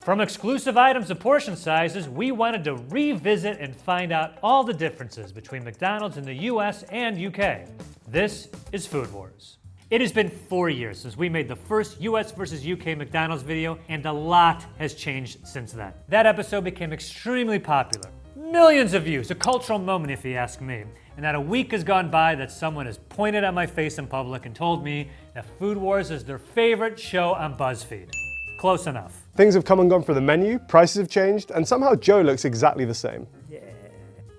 From exclusive items to portion sizes, we wanted to revisit and find out all the differences between McDonald's in the US and UK. This is Food Wars. It has been 4 years since we made the first US versus UK McDonald's video, and a lot has changed since then. That episode became extremely popular. Millions of views, a cultural moment if you ask me. And not a week has gone by that someone has pointed at my face in public and told me that Food Wars is their favorite show on BuzzFeed. Close enough. Things have come and gone for the menu, prices have changed, and somehow Joe looks exactly the same. Yeah.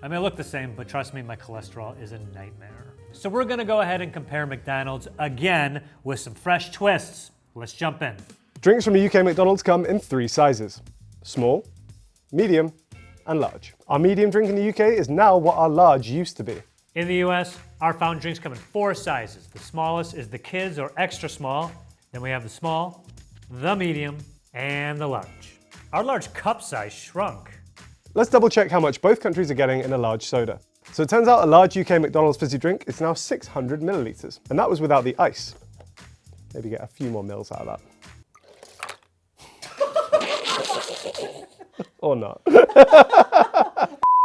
I may look the same, but trust me, my cholesterol is a nightmare. So we're gonna go ahead and compare McDonald's again with some fresh twists. Let's jump in. Drinks from a UK McDonald's come in 3 sizes: small, medium, and large. Our medium drink in the UK is now what our large used to be. In the US, our fountain drinks come in 4 sizes. The smallest is the kids or extra small. Then we have the small, the medium, and the large. Our large cup size shrunk. Let's double check how much both countries are getting in a large soda. So it turns out a large UK McDonald's fizzy drink is now 600 millilitres, and that was without the ice. Maybe get a few more mils out of that. Or not.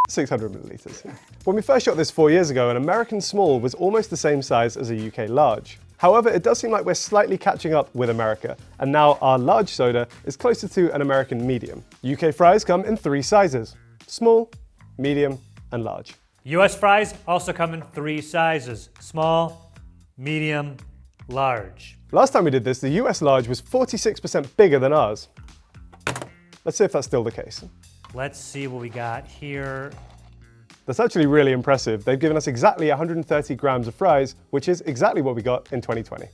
600 millilitres. When we first shot this 4 years ago, an American small was almost the same size as a UK large. However, it does seem like we're slightly catching up with America, and now our large soda is closer to an American medium. UK fries come in 3 sizes: small, medium, and large. US fries also come in 3 sizes: small, medium, large. Last time we did this, the US large was 46% bigger than ours. Let's see if that's still the case. Let's see what we got here. That's actually really impressive. They've given us exactly 130 grams of fries, which is exactly what we got in 2020.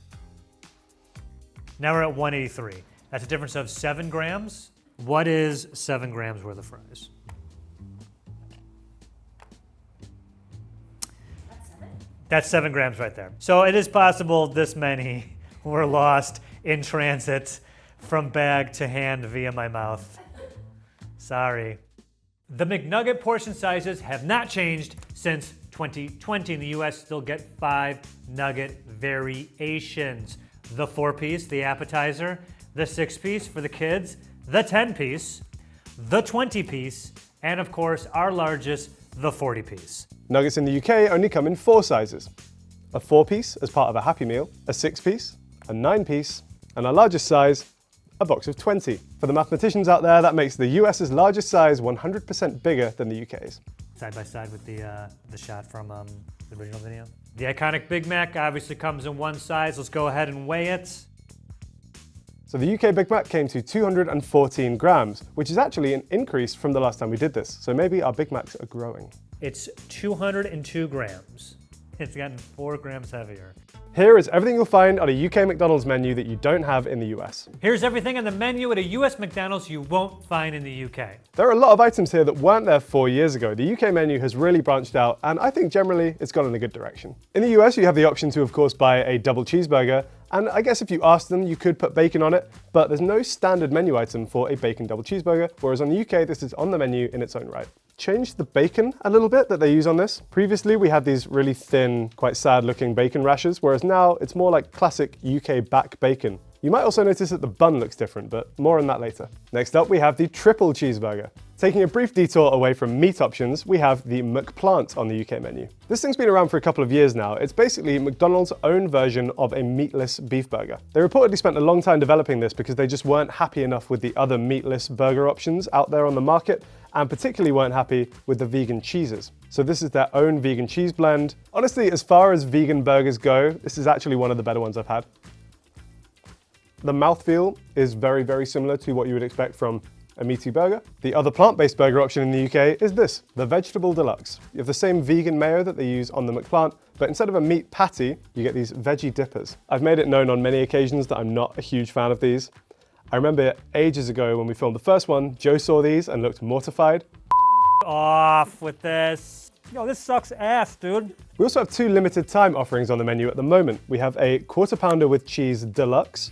Now we're at 183. That's a difference of 7 grams. What is 7 grams worth of fries? That's 7 grams right there. So it is possible this many were lost in transit from bag to hand via my mouth. Sorry. The McNugget portion sizes have not changed since 2020. In the US, still get 5 nugget variations. The 4-piece, the appetizer, the 6-piece for the kids, the 10-piece, the 20-piece, and of course, our largest, the 40-piece. Nuggets in the UK only come in 4 sizes: a 4-piece as part of a Happy Meal, a 6-piece, a 9-piece, and our largest size, a box of 20. For the mathematicians out there, that makes the US's largest size 100% bigger than the UK's. Side by side with the shot from the original video. The iconic Big Mac obviously comes in 1 size. Let's go ahead and weigh it. So the UK Big Mac came to 214 grams, which is actually an increase from the last time we did this. So maybe our Big Macs are growing. It's 202 grams. It's gotten 4 grams heavier. Here is everything you'll find on a UK McDonald's menu that you don't have in the US. Here's everything on the menu at a US McDonald's you won't find in the UK. There are a lot of items here that weren't there 4 years ago. The UK menu has really branched out, and I think generally it's gone in a good direction. In the US, you have the option to, of course, buy a double cheeseburger, and I guess if you asked them, you could put bacon on it, but there's no standard menu item for a bacon double cheeseburger, whereas on the UK, this is on the menu in its own right. Changed the bacon a little bit that they use on this. Previously, we had these really thin, quite sad-looking bacon rashers, whereas now it's more like classic UK back bacon. You might also notice that the bun looks different, but more on that later. Next up, we have the triple cheeseburger. Taking a brief detour away from meat options, we have the McPlant on the UK menu. This thing's been around for a couple of years now. It's basically McDonald's own version of a meatless beef burger. They reportedly spent a long time developing this because they just weren't happy enough with the other meatless burger options out there on the market, and particularly weren't happy with the vegan cheeses. So this is their own vegan cheese blend. Honestly, as far as vegan burgers go, this is actually one of the better ones I've had. The mouthfeel is very, very similar to what you would expect from a meaty burger. The other plant-based burger option in the UK is this, the Vegetable Deluxe. You have the same vegan mayo that they use on the McPlant, but instead of a meat patty, you get these veggie dippers. I've made it known on many occasions that I'm not a huge fan of these. I remember ages ago when we filmed the first one, Joe saw these and looked mortified. Off with this. Yo, this sucks ass, dude. We also have 2 limited time offerings on the menu at the moment. We have a quarter pounder with cheese deluxe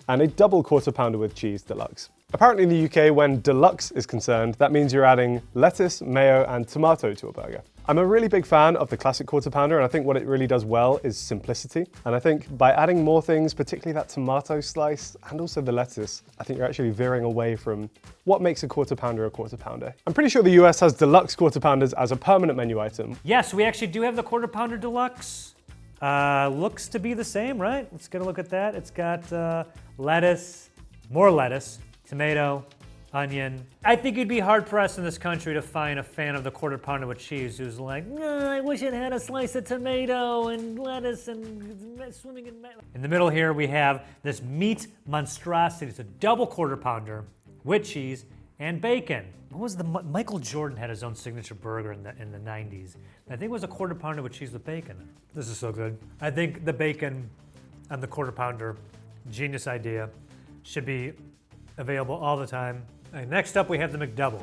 and a double quarter pounder with cheese deluxe. Apparently in the UK, when deluxe is concerned, that means you're adding lettuce, mayo, and tomato to a burger. I'm a really big fan of the classic Quarter Pounder, and I think what it really does well is simplicity. And I think by adding more things, particularly that tomato slice and also the lettuce, I think you're actually veering away from what makes a Quarter Pounder a Quarter Pounder. I'm pretty sure the US has deluxe Quarter Pounders as a permanent menu item. Yes, we actually do have the Quarter Pounder Deluxe. Looks to be the same, right? Let's get a look at that. It's got lettuce, more lettuce, tomato, onion. I think you'd be hard pressed in this country to find a fan of the Quarter Pounder with cheese who's like, I wish it had a slice of tomato and lettuce and swimming in mayo. In the middle here we have this meat monstrosity. It's a double Quarter Pounder with cheese and bacon. What was Michael Jordan had his own signature burger in the 90s. I think it was a Quarter Pounder with cheese with bacon. This is so good. I think the bacon on the Quarter Pounder, genius idea, should be available all the time. Right, next up, we have the McDouble.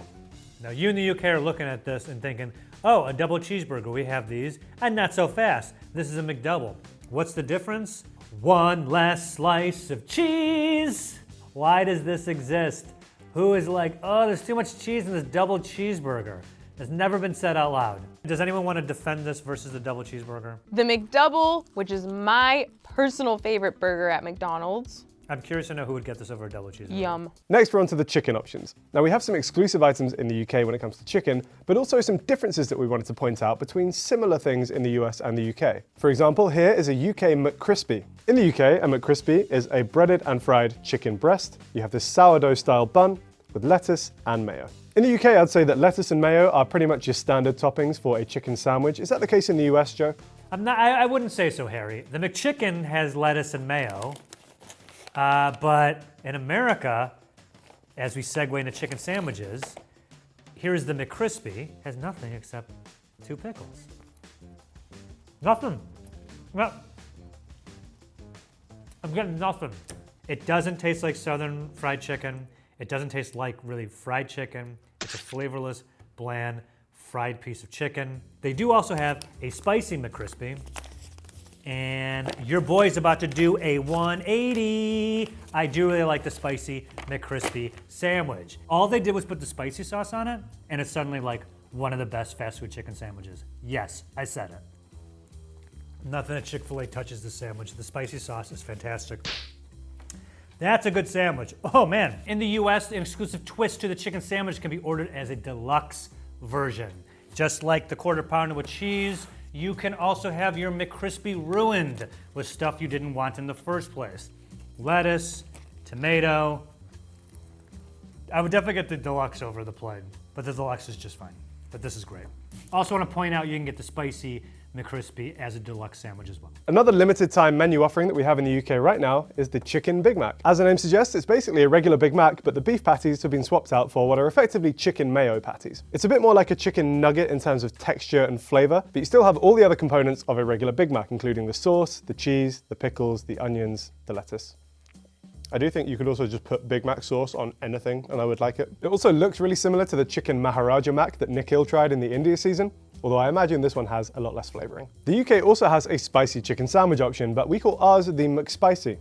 Now, you in the UK are looking at this and thinking, oh, a double cheeseburger, we have these, and not so fast. This is a McDouble. What's the difference? One less slice of cheese. Why does this exist? Who is like, oh, there's too much cheese in this double cheeseburger? It's never been said out loud. Does anyone want to defend this versus the double cheeseburger? The McDouble, which is my personal favorite burger at McDonald's. I'm curious to know who would get this over a double cheeseburger. Yum. Next, we're on to the chicken options. Now, we have some exclusive items in the UK when it comes to chicken, but also some differences that we wanted to point out between similar things in the US and the UK. For example, here is a UK McCrispy. In the UK, a McCrispy is a breaded and fried chicken breast. You have this sourdough-style bun with lettuce and mayo. In the UK, I'd say that lettuce and mayo are pretty much your standard toppings for a chicken sandwich. Is that the case in the US, Joe? I wouldn't say so, Harry. The McChicken has lettuce and mayo. But in America, as we segue into chicken sandwiches, here's the McCrispy, has nothing except 2 pickles. Nothing. No. I'm getting nothing. It doesn't taste like Southern fried chicken. It doesn't taste like really fried chicken. It's a flavorless, bland, fried piece of chicken. They do also have a spicy McCrispy. And your boy's about to do a 180. I do really like the spicy McCrispy sandwich. All they did was put the spicy sauce on it, and it's suddenly like one of the best fast food chicken sandwiches. Yes, I said it. Nothing at Chick-fil-A touches this sandwich. The spicy sauce is fantastic. That's a good sandwich. Oh man. In the US, an exclusive twist to the chicken sandwich can be ordered as a deluxe version. Just like the Quarter Pounder with cheese, you can also have your McCrispy ruined with stuff you didn't want in the first place. Lettuce, tomato. I would definitely get the deluxe over the plain, but the deluxe is just fine. But this is great. Also want to point out you can get the spicy McCrispy as a deluxe sandwich as well. Another limited time menu offering that we have in the UK right now is the Chicken Big Mac. As the name suggests, it's basically a regular Big Mac, but the beef patties have been swapped out for what are effectively chicken mayo patties. It's a bit more like a chicken nugget in terms of texture and flavor, but you still have all the other components of a regular Big Mac, including the sauce, the cheese, the pickles, the onions, the lettuce. I do think you could also just put Big Mac sauce on anything and I would like it. It also looks really similar to the chicken Maharaja Mac that Nick Hill tried in the India season, although I imagine this one has a lot less flavoring. The UK also has a spicy chicken sandwich option, but we call ours the McSpicy,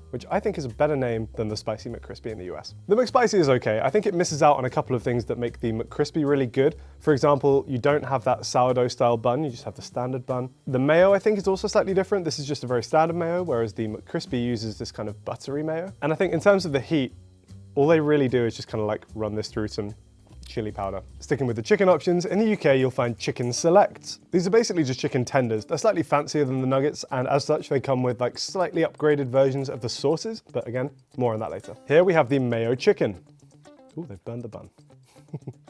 which I think is a better name than the spicy McCrispy in the US. The McSpicy is okay. I think it misses out on a couple of things that make the McCrispy really good. For example, you don't have that sourdough style bun, you just have the standard bun. The mayo I think is also slightly different. This is just a very standard mayo, whereas the McCrispy uses this kind of buttery mayo. And I think in terms of the heat, all they really do is just kind of like run this through some chili powder. Sticking with the chicken options, in the UK you'll find chicken selects. These are basically just chicken tenders. They're slightly fancier than the nuggets, and as such they come with like slightly upgraded versions of the sauces, but again, more on that later. Here we have the mayo chicken. Ooh, they've burned the bun.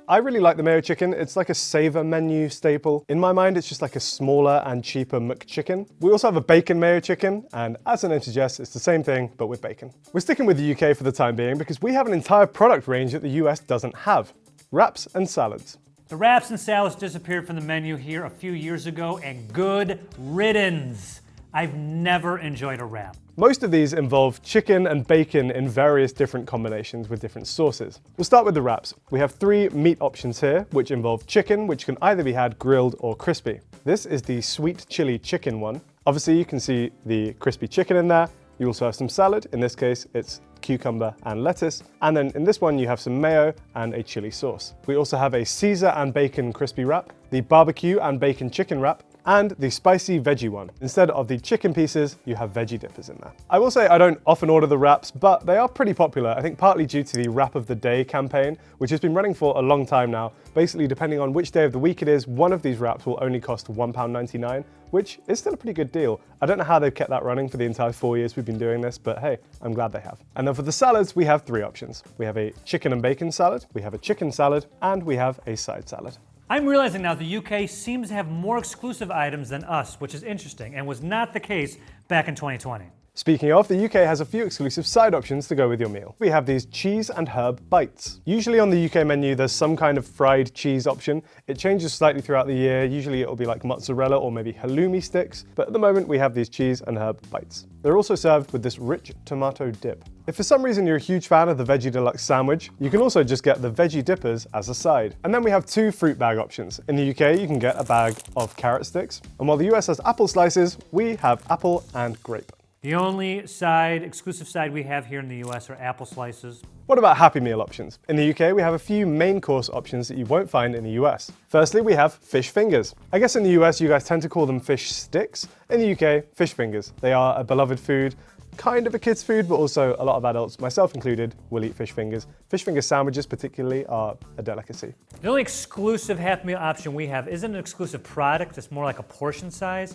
I really like the mayo chicken. It's like a savor menu staple. In my mind, it's just like a smaller and cheaper McChicken. We also have a bacon mayo chicken, and as the name suggests, it's the same thing, but with bacon. We're sticking with the UK for the time being because we have an entire product range that the US doesn't have. Wraps and salads. The wraps and salads disappeared from the menu here a few years ago, and good riddance. I've never enjoyed a wrap. Most of these involve chicken and bacon in various different combinations with different sauces. We'll start with the wraps. We have 3 meat options here, which involve chicken, which can either be had grilled or crispy. This is the sweet chili chicken one. Obviously, you can see the crispy chicken in there. You also have some salad. In this case, it's cucumber and lettuce. And then in this one, you have some mayo and a chili sauce. We also have a Caesar and bacon crispy wrap, the barbecue and bacon chicken wrap, and the spicy veggie one. Instead of the chicken pieces, you have veggie dippers in there. I will say I don't often order the wraps, but they are pretty popular. I think partly due to the Wrap of the Day campaign, which has been running for a long time now. Basically, depending on which day of the week it is, one of these wraps will only cost £1.99, which is still a pretty good deal. I don't know how they've kept that running for the entire 4 years we've been doing this, but hey, I'm glad they have. And then for the salads, we have 3 options. We have a chicken and bacon salad, we have a chicken salad, and we have a side salad. I'm realizing now the UK seems to have more exclusive items than us, which is interesting and was not the case back in 2020. Speaking of, the UK has a few exclusive side options to go with your meal. We have these cheese and herb bites. Usually on the UK menu, there's some kind of fried cheese option. It changes slightly throughout the year. Usually it'll be like mozzarella or maybe halloumi sticks, but at the moment we have these cheese and herb bites. They're also served with this rich tomato dip. If for some reason you're a huge fan of the Veggie Deluxe sandwich, you can also just get the veggie dippers as a side. And then we have 2 fruit bag options. In the UK, you can get a bag of carrot sticks, and while the US has apple slices, we have apple and grape. The only exclusive side we have here in the US are apple slices. What about Happy Meal options? In the UK, we have a few main course options that you won't find in the US. Firstly, we have fish fingers. I guess in the US, you guys tend to call them fish sticks. In the UK, fish fingers. They are a beloved food, kind of a kid's food, but also a lot of adults, myself included, will eat fish fingers. Fish finger sandwiches particularly are a delicacy. The only exclusive Happy Meal option we have isn't an exclusive product, it's more like a portion size.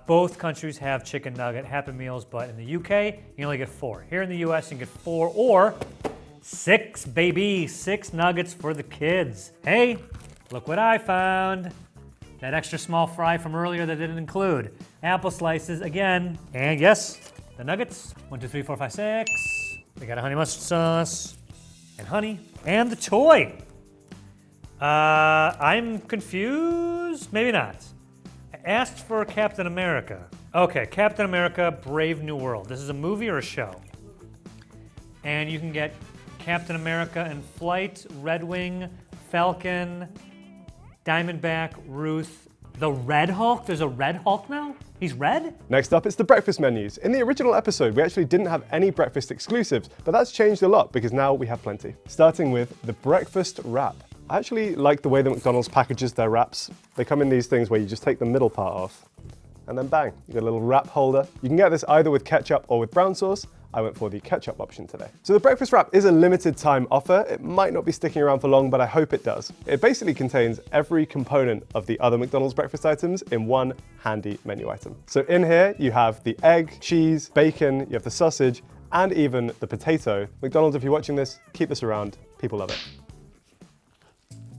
Both countries have chicken nugget Happy Meals, but in the UK, you only get 4. Here in the US, you can get 4 or 6, baby. 6 nuggets for the kids. Hey, look what I found. That extra small fry from earlier that didn't include apple slices again. And yes, the nuggets. 1, 2, 3, 4, 5, 6. We got a honey mustard sauce and honey and the toy. I'm confused. Maybe not. I asked for Captain America. Okay, Captain America Brave New World. This is a movie or a show? And you can get Captain America in flight, Red Wing, Falcon, Diamondback, Ruth, the Red Hulk. There's a Red Hulk now? He's red? Next up, it's the breakfast menus. In the original episode, we actually didn't have any breakfast exclusives, but that's changed a lot because now we have plenty. Starting with the breakfast wrap. I actually like the way that McDonald's packages their wraps. They come in these things where you just take the middle part off, and then bang, you get a little wrap holder. You can get this either with ketchup or with brown sauce. I went for the ketchup option today. So the breakfast wrap is a limited time offer. It might not be sticking around for long, but I hope it does. It basically contains every component of the other McDonald's breakfast items in one handy menu item. So in here, you have the egg, cheese, bacon, you have the sausage, and even the potato. McDonald's, if you're watching this, keep this around. People love it.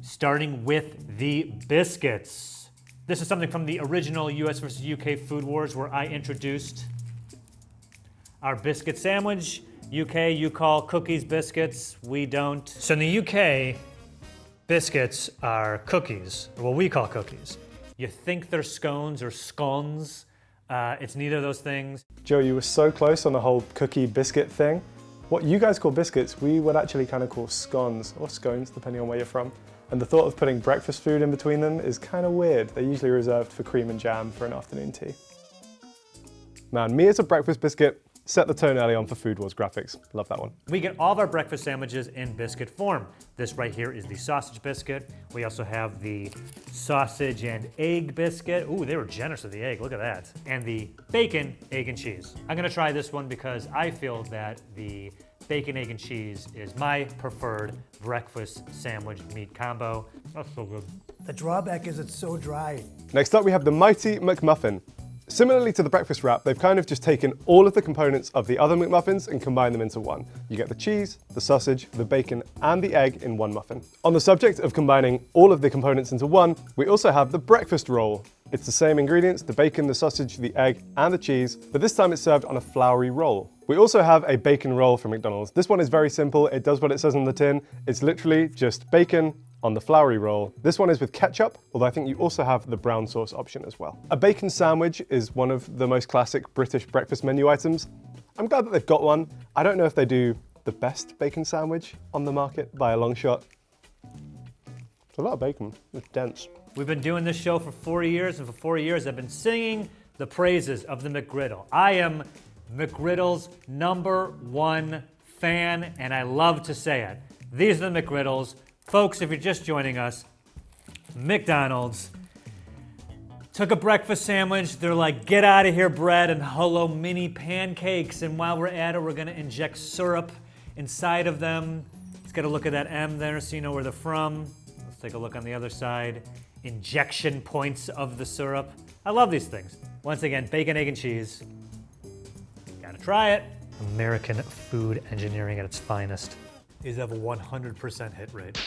Starting with the biscuits. This is something from the original US versus UK Food Wars where I introduced our biscuit sandwich. UK, you call cookies biscuits, we don't. So in the UK, biscuits are cookies, or what we call cookies. You think they're scones or scones. It's neither of those things. Joe, you were so close on the whole cookie biscuit thing. What you guys call biscuits, we would actually kind of call scones, or scones, depending on where you're from. And the thought of putting breakfast food in between them is kind of weird. They're usually reserved for cream and jam for an afternoon tea. Man, me as a breakfast biscuit, set the tone early on for Food Wars graphics. Love that one. We get all of our breakfast sandwiches in biscuit form. This right here is the sausage biscuit. We also have the sausage and egg biscuit. Ooh, they were generous with the egg, look at that. And the bacon, egg, and cheese. I'm gonna try this one because I feel that the bacon, egg, and cheese is my preferred breakfast sandwich meat combo. That's so good. The drawback is it's so dry. Next up, we have the Mighty McMuffin. Similarly to the breakfast wrap, they've kind of just taken all of the components of the other McMuffins and combined them into one. You get the cheese, the sausage, the bacon, and the egg in one muffin. On the subject of combining all of the components into one, we also have the breakfast roll. It's the same ingredients, the bacon, the sausage, the egg, and the cheese, but this time it's served on a floury roll. We also have a bacon roll from McDonald's. This one is very simple. It does what it says on the tin. It's literally just bacon on the floury roll. This one is with ketchup, although I think you also have the brown sauce option as well. A bacon sandwich is one of the most classic British breakfast menu items. I'm glad that they've got one. I don't know if they do the best bacon sandwich on the market by a long shot. It's a lot of bacon, it's dense. We've been doing this show for 4 years, and for 4 years I've been singing the praises of the McGriddle. I am McGriddle's #1 fan, and I love to say it. These are the McGriddles. Folks, if you're just joining us, McDonald's took a breakfast sandwich. They're like, get out of here, bread, and hello, mini pancakes. And while we're at it, we're gonna inject syrup inside of them. Let's get a look at that M there so you know where they're from. Let's take a look on the other side. Injection points of the syrup. I love these things. Once again, bacon, egg, and cheese. Gotta try it. American food engineering at its finest. These have a 100% hit rate.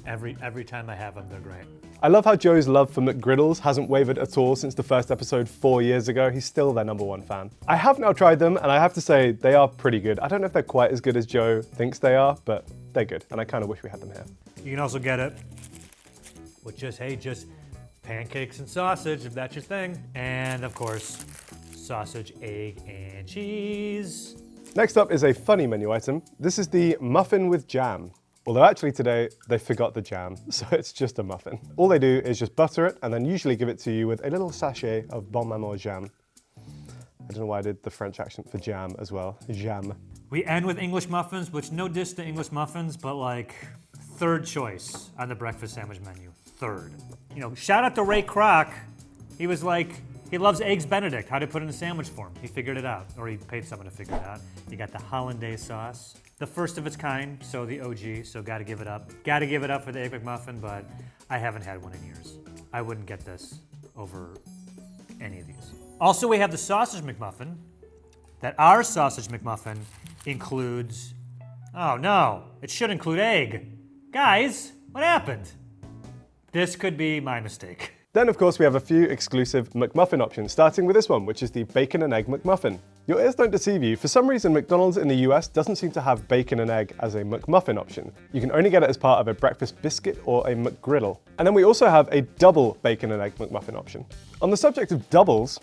Every time I have them, they're great. I love how Joe's love for McGriddles hasn't wavered at all since the first episode 4 years ago. He's still their #1 fan. I have now tried them, and I have to say, they are pretty good. I don't know if they're quite as good as Joe thinks they are, but they're good, and I kind of wish we had them here. You can also get it with just pancakes and sausage, if that's your thing. And of course, sausage, egg, and cheese. Next up is a funny menu item. This is the muffin with jam. Although actually today, they forgot the jam, so it's just a muffin. All they do is just butter it and then usually give it to you with a little sachet of Bon Maman jam. I don't know why I did the French accent for jam as well, jam. We end with English muffins, which no diss to English muffins, but like third choice on the breakfast sandwich menu, third. You know, shout out to Ray Kroc. He was like, he loves Eggs Benedict, how to put in a sandwich for him. He figured it out, or he paid someone to figure it out. You got the hollandaise sauce. The first of its kind, so the OG, so gotta give it up. Gotta give it up for the Egg McMuffin, but I haven't had one in years. I wouldn't get this over any of these. Also, we have the sausage McMuffin, that our sausage McMuffin includes, oh no, it should include egg. Guys, what happened? This could be my mistake. Then, of course, we have a few exclusive McMuffin options, starting with this one, which is the bacon and egg McMuffin. Your ears don't deceive you. For some reason, McDonald's in the US doesn't seem to have bacon and egg as a McMuffin option. You can only get it as part of a breakfast biscuit or a McGriddle. And then we also have a double bacon and egg McMuffin option. On the subject of doubles,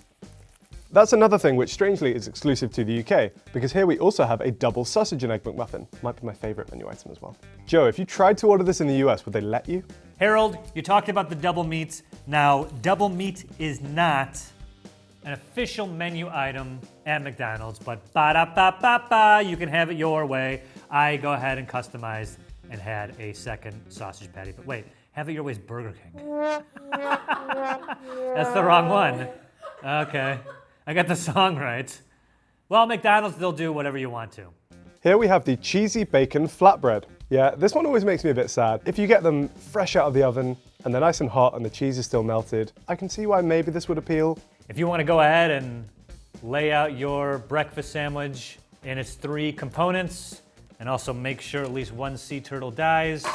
that's another thing which strangely is exclusive to the UK, because here we also have a double sausage and egg McMuffin. Might be my favorite menu item as well. Joe, if you tried to order this in the US, would they let you? Harold, you talked about the double meats. Now, double meat is not an official menu item at McDonald's, but ba-da-ba-ba-ba, you can have it your way. I go ahead and customized and had a second sausage patty. But wait, have it your way is Burger King. That's the wrong one. Okay, I got the song right. Well, McDonald's, they'll do whatever you want to. Here we have the cheesy bacon flatbread. Yeah, this one always makes me a bit sad. If you get them fresh out of the oven and they're nice and hot and the cheese is still melted, I can see why maybe this would appeal. If you want to go ahead and lay out your breakfast sandwich in its 3 components and also make sure at least one sea turtle dies,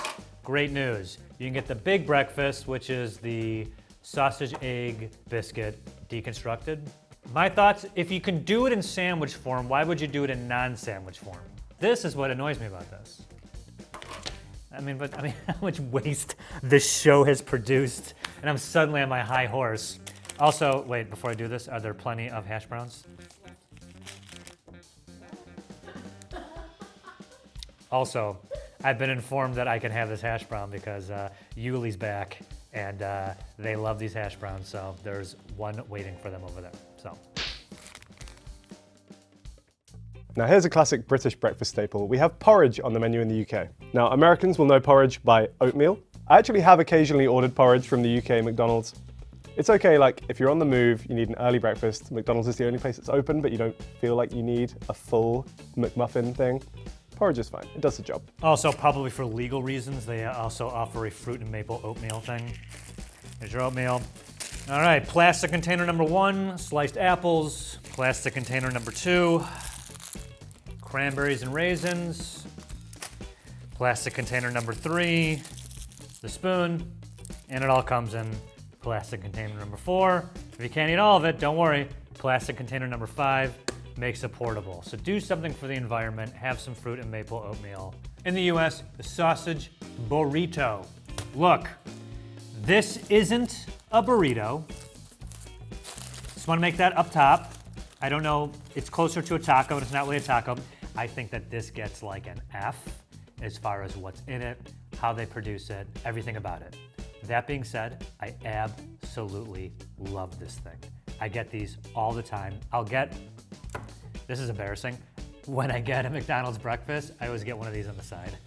great news. You can get the big breakfast, which is the sausage egg biscuit deconstructed. My thoughts, if you can do it in sandwich form, why would you do it in non-sandwich form? This is what annoys me about this. I mean, how much waste this show has produced, and I'm suddenly on my high horse. Also, wait, before I do this, are there plenty of hash browns? Also, I've been informed that I can have this hash brown because Yuli's back, and they love these hash browns, so there's one waiting for them over there, so. Now here's a classic British breakfast staple. We have porridge on the menu in the UK. Now Americans will know porridge by oatmeal. I actually have occasionally ordered porridge from the UK McDonald's. It's okay, like if you're on the move, you need an early breakfast, McDonald's is the only place that's open, but you don't feel like you need a full McMuffin thing. Porridge is fine, it does the job. Also, probably for legal reasons, they also offer a fruit and maple oatmeal thing. Here's your oatmeal. All right, plastic container number 1, sliced apples. Plastic container number 2, cranberries and raisins. Plastic container number 3, the spoon. And it all comes in plastic container number 4. If you can't eat all of it, don't worry. Plastic container number 5 makes it portable. So do something for the environment, have some fruit and maple oatmeal. In the US, the sausage burrito. Look, this isn't a burrito. Just want to make that up top. I don't know, it's closer to a taco, but it's not really a taco. I think that this gets like an F as far as what's in it, how they produce it, everything about it. That being said, I absolutely love this thing. I get these all the time. I'll get This is embarrassing. When I get a McDonald's breakfast, I always get one of these on the side.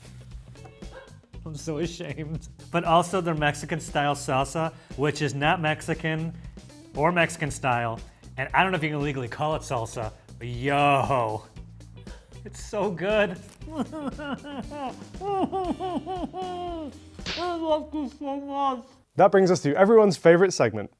I'm so ashamed. But also their Mexican style salsa, which is not Mexican or Mexican style. And I don't know if you can legally call it salsa, but yo, it's so good. I love this so much. That brings us to everyone's favorite segment,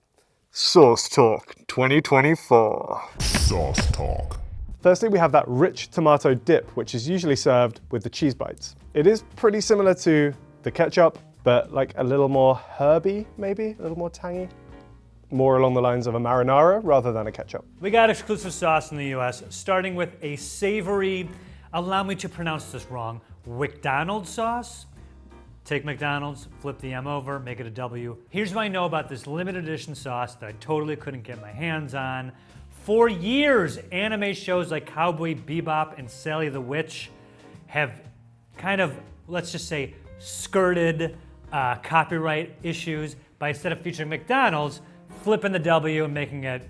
Sauce Talk 2024. Sauce Talk. Firstly, we have that rich tomato dip, which is usually served with the cheese bites. It is pretty similar to the ketchup, but like a little more herby, maybe, a little more tangy. More along the lines of a marinara rather than a ketchup. We got exclusive sauce in the US, starting with a savory, allow me to pronounce this wrong, McDonald sauce. Take McDonald's, flip the M over, make it a W. Here's what I know about this limited edition sauce that I totally couldn't get my hands on. For years, anime shows like Cowboy Bebop and Sally the Witch have kind of, let's just say, skirted copyright issues by instead of featuring McDonald's, flipping the W and making it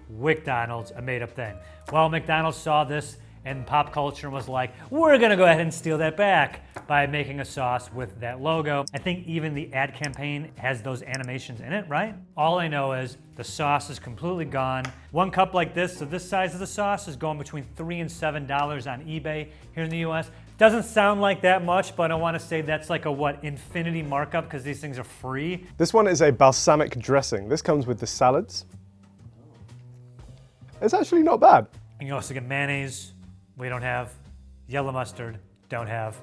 McDonald's, a made-up thing. Well, McDonald's saw this in pop culture and was like, we're gonna go ahead and steal that back by making a sauce with that logo. I think even the ad campaign has those animations in it, right? All I know is the sauce is completely gone. One cup like this, so this size of the sauce, is going between $3 and $7 on eBay here in the US. Doesn't sound like that much, but I wanna say that's like a what, infinity markup, because these things are free. This one is a balsamic dressing. This comes with the salads. It's actually not bad. And you also get mayonnaise, we don't have. Yellow mustard, don't have.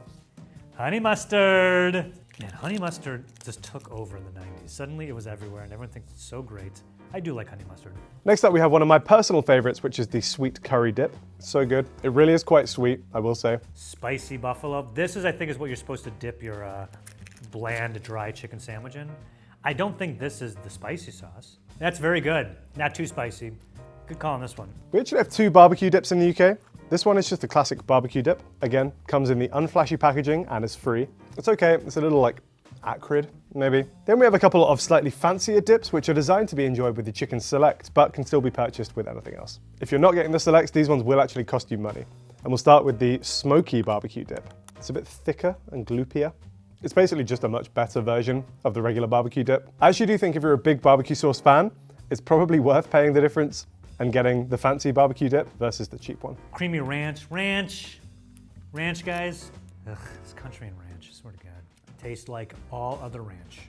Honey mustard. Man, honey mustard just took over in the 90s. Suddenly it was everywhere and everyone thinks it's so great. I do like honey mustard. Next up, we have one of my personal favorites, which is the sweet curry dip. So good. It really is quite sweet, I will say. Spicy buffalo. This is, I think, is what you're supposed to dip your bland, dry chicken sandwich in. I don't think this is the spicy sauce. That's very good. Not too spicy. Good call on this one. We actually have two barbecue dips in the UK. This one is just a classic barbecue dip. Again, comes in the unflashy packaging and is free. It's okay, it's a little like acrid, maybe. Then we have a couple of slightly fancier dips, which are designed to be enjoyed with the chicken select, but can still be purchased with anything else. If you're not getting the selects, these ones will actually cost you money. And we'll start with the smoky barbecue dip. It's a bit thicker and gloopier. It's basically just a much better version of the regular barbecue dip. I actually do think if you're a big barbecue sauce fan, it's probably worth paying the difference and getting the fancy barbecue dip versus the cheap one. Creamy ranch, guys. Ugh, it's country and ranch, I swear to God. Tastes like all other ranch,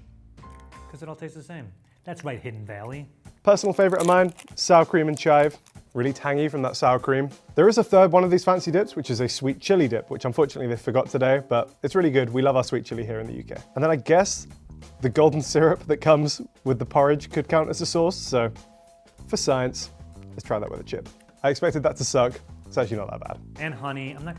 because it all tastes the same. That's right, Hidden Valley. Personal favorite of mine, sour cream and chive. Really tangy from that sour cream. There is a third one of these fancy dips, which is a sweet chili dip, which unfortunately they forgot today, but it's really good. We love our sweet chili here in the UK. And then I guess the golden syrup that comes with the porridge could count as a sauce, so for science, let's try that with a chip. I expected that to suck. It's actually not that bad. And honey. Am I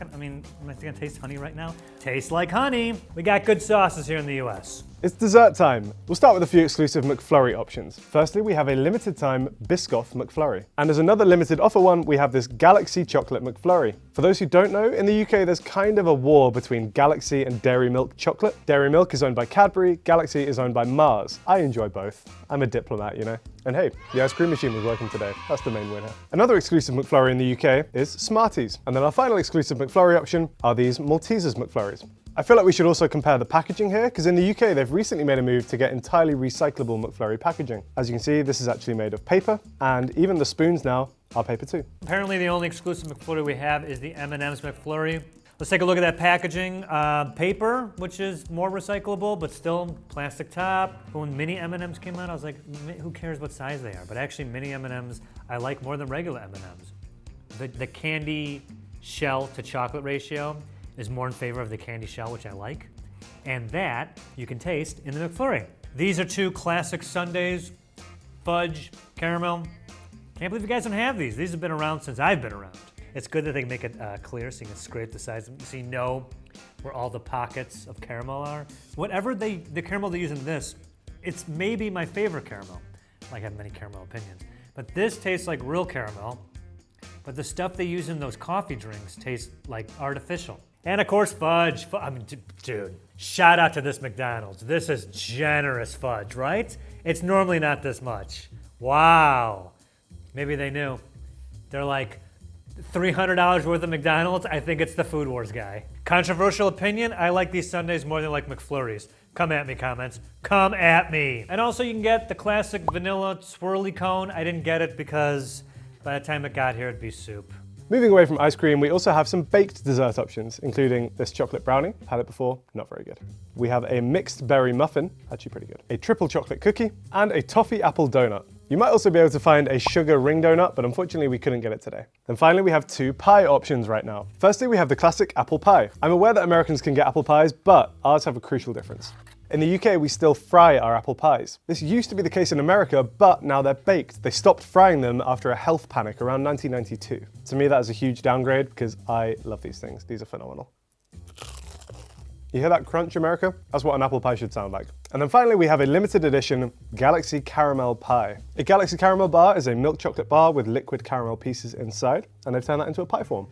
gonna taste honey right now? Tastes like honey. We got good sauces here in the US. It's dessert time. We'll start with a few exclusive McFlurry options. Firstly, we have a limited time Biscoff McFlurry. And as another limited offer one, we have this Galaxy Chocolate McFlurry. For those who don't know, in the UK, there's kind of a war between Galaxy and Dairy Milk chocolate. Dairy Milk is owned by Cadbury, Galaxy is owned by Mars. I enjoy both. I'm a diplomat, you know. And hey, the ice cream machine was working today. That's the main winner. Another exclusive McFlurry in the UK is Smarties. And then our final exclusive McFlurry option are these Maltesers McFlurries. I feel like we should also compare the packaging here, because in the UK, they've recently made a move to get entirely recyclable McFlurry packaging. As you can see, this is actually made of paper, and even the spoons now are paper too. Apparently the only exclusive McFlurry we have is the M&M's McFlurry. Let's take a look at that packaging. Paper, which is more recyclable, but still plastic top. But when mini M&M's came out, I was like, who cares what size they are? But actually mini M&M's I like more than regular M&M's. The candy shell to chocolate ratio is more in favor of the candy shell, which I like. And that you can taste in the McFlurry. These are two classic sundaes, fudge, caramel. Can't believe you guys don't have these. These have been around since I've been around. It's good that they make it clear so you can scrape the sides so you know where all the pockets of caramel are. Whatever the caramel they use in this, it's maybe my favorite caramel. I have many caramel opinions. But this tastes like real caramel, but the stuff they use in those coffee drinks tastes like artificial. And of course, fudge. I mean, dude, shout out to this McDonald's. This is generous fudge, right? It's normally not this much. Wow. Maybe they knew. They're like, $300 worth of McDonald's, I think it's the Food Wars guy. Controversial opinion, I like these sundaes more than I like McFlurries. Come at me, comments. Come at me. And also you can get the classic vanilla swirly cone. I didn't get it because by the time it got here, it'd be soup. Moving away from ice cream, we also have some baked dessert options, including this chocolate brownie. Had it before, not very good. We have a mixed berry muffin, actually pretty good. A triple chocolate cookie, and a toffee apple donut. You might also be able to find a sugar ring donut, but unfortunately we couldn't get it today. Then finally, we have 2 pie options right now. Firstly, we have the classic apple pie. I'm aware that Americans can get apple pies, but ours have a crucial difference. In the UK, we still fry our apple pies. This used to be the case in America, but now they're baked. They stopped frying them after a health panic around 1992. To me, that is a huge downgrade because I love these things. These are phenomenal. You hear that crunch, America? That's what an apple pie should sound like. And then finally, we have a limited edition Galaxy Caramel Pie. A Galaxy Caramel bar is a milk chocolate bar with liquid caramel pieces inside, and they've turned that into a pie form.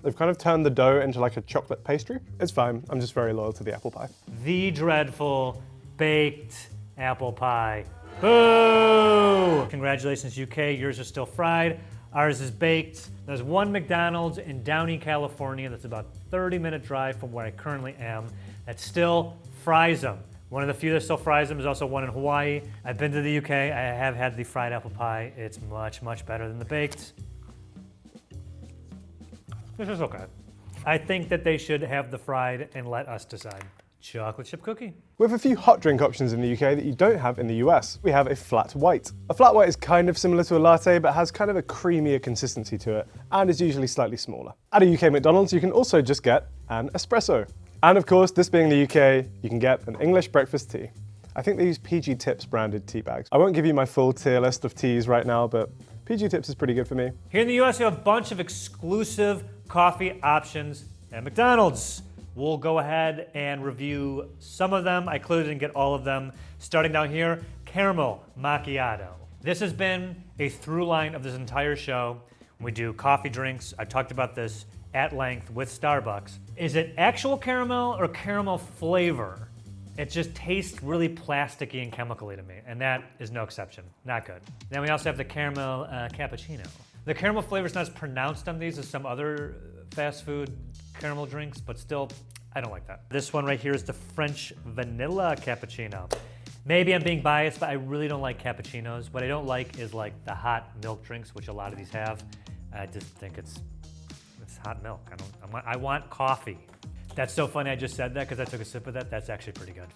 They've kind of turned the dough into like a chocolate pastry. It's fine, I'm just very loyal to the apple pie. The dreadful baked apple pie. Boo! Congratulations, UK, yours are still fried. Ours is baked. There's one McDonald's in Downey, California that's about a 30-minute drive from where I currently am that still fries them. One of the few that still fries them is also one in Hawaii. I've been to the UK, I have had the fried apple pie. It's much, much better than the baked. This is okay. I think that they should have the fried and let us decide. Chocolate chip cookie. We have a few hot drink options in the UK that you don't have in the US. We have a flat white. A flat white is kind of similar to a latte, but has kind of a creamier consistency to it, and is usually slightly smaller. At a UK McDonald's, you can also just get an espresso. And of course, this being the UK, you can get an English breakfast tea. I think they use PG Tips branded tea bags. I won't give you my full tier list of teas right now, but PG Tips is pretty good for me. Here in the US, we have a bunch of exclusive coffee options at McDonald's. We'll go ahead and review some of them. I clearly didn't get all of them. Starting down here, caramel macchiato. This has been a through line of this entire show. We do coffee drinks. I talked about this at length with Starbucks. Is it actual caramel or caramel flavor? It just tastes really plasticky and chemically to me, and that is no exception. Not good. Then we also have the caramel cappuccino. The caramel flavor is not as pronounced on these as some other fast food caramel drinks, but still, I don't like that. This one right here is the French vanilla cappuccino. Maybe I'm being biased, but I really don't like cappuccinos. What I don't like is like the hot milk drinks, which a lot of these have. I just think it's hot milk. I want coffee. That's so funny I just said that because I took a sip of that. That's actually pretty good.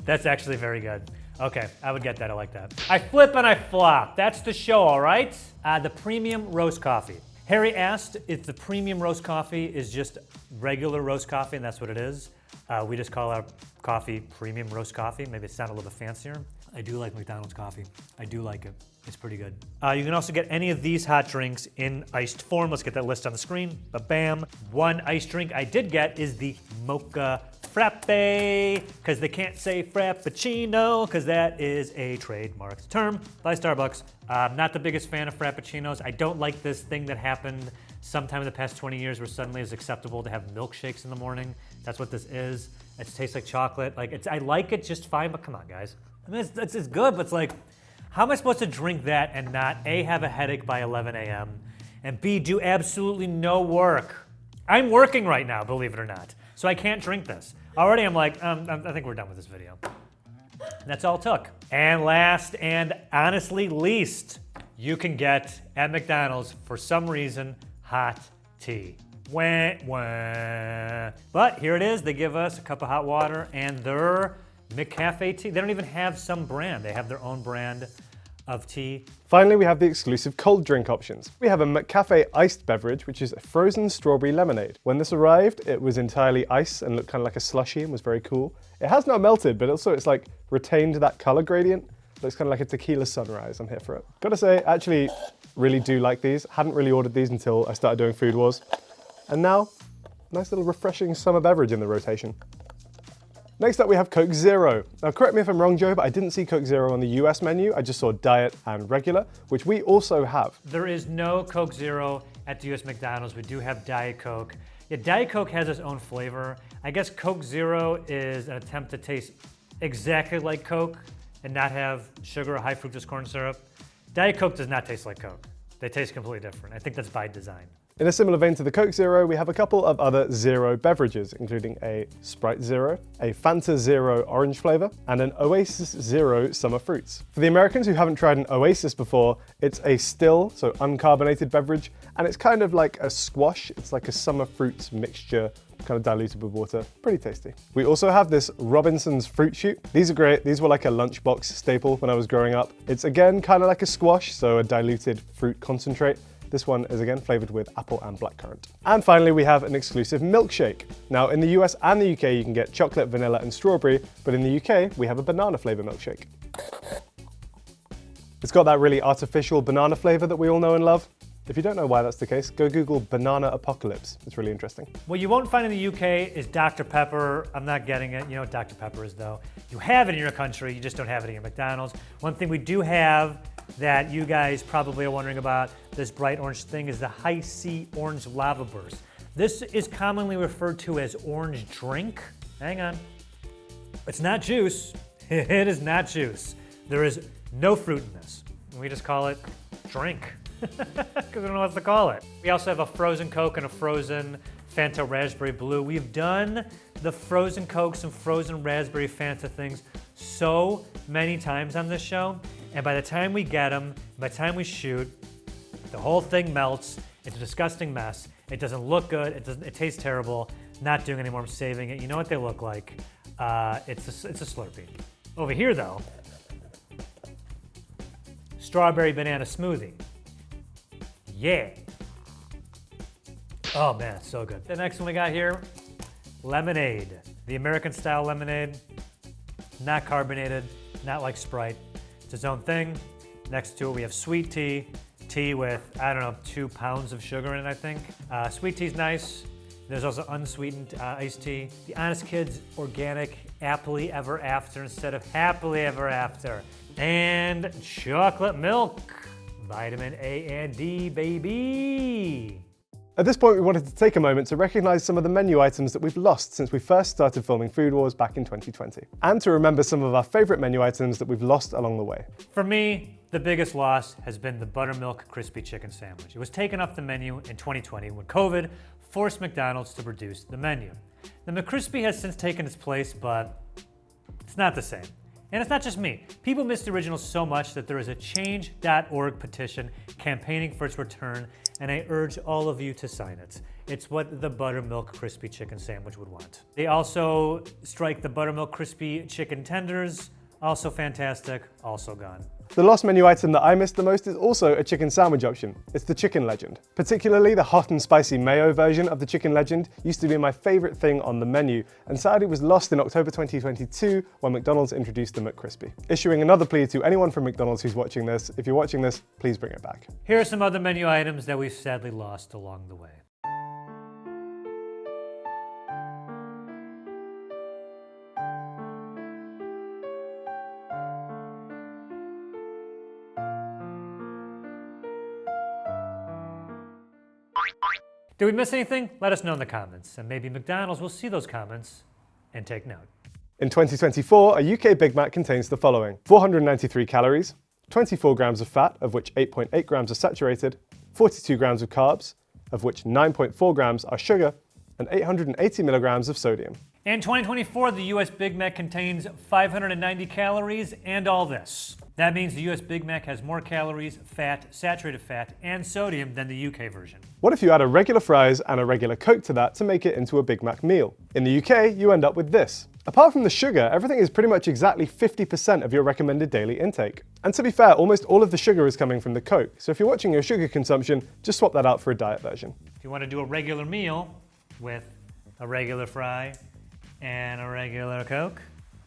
That's actually very good. Okay, I would get that, I like that. I flip and I flop. That's the show, all right? The premium roast coffee. Harry asked if the premium roast coffee is just regular roast coffee, and that's what it is. We just call our coffee premium roast coffee. Maybe it sounded a little bit fancier. I do like McDonald's coffee. I do like it. It's pretty good. You can also get any of these hot drinks in iced form. Let's get that list on the screen. Ba-bam. One iced drink I did get is the Mocha Frappe, because they can't say Frappuccino, because that is a trademarked term by Starbucks. Not the biggest fan of Frappuccinos. I don't like this thing that happened sometime in the past 20 years where suddenly it's acceptable to have milkshakes in the morning. That's what this is. It tastes like chocolate. I like it just fine, but come on, guys. I mean, it's good, but it's like, how am I supposed to drink that and not A, have a headache by 11 a.m., and B, do absolutely no work? I'm working right now, believe it or not, so I can't drink this. Already I'm like, I think we're done with this video. That's all it took. And last and honestly least, you can get at McDonald's, for some reason, hot tea. Wah, wah. But here it is. They give us a cup of hot water and their McCafe tea. They don't even have some brand. They have their own brand of tea. Finally, we have the exclusive cold drink options. We have a McCafe iced beverage, which is a frozen strawberry lemonade. When this arrived, it was entirely ice and looked kind of like a slushie and was very cool. It has now melted, but also it's like retained that color gradient. Looks kind of like a tequila sunrise. I'm here for it. Gotta say, actually really do like these. Hadn't really ordered these until I started doing Food Wars. And now, nice little refreshing summer beverage in the rotation. Next up, we have Coke Zero. Now, correct me if I'm wrong, Joe, but I didn't see Coke Zero on the US menu. I just saw Diet and Regular, which we also have. There is no Coke Zero at the US McDonald's. We do have Diet Coke. Yeah, Diet Coke has its own flavor. I guess Coke Zero is an attempt to taste exactly like Coke and not have sugar or high fructose corn syrup. Diet Coke does not taste like Coke. They taste completely different. I think that's by design. In a similar vein to the Coke Zero, we have a couple of other Zero beverages, including a Sprite Zero, a Fanta Zero orange flavor, and an Oasis Zero summer fruits. For the Americans who haven't tried an Oasis before, it's a still, so uncarbonated beverage, and it's kind of like a squash. It's like a summer fruits mixture, kind of diluted with water. Pretty tasty. We also have this Robinson's Fruit Shoot. These are great. These were like a lunchbox staple when I was growing up. It's again kind of like a squash, so a diluted fruit concentrate. This one is again flavored with apple and blackcurrant. And finally, we have an exclusive milkshake. Now, in the US and the UK, you can get chocolate, vanilla, and strawberry, but in the UK, we have a banana flavor milkshake. It's got that really artificial banana flavor that we all know and love. If you don't know why that's the case, go Google banana apocalypse. It's really interesting. What you won't find in the UK is Dr. Pepper. I'm not getting it. You know what Dr. Pepper is, though. You have it in your country, you just don't have it in your McDonald's. One thing we do have that you guys probably are wondering about, this bright orange thing, is the High C Orange Lava Burst. This is commonly referred to as orange drink. Hang on. It's not juice. It is not juice. There is no fruit in this. We just call it drink because we don't know what to call it. We also have a frozen Coke and a frozen Fanta Raspberry Blue. We've done the frozen Cokes and frozen Raspberry Fanta things so many times on this show, and by the time we get them, by the time we shoot, the whole thing melts. It's a disgusting mess. It doesn't look good. It tastes terrible. Not doing anymore. I'm saving it. You know what they look like? It's a Slurpee. Over here, though, strawberry banana smoothie. Yeah. Oh man, it's so good. The next one we got here, lemonade. The American style lemonade, not carbonated, not like Sprite. It's its own thing. Next to it, we have sweet tea. Tea with, I don't know, 2 pounds of sugar in it, I think. Sweet tea's nice. There's also unsweetened iced tea. The Honest Kids Organic Happily Ever After instead of Happily Ever After. And chocolate milk. Vitamin A and D, baby. At this point, we wanted to take a moment to recognize some of the menu items that we've lost since we first started filming Food Wars back in 2020. And to remember some of our favorite menu items that we've lost along the way. For me, the biggest loss has been the buttermilk crispy chicken sandwich. It was taken off the menu in 2020 when COVID forced McDonald's to reduce the menu. The McCrispy has since taken its place, but it's not the same. And it's not just me. People miss the original so much that there is a change.org petition campaigning for its return, and I urge all of you to sign it. It's what the buttermilk crispy chicken sandwich would want. They also strike the buttermilk crispy chicken tenders, also fantastic, also gone. The lost menu item that I missed the most is also a chicken sandwich option. It's the Chicken Legend. Particularly the hot and spicy mayo version of the Chicken Legend used to be my favorite thing on the menu, and sadly was lost in October 2022 when McDonald's introduced the McCrispy. Issuing another plea to anyone from McDonald's who's watching this, if you're watching this, please bring it back. Here are some other menu items that we've sadly lost along the way. Did we miss anything? Let us know in the comments, and maybe McDonald's will see those comments and take note. In 2024, a UK Big Mac contains the following: 493 calories, 24 grams of fat, of which 8.8 grams are saturated, 42 grams of carbs, of which 9.4 grams are sugar, and 880 milligrams of sodium. In 2024, the US Big Mac contains 590 calories and all this. That means the US Big Mac has more calories, fat, saturated fat, and sodium than the UK version. What if you add a regular fries and a regular Coke to that to make it into a Big Mac meal? In the UK, you end up with this. Apart from the sugar, everything is pretty much exactly 50% of your recommended daily intake. And to be fair, almost all of the sugar is coming from the Coke, so if you're watching your sugar consumption, just swap that out for a diet version. If you want to do a regular meal with a regular fry and a regular Coke,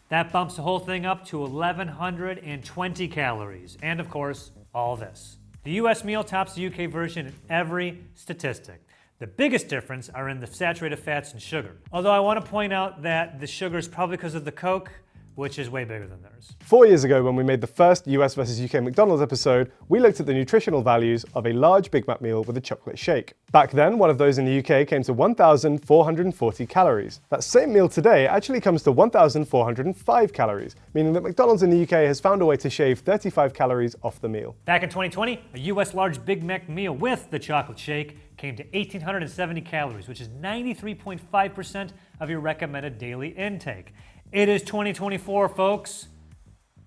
that bumps the whole thing up to 1,120 calories. And of course, all this. The US meal tops the UK version in every statistic. The biggest difference are in the saturated fats and sugar. Although I want to point out that the sugar is probably because of the Coke, which is way bigger than theirs. 4 years ago, when we made the first US versus UK McDonald's episode, we looked at the nutritional values of a large Big Mac meal with a chocolate shake. Back then, one of those in the UK came to 1,440 calories. That same meal today actually comes to 1,405 calories, meaning that McDonald's in the UK has found a way to shave 35 calories off the meal. Back in 2020, a US large Big Mac meal with the chocolate shake came to 1,870 calories, which is 93.5% of your recommended daily intake. It is 2024, folks,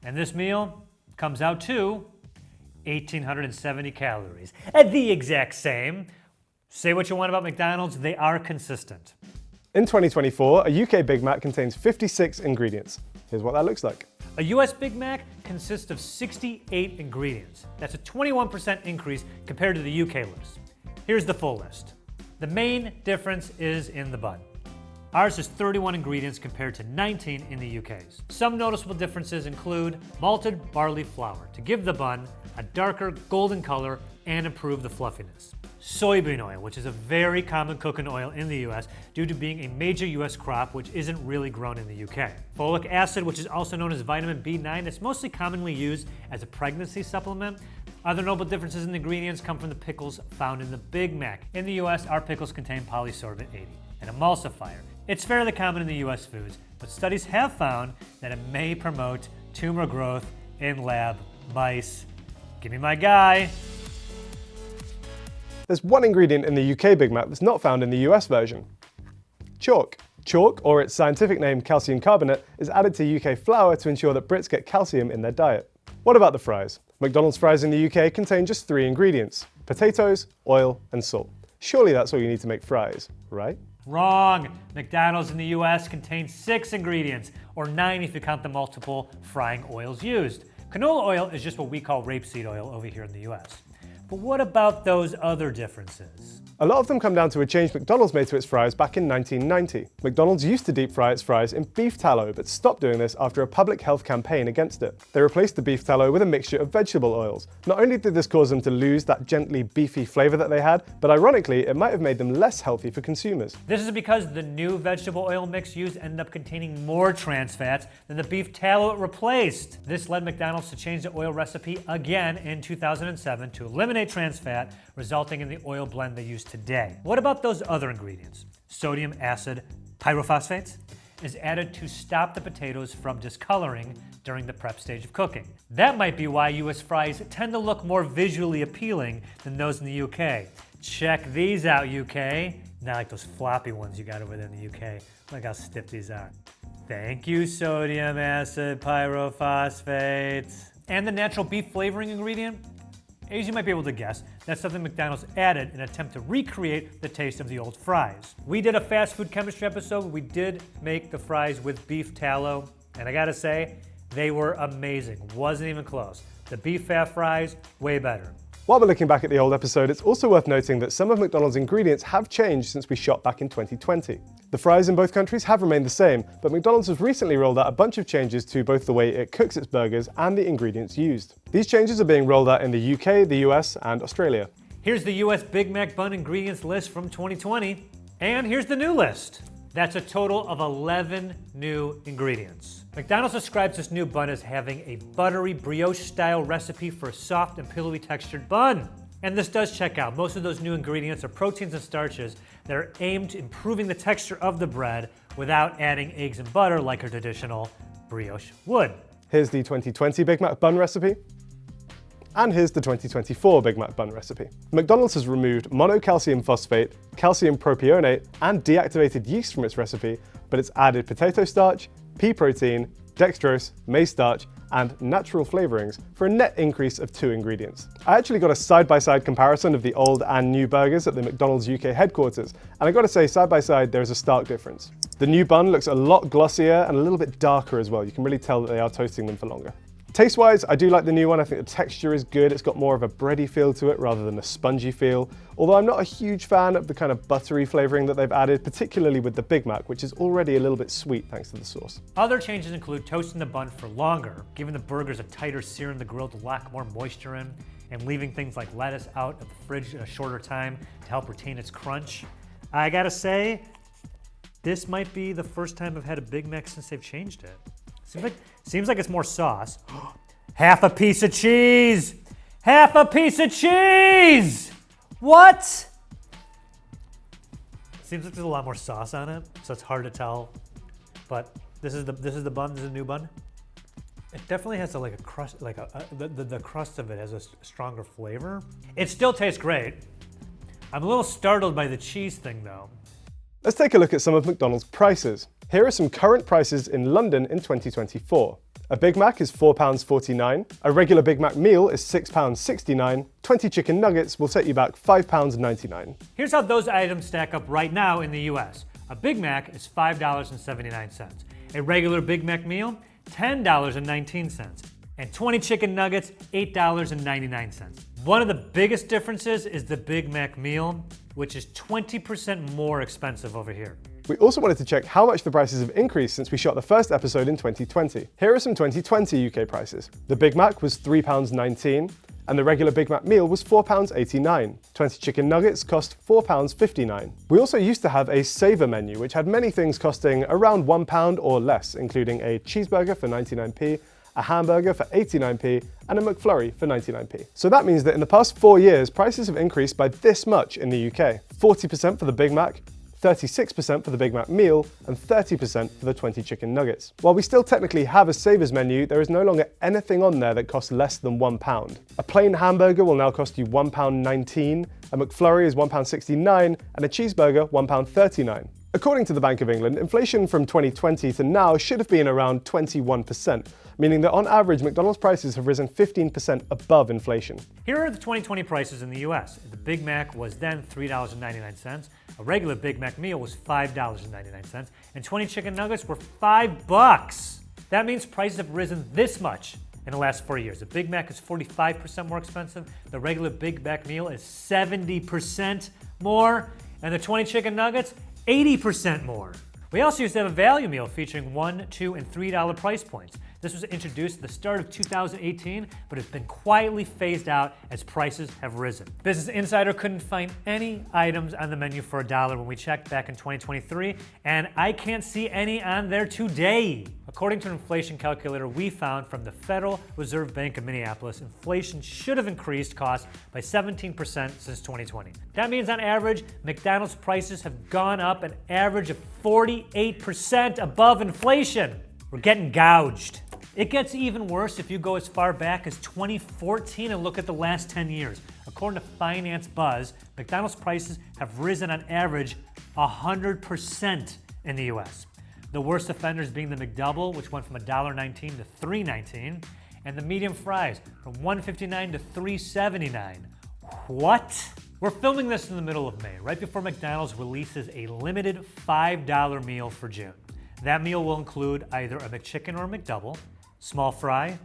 and this meal comes out to 1,870 calories. At the exact same. Say what you want about McDonald's, they are consistent. In 2024, a UK Big Mac contains 56 ingredients. Here's what that looks like. A US Big Mac consists of 68 ingredients. That's a 21% increase compared to the UK list. Here's the full list. The main difference is in the bun. Ours is 31 ingredients compared to 19 in the UK's. Some noticeable differences include malted barley flour to give the bun a darker golden color and improve the fluffiness. Soybean oil, which is a very common cooking oil in the US due to being a major US crop which isn't really grown in the UK. Folic acid, which is also known as vitamin B9, that's mostly commonly used as a pregnancy supplement. Other notable differences in the ingredients come from the pickles found in the Big Mac. In the US, our pickles contain polysorbate 80, an emulsifier. It's fairly common in the US foods, but studies have found that it may promote tumor growth in lab mice. Give me my guy. There's one ingredient in the UK Big Mac that's not found in the US version. Chalk. Chalk, or its scientific name calcium carbonate, is added to UK flour to ensure that Brits get calcium in their diet. What about the fries? McDonald's fries in the UK contain just 3 ingredients: potatoes, oil, and salt. Surely that's all you need to make fries, right? Wrong. McDonald's in the US contains 6 ingredients, or 9 if you count the multiple frying oils used. Canola oil is just what we call rapeseed oil over here in the US. But what about those other differences? A lot of them come down to a change McDonald's made to its fries back in 1990. McDonald's used to deep fry its fries in beef tallow, but stopped doing this after a public health campaign against it. They replaced the beef tallow with a mixture of vegetable oils. Not only did this cause them to lose that gently beefy flavor that they had, but ironically, it might have made them less healthy for consumers. This is because the new vegetable oil mix used ended up containing more trans fats than the beef tallow it replaced. This led McDonald's to change the oil recipe again in 2007 to eliminate trans fat, resulting in the oil blend they use today. What about those other ingredients? Sodium acid pyrophosphate is added to stop the potatoes from discoloring during the prep stage of cooking. That might be why US fries tend to look more visually appealing than those in the UK. Check these out, UK. Not like those floppy ones you got over there in the UK. Look how stiff these are. Thank you, sodium acid pyrophosphate. And the natural beef flavoring ingredient? As you might be able to guess, that's something McDonald's added in an attempt to recreate the taste of the old fries. We did a fast food chemistry episode where we did make the fries with beef tallow, and I gotta say, they were amazing. Wasn't even close. The beef fat fries, way better. While we're looking back at the old episode, it's also worth noting that some of McDonald's ingredients have changed since we shot back in 2020. The fries in both countries have remained the same, but McDonald's has recently rolled out a bunch of changes to both the way it cooks its burgers and the ingredients used. These changes are being rolled out in the UK, the US, and Australia. Here's the US Big Mac bun ingredients list from 2020, and here's the new list. That's a total of 11 new ingredients. McDonald's describes this new bun as having a buttery brioche-style recipe for a soft and pillowy textured bun. And this does check out. Most of those new ingredients are proteins and starches that are aimed at improving the texture of the bread without adding eggs and butter like a traditional brioche would. Here's the 2020 Big Mac bun recipe. And here's the 2024 Big Mac bun recipe. McDonald's has removed monocalcium phosphate, calcium propionate, and deactivated yeast from its recipe, but it's added potato starch, pea protein, dextrose, maize starch, and natural flavorings for a net increase of 2 ingredients. I actually got a side-by-side comparison of the old and new burgers at the McDonald's UK headquarters, and I gotta say, side by side, there is a stark difference. The new bun looks a lot glossier and a little bit darker as well. You can really tell that they are toasting them for longer. Taste-wise, I do like the new one. I think the texture is good. It's got more of a bready feel to it rather than a spongy feel. Although I'm not a huge fan of the kind of buttery flavoring that they've added, particularly with the Big Mac, which is already a little bit sweet thanks to the sauce. Other changes include toasting the bun for longer, giving the burgers a tighter sear in the grill to lock more moisture in, and leaving things like lettuce out of the fridge in a shorter time to help retain its crunch. I gotta say, this might be the first time I've had a Big Mac since they've changed it. Seems like it's more sauce. Half a piece of cheese! Half a piece of cheese! What? Seems like there's a lot more sauce on it, so it's hard to tell. But this is the bun. This is a new bun. It definitely has a crust, the crust of it has a stronger flavor. It still tastes great. I'm a little startled by the cheese thing though. Let's take a look at some of McDonald's prices. Here are some current prices in London in 2024. A Big Mac is £4.49, a regular Big Mac meal is £6.69, 20 chicken nuggets will set you back £5.99. Here's how those items stack up right now in the US. A Big Mac is $5.79. A regular Big Mac meal, $10.19. And 20 chicken nuggets, $8.99. One of the biggest differences is the Big Mac meal, which is 20% more expensive over here. We also wanted to check how much the prices have increased since we shot the first episode in 2020. Here are some 2020 UK prices. The Big Mac was £3.19, and the regular Big Mac meal was £4.89. 20 chicken nuggets cost £4.59. We also used to have a saver menu, which had many things costing around £1 or less, including a cheeseburger for 99p, a hamburger for 89p, and a McFlurry for 99p. So that means that in the past 4 years, prices have increased by this much in the UK. 40% for the Big Mac, 36% for the Big Mac meal, and 30% for the 20 chicken nuggets. While we still technically have a savers menu, there is no longer anything on there that costs less than £1. A plain hamburger will now cost you £1.19, a McFlurry is £1.69, and a cheeseburger £1.39. According to the Bank of England, inflation from 2020 to now should have been around 21%, meaning that on average, McDonald's prices have risen 15% above inflation. Here are the 2020 prices in the US. The Big Mac was then $3.99, a regular Big Mac meal was $5.99, and 20 chicken nuggets were $5. That means prices have risen this much in the last 4 years. The Big Mac is 45% more expensive, the regular Big Mac meal is 70% more, and the 20 chicken nuggets, 80% more. We also used to have a value meal featuring $1, $2, and $3 price points. This was introduced at the start of 2018, but it's been quietly phased out as prices have risen. Business Insider couldn't find any items on the menu for $1 when we checked back in 2023, and I can't see any on there today. According to an inflation calculator we found from the Federal Reserve Bank of Minneapolis, inflation should have increased costs by 17% since 2020. That means on average, McDonald's prices have gone up an average of 48% above inflation. We're getting gouged. It gets even worse if you go as far back as 2014 and look at the last 10 years. According to Finance Buzz, McDonald's prices have risen on average 100% in the US. The worst offenders being the McDouble, which went from $1.19 to $3.19, and the medium fries from $1.59 to $3.79. What? We're filming this in the middle of May, right before McDonald's releases a limited $5 meal for June. That meal will include either a McChicken or a McDouble, small fry,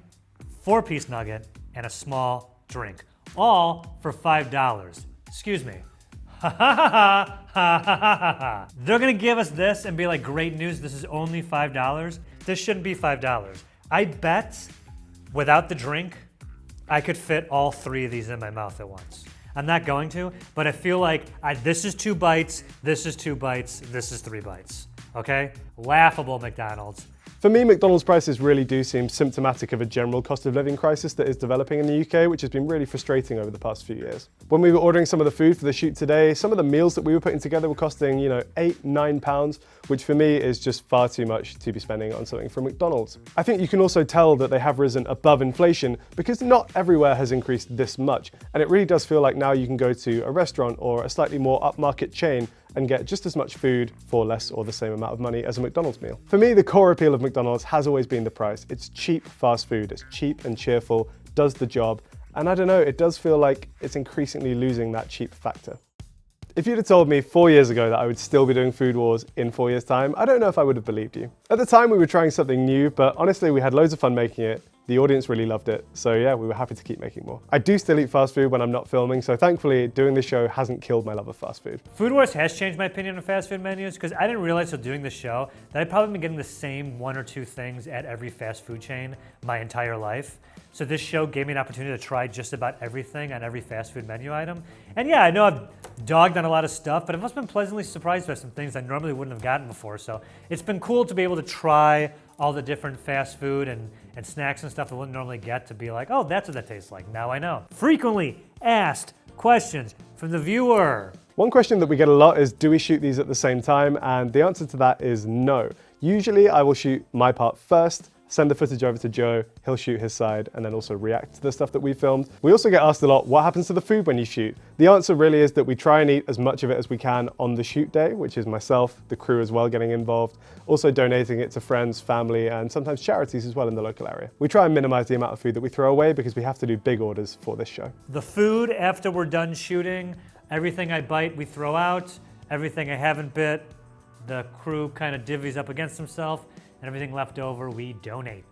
4-piece nugget, and a small drink, all for $5. Excuse me. Ha ha ha ha ha ha ha. They're gonna give us this and be like, great news, this is only $5. This shouldn't be $5. I bet without the drink, I could fit all 3 of these in my mouth at once. I'm not going to, but I feel like this is 2 bites, this is 2 bites, this is 3 bites. Okay? Laughable, McDonald's. For me, McDonald's prices really do seem symptomatic of a general cost of living crisis that is developing in the UK, which has been really frustrating over the past few years. When we were ordering some of the food for the shoot today, some of the meals that we were putting together were costing, £8, £9, which for me is just far too much to be spending on something from McDonald's. I think you can also tell that they have risen above inflation because not everywhere has increased this much, and it really does feel like now you can go to a restaurant or a slightly more upmarket chain and get just as much food for less or the same amount of money as a McDonald's meal. For me, the core appeal of McDonald's has always been the price. It's cheap fast food, it's cheap and cheerful, does the job, and I don't know, it does feel like it's increasingly losing that cheap factor. If you'd have told me 4 years ago that I would still be doing Food Wars in 4 years' time, I don't know if I would have believed you. At the time, we were trying something new, but honestly, we had loads of fun making it. The audience really loved it, so yeah, we were happy to keep making more. I do still eat fast food when I'm not filming, so thankfully, doing this show hasn't killed my love of fast food. Food Wars has changed my opinion on fast food menus because I didn't realize till doing the show that I'd probably been getting the same 1 or 2 things at every fast food chain my entire life. So this show gave me an opportunity to try just about everything on every fast food menu item. And yeah, I know I've dogged on a lot of stuff, but I've also been pleasantly surprised by some things I normally wouldn't have gotten before. So it's been cool to be able to try all the different fast food and snacks and stuff I wouldn't normally get to be like, oh, that's what that tastes like. Now I know. Frequently asked questions from the viewer. One question that we get a lot is, do we shoot these at the same time? And the answer to that is no. Usually I will shoot my part first, send the footage over to Joe, he'll shoot his side, and then also react to the stuff that we filmed. We also get asked a lot, what happens to the food when you shoot? The answer really is that we try and eat as much of it as we can on the shoot day, which is myself, the crew as well getting involved, also donating it to friends, family, and sometimes charities as well in the local area. We try and minimize the amount of food that we throw away because we have to do big orders for this show. The food after we're done shooting, everything I bite we throw out, everything I haven't bit, the crew kind of divvies up against himself, and everything left over we donate.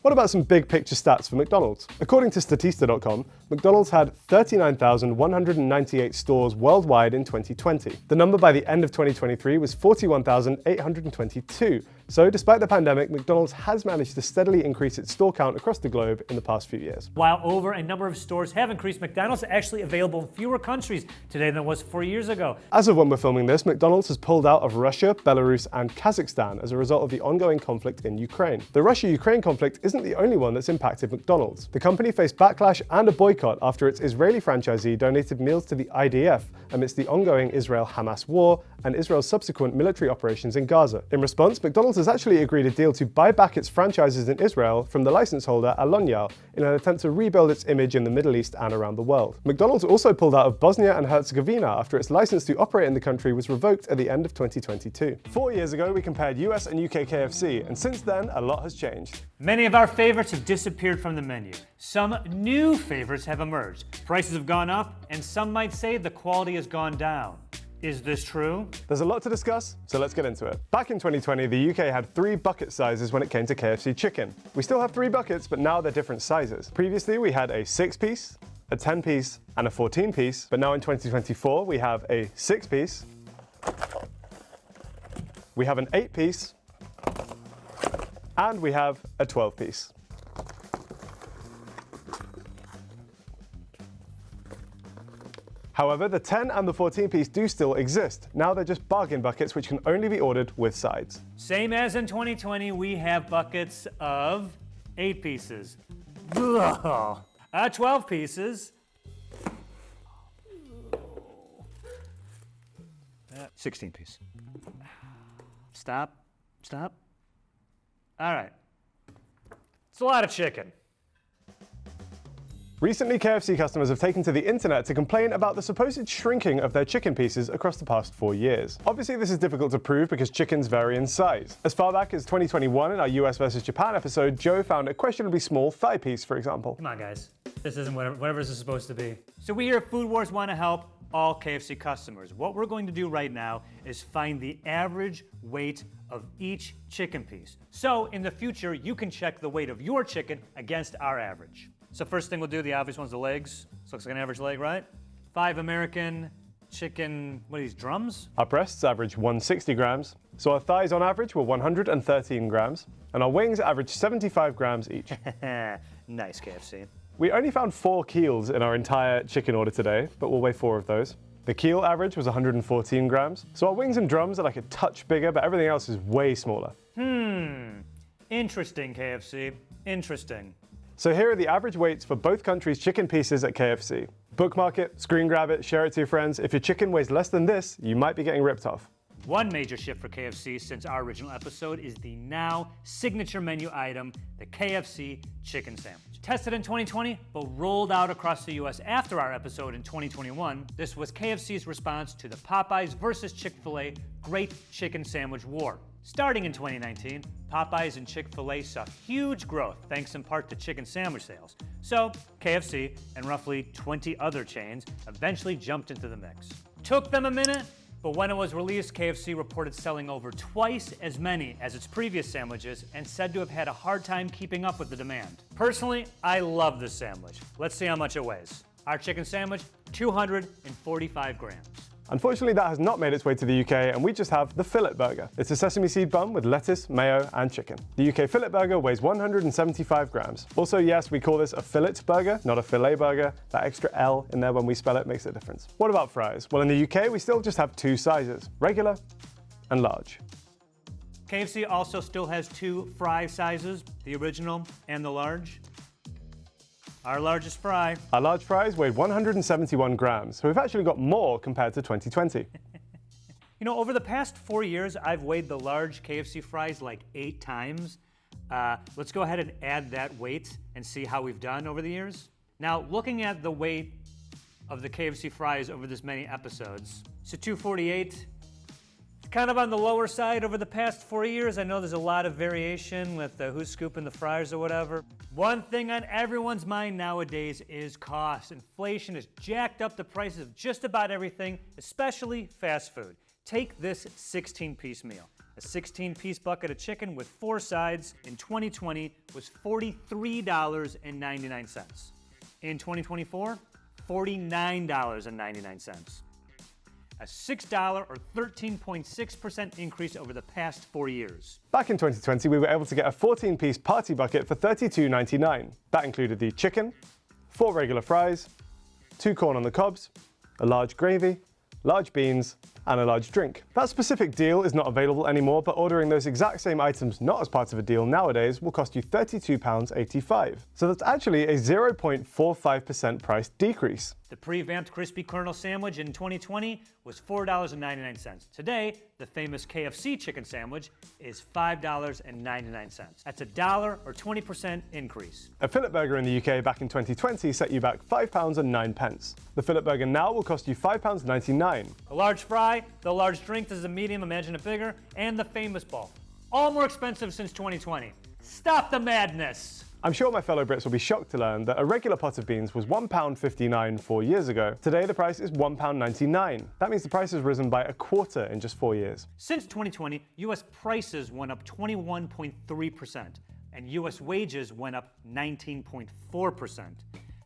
What about some big picture stats for McDonald's? According to Statista.com, McDonald's had 39,198 stores worldwide in 2020. The number by the end of 2023 was 41,822. So despite the pandemic, McDonald's has managed to steadily increase its store count across the globe in the past few years. While over a number of stores have increased, McDonald's is actually available in fewer countries today than it was 4 years ago. As of when we're filming this, McDonald's has pulled out of Russia, Belarus, and Kazakhstan as a result of the ongoing conflict in Ukraine. The Russia-Ukraine conflict isn't the only one that's impacted McDonald's. The company faced backlash and a boycott after its Israeli franchisee donated meals to the IDF amidst the ongoing Israel-Hamas war and Israel's subsequent military operations in Gaza. In response, McDonald's has actually agreed a deal to buy back its franchises in Israel from the license holder Alonial in an attempt to rebuild its image in the Middle East and around the world. McDonald's also pulled out of Bosnia and Herzegovina after its license to operate in the country was revoked at the end of 2022. 4 years ago, we compared US and UK KFC, and since then, a lot has changed. Many of our favorites have disappeared from the menu. Some new favorites have emerged. Prices have gone up, and some might say the quality has gone down. Is this true? There's a lot to discuss, so let's get into it. Back in 2020, the UK had 3 bucket sizes when it came to KFC chicken. We still have 3 buckets, but now they're different sizes. Previously, we had a 6-piece, a 10-piece, and a 14-piece, but now in 2024, we have a 6-piece, we have an 8-piece, and we have a 12-piece. However, the 10 and the 14-piece do still exist. Now they're just bargain buckets which can only be ordered with sides. Same as in 2020, we have buckets of 8 pieces. 12 pieces. 16 piece. Stop. Stop. All right. It's a lot of chicken. Recently, KFC customers have taken to the internet to complain about the supposed shrinking of their chicken pieces across the past 4 years. Obviously, this is difficult to prove because chickens vary in size. As far back as 2021 in our US versus Japan episode, Joe found a questionably small thigh piece, for example. Come on, guys. This isn't whatever this is supposed to be. So we here at Food Wars want to help all KFC customers. What we're going to do right now is find the average weight of each chicken piece. So in the future, you can check the weight of your chicken against our average. So first thing we'll do, the obvious one's the legs. This looks like an average leg, right? 5 American chicken, what are these, drums? Our breasts average 160 grams, so our thighs on average were 113 grams, and our wings average 75 grams each. Nice, KFC. We only found 4 keels in our entire chicken order today, but we'll weigh 4 of those. The keel average was 114 grams, so our wings and drums are like a touch bigger, but everything else is way smaller. Interesting, KFC. Interesting. So here are the average weights for both countries' chicken pieces at KFC. Bookmark it, screen grab it, share it to your friends. If your chicken weighs less than this, you might be getting ripped off. One major shift for KFC since our original episode is the now signature menu item, the KFC chicken sandwich. Tested in 2020, but rolled out across the US after our episode in 2021, this was KFC's response to the Popeyes versus Chick-fil-A Great Chicken Sandwich War. Starting in 2019, Popeyes and Chick-fil-A saw huge growth thanks in part to chicken sandwich sales. So KFC and roughly 20 other chains eventually jumped into the mix. Took them a minute, but when it was released, KFC reported selling over twice as many as its previous sandwiches and said to have had a hard time keeping up with the demand. Personally, I love this sandwich. Let's see how much it weighs. Our chicken sandwich, 245 grams. Unfortunately, that has not made its way to the UK, and we just have the fillet burger. It's a sesame seed bun with lettuce, mayo, and chicken. The UK fillet burger weighs 175 grams. Also, yes, we call this a fillet burger, not a filet burger. That extra L in there when we spell it makes a difference. What about fries? Well, in the UK, we still just have 2 sizes, regular and large. KFC also still has two fry sizes, the original and the large. Our largest fry. Our large fries weighed 171 grams, so we've actually got more compared to 2020. You know, over the past 4 years, I've weighed the large KFC fries like 8 times. Let's go ahead and add that weight and see how we've done over the years. Now, looking at the weight of the KFC fries over this many episodes, so 248, kind of on the lower side over the past 4 years. I know there's a lot of variation with who's scooping the fries or whatever. One thing on everyone's mind nowadays is cost. Inflation has jacked up the prices of just about everything, especially fast food. Take this 16-piece meal. A 16-piece bucket of chicken with 4 sides in 2020 was $43.99. In 2024, $49.99. A $6 or 13.6% increase over the past 4 years. Back in 2020, we were able to get a 14-piece party bucket for $32.99. That included the chicken, 4 regular fries, 2 corn on the cobs, a large gravy, large beans, and a large drink. That specific deal is not available anymore, but ordering those exact same items not as part of a deal nowadays will cost you £32.85. So that's actually a 0.45% price decrease. The pre-vamped crispy kernel sandwich in 2020 was $4.99. Today, the famous KFC chicken sandwich is $5.99. That's $1 or 20% increase. A fillet burger in the UK back in 2020 set you back £5.09. The fillet burger now will cost you £5.99. A large fry, the large drink, this is a medium, imagine a bigger, and the famous bowl. All more expensive since 2020. Stop the madness! I'm sure my fellow Brits will be shocked to learn that a regular pot of beans was £1.59 4 years ago. Today the price is £1.99. That means the price has risen by a quarter in just 4 years. Since 2020, US prices went up 21.3%, and US wages went up 19.4%.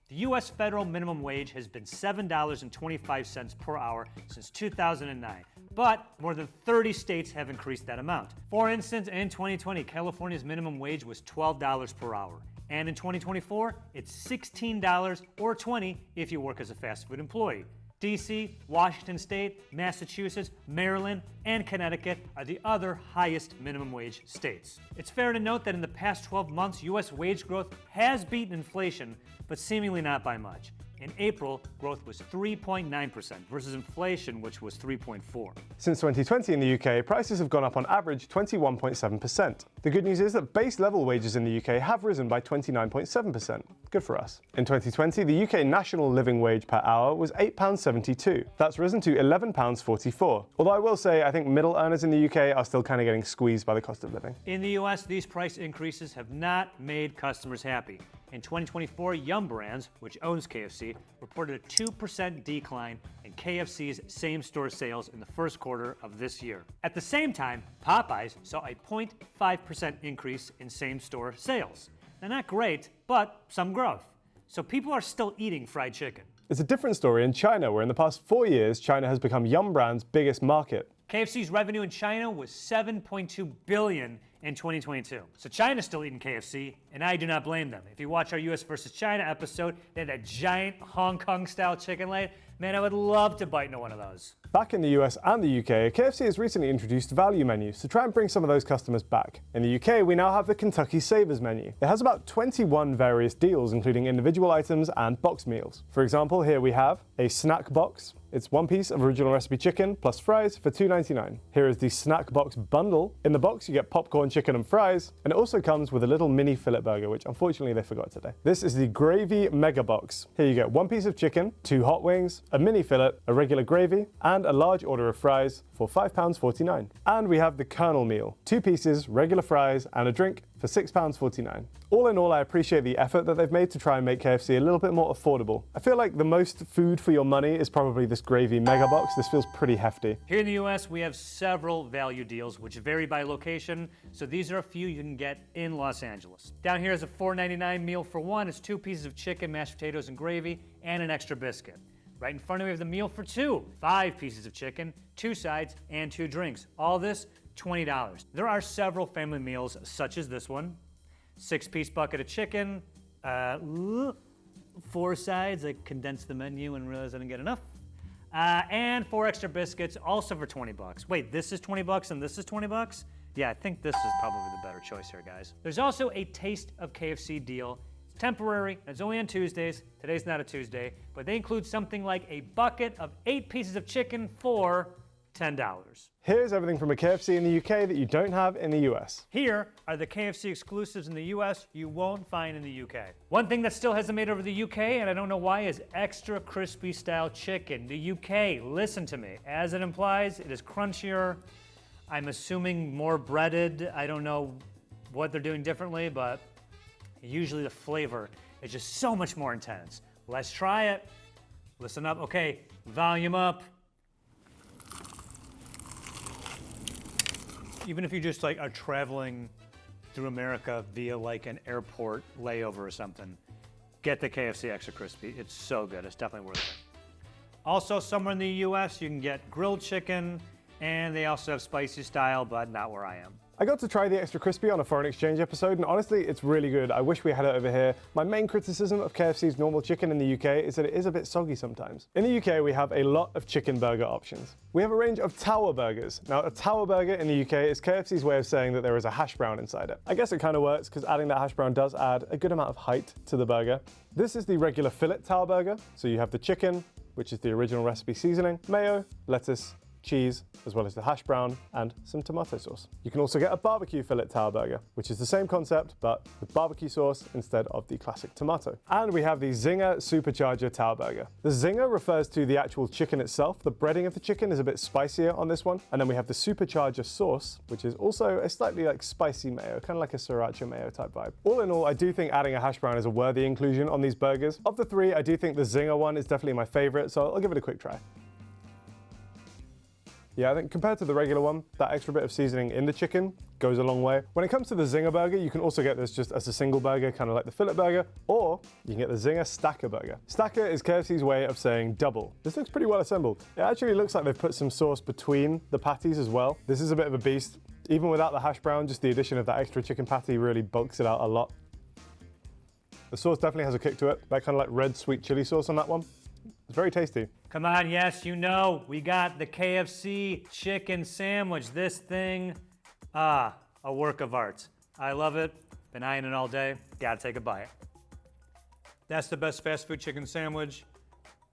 The US federal minimum wage has been $7.25 per hour since 2009, but more than 30 states have increased that amount. For instance, in 2020, California's minimum wage was $12 per hour, and in 2024, it's $16 or $20 if you work as a fast food employee. DC, Washington State, Massachusetts, Maryland, and Connecticut are the other highest minimum wage states. It's fair to note that in the past 12 months, US wage growth has beaten inflation, but seemingly not by much. In April, growth was 3.9% versus inflation, which was 3.4%. Since 2020 in the UK, prices have gone up on average 21.7%. The good news is that base level wages in the UK have risen by 29.7%. Good for us. In 2020, the UK national living wage per hour was £8.72. That's risen to £11.44. Although I will say, I think middle earners in the UK are still kind of getting squeezed by the cost of living. In the US, these price increases have not made customers happy. In 2024, Yum Brands, which owns KFC, reported a 2% decline in KFC's same-store sales in the first quarter of this year. At the same time, Popeyes saw a 0.5% increase in same-store sales. Now, not great, but some growth. So people are still eating fried chicken. It's a different story in China, where in the past 4 years, China has become Yum Brand's biggest market. KFC's revenue in China was $7.2 billion in 2022. So China's still eating KFC, and I do not blame them. If you watch our US versus China episode, they had that giant Hong Kong-style chicken leg. Man, I would love to bite into one of those. Back in the US and the UK, KFC has recently introduced value menus to try and bring some of those customers back. In the UK, we now have the Kentucky Savers menu. It has about 21 various deals, including individual items and box meals. For example, here we have a snack box. It's 1 piece of original recipe chicken plus fries for $2.99. Here is the snack box bundle. In the box, you get popcorn, chicken, and fries, and it also comes with a little mini fillet burger, which unfortunately they forgot today. This is the gravy mega box. Here you get 1 piece of chicken, 2 hot wings, a mini fillet, a regular gravy, and a large order of fries for £5.49. And we have the Colonel meal, 2 pieces, regular fries, and a drink for £6.49. All in all, I appreciate the effort that they've made to try and make KFC a little bit more affordable. I feel like the most food for your money is probably this gravy mega box. This feels pretty hefty. Here in the US, we have several value deals which vary by location, so these are a few you can get in Los Angeles. Down here is a $4.99 meal for one. It's 2 pieces of chicken, mashed potatoes, and gravy, and an extra biscuit. Right in front of me, we have the meal for 2. 5 pieces of chicken, 2 sides, and 2 drinks. All this, $20. There are several family meals, such as this one. 6-piece bucket of chicken, 4 sides. I condensed the menu and realized I didn't get enough. And 4 extra biscuits, also for $20. Wait, this is $20 and this is $20? Yeah, I think this is probably the better choice here, guys. There's also a Taste of KFC deal. It's temporary, and it's only on Tuesdays. Today's not a Tuesday, but they include something like a bucket of 8 pieces of chicken for $10. Here's everything from a KFC in the UK that you don't have in the US. Here are the KFC exclusives in the US you won't find in the UK. One thing that still hasn't made over the UK, and I don't know why, is extra crispy style chicken. The UK, listen to me, as it implies, it is crunchier. I'm assuming more breaded. I don't know what they're doing differently, but usually the flavor is just so much more intense. Let's try it. Listen up, okay, volume up. Even if you just like are traveling through America via like an airport layover or something, get the KFC extra crispy. It's so good, it's definitely worth it. Also, somewhere in the US, you can get grilled chicken, and they also have spicy style, but not where I am. I got to try the extra crispy on a foreign exchange episode, and honestly, it's really good. I wish we had it over here. My main criticism of KFC's normal chicken in the UK is that it is a bit soggy sometimes. In the UK, we have a lot of chicken burger options. We have a range of tower burgers. Now, a tower burger in the UK is KFC's way of saying that there is a hash brown inside it. I guess it kind of works because adding that hash brown does add a good amount of height to the burger. This is the regular fillet tower burger. So you have the chicken, which is the original recipe seasoning, mayo, lettuce, cheese, as well as the hash brown and some tomato sauce. You can also get a barbecue fillet tower burger, which is the same concept, but with barbecue sauce instead of the classic tomato. And we have the Zinger Supercharger tower burger. The Zinger refers to the actual chicken itself. The breading of the chicken is a bit spicier on this one. And then we have the Supercharger sauce, which is also a slightly like spicy mayo, kind of like a sriracha mayo type vibe. All in all, I do think adding a hash brown is a worthy inclusion on these burgers. Of the three, I do think the Zinger one is definitely my favorite, so I'll give it a quick try. Yeah, I think compared to the regular one, that extra bit of seasoning in the chicken goes a long way. When it comes to the Zinger burger, you can also get this just as a single burger, kind of like the fillet burger, or you can get the Zinger Stacker burger. Stacker is KFC's way of saying double. This looks pretty well assembled. It actually looks like they've put some sauce between the patties as well. This is a bit of a beast. Even without the hash brown, just the addition of that extra chicken patty really bulks it out a lot. The sauce definitely has a kick to it, that kind of like red sweet chili sauce on that one. It's very tasty. Come on, yes, you know, we got the KFC chicken sandwich. This thing, a work of art. I love it, been eyeing it all day, gotta take a bite. That's the best fast food chicken sandwich.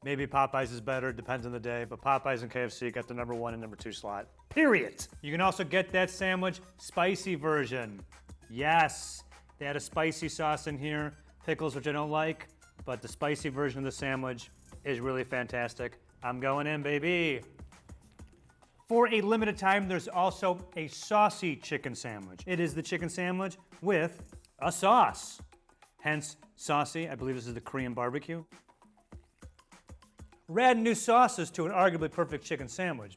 Maybe Popeyes is better, depends on the day, but Popeyes and KFC got the #1 and #2 slot, period. You can also get that sandwich spicy version. Yes, they had a spicy sauce in here, pickles, which I don't like, but the spicy version of the sandwich is really fantastic. I'm going in, baby. For a limited time, there's also a saucy chicken sandwich. It is the chicken sandwich with a sauce. Hence, saucy. I believe this is the Korean barbecue. Add new sauces to an arguably perfect chicken sandwich.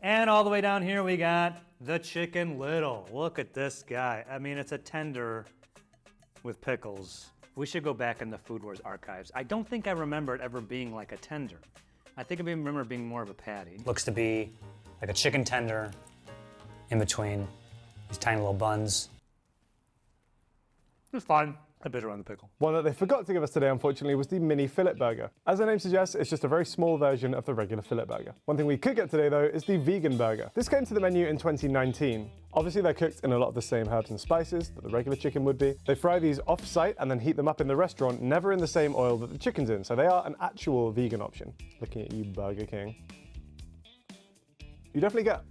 And all the way down here, we got the Chicken Little. Look at this guy. I mean, it's a tender with pickles. We should go back in the Food Wars archives. I don't think I remember it ever being like a tender. I think I remember it being more of a patty. Looks to be like a chicken tender in between these tiny little buns. It's fine. A bit around the pickle. One that they forgot to give us today, unfortunately, was the mini fillet burger. As the name suggests, it's just a very small version of the regular fillet burger. One thing we could get today, though, is the vegan burger. This came to the menu in 2019. Obviously, they're cooked in a lot of the same herbs and spices that the regular chicken would be. They fry these off-site and then heat them up in the restaurant, never in the same oil that the chicken's in, so they are an actual vegan option. Looking at you, Burger King. You definitely get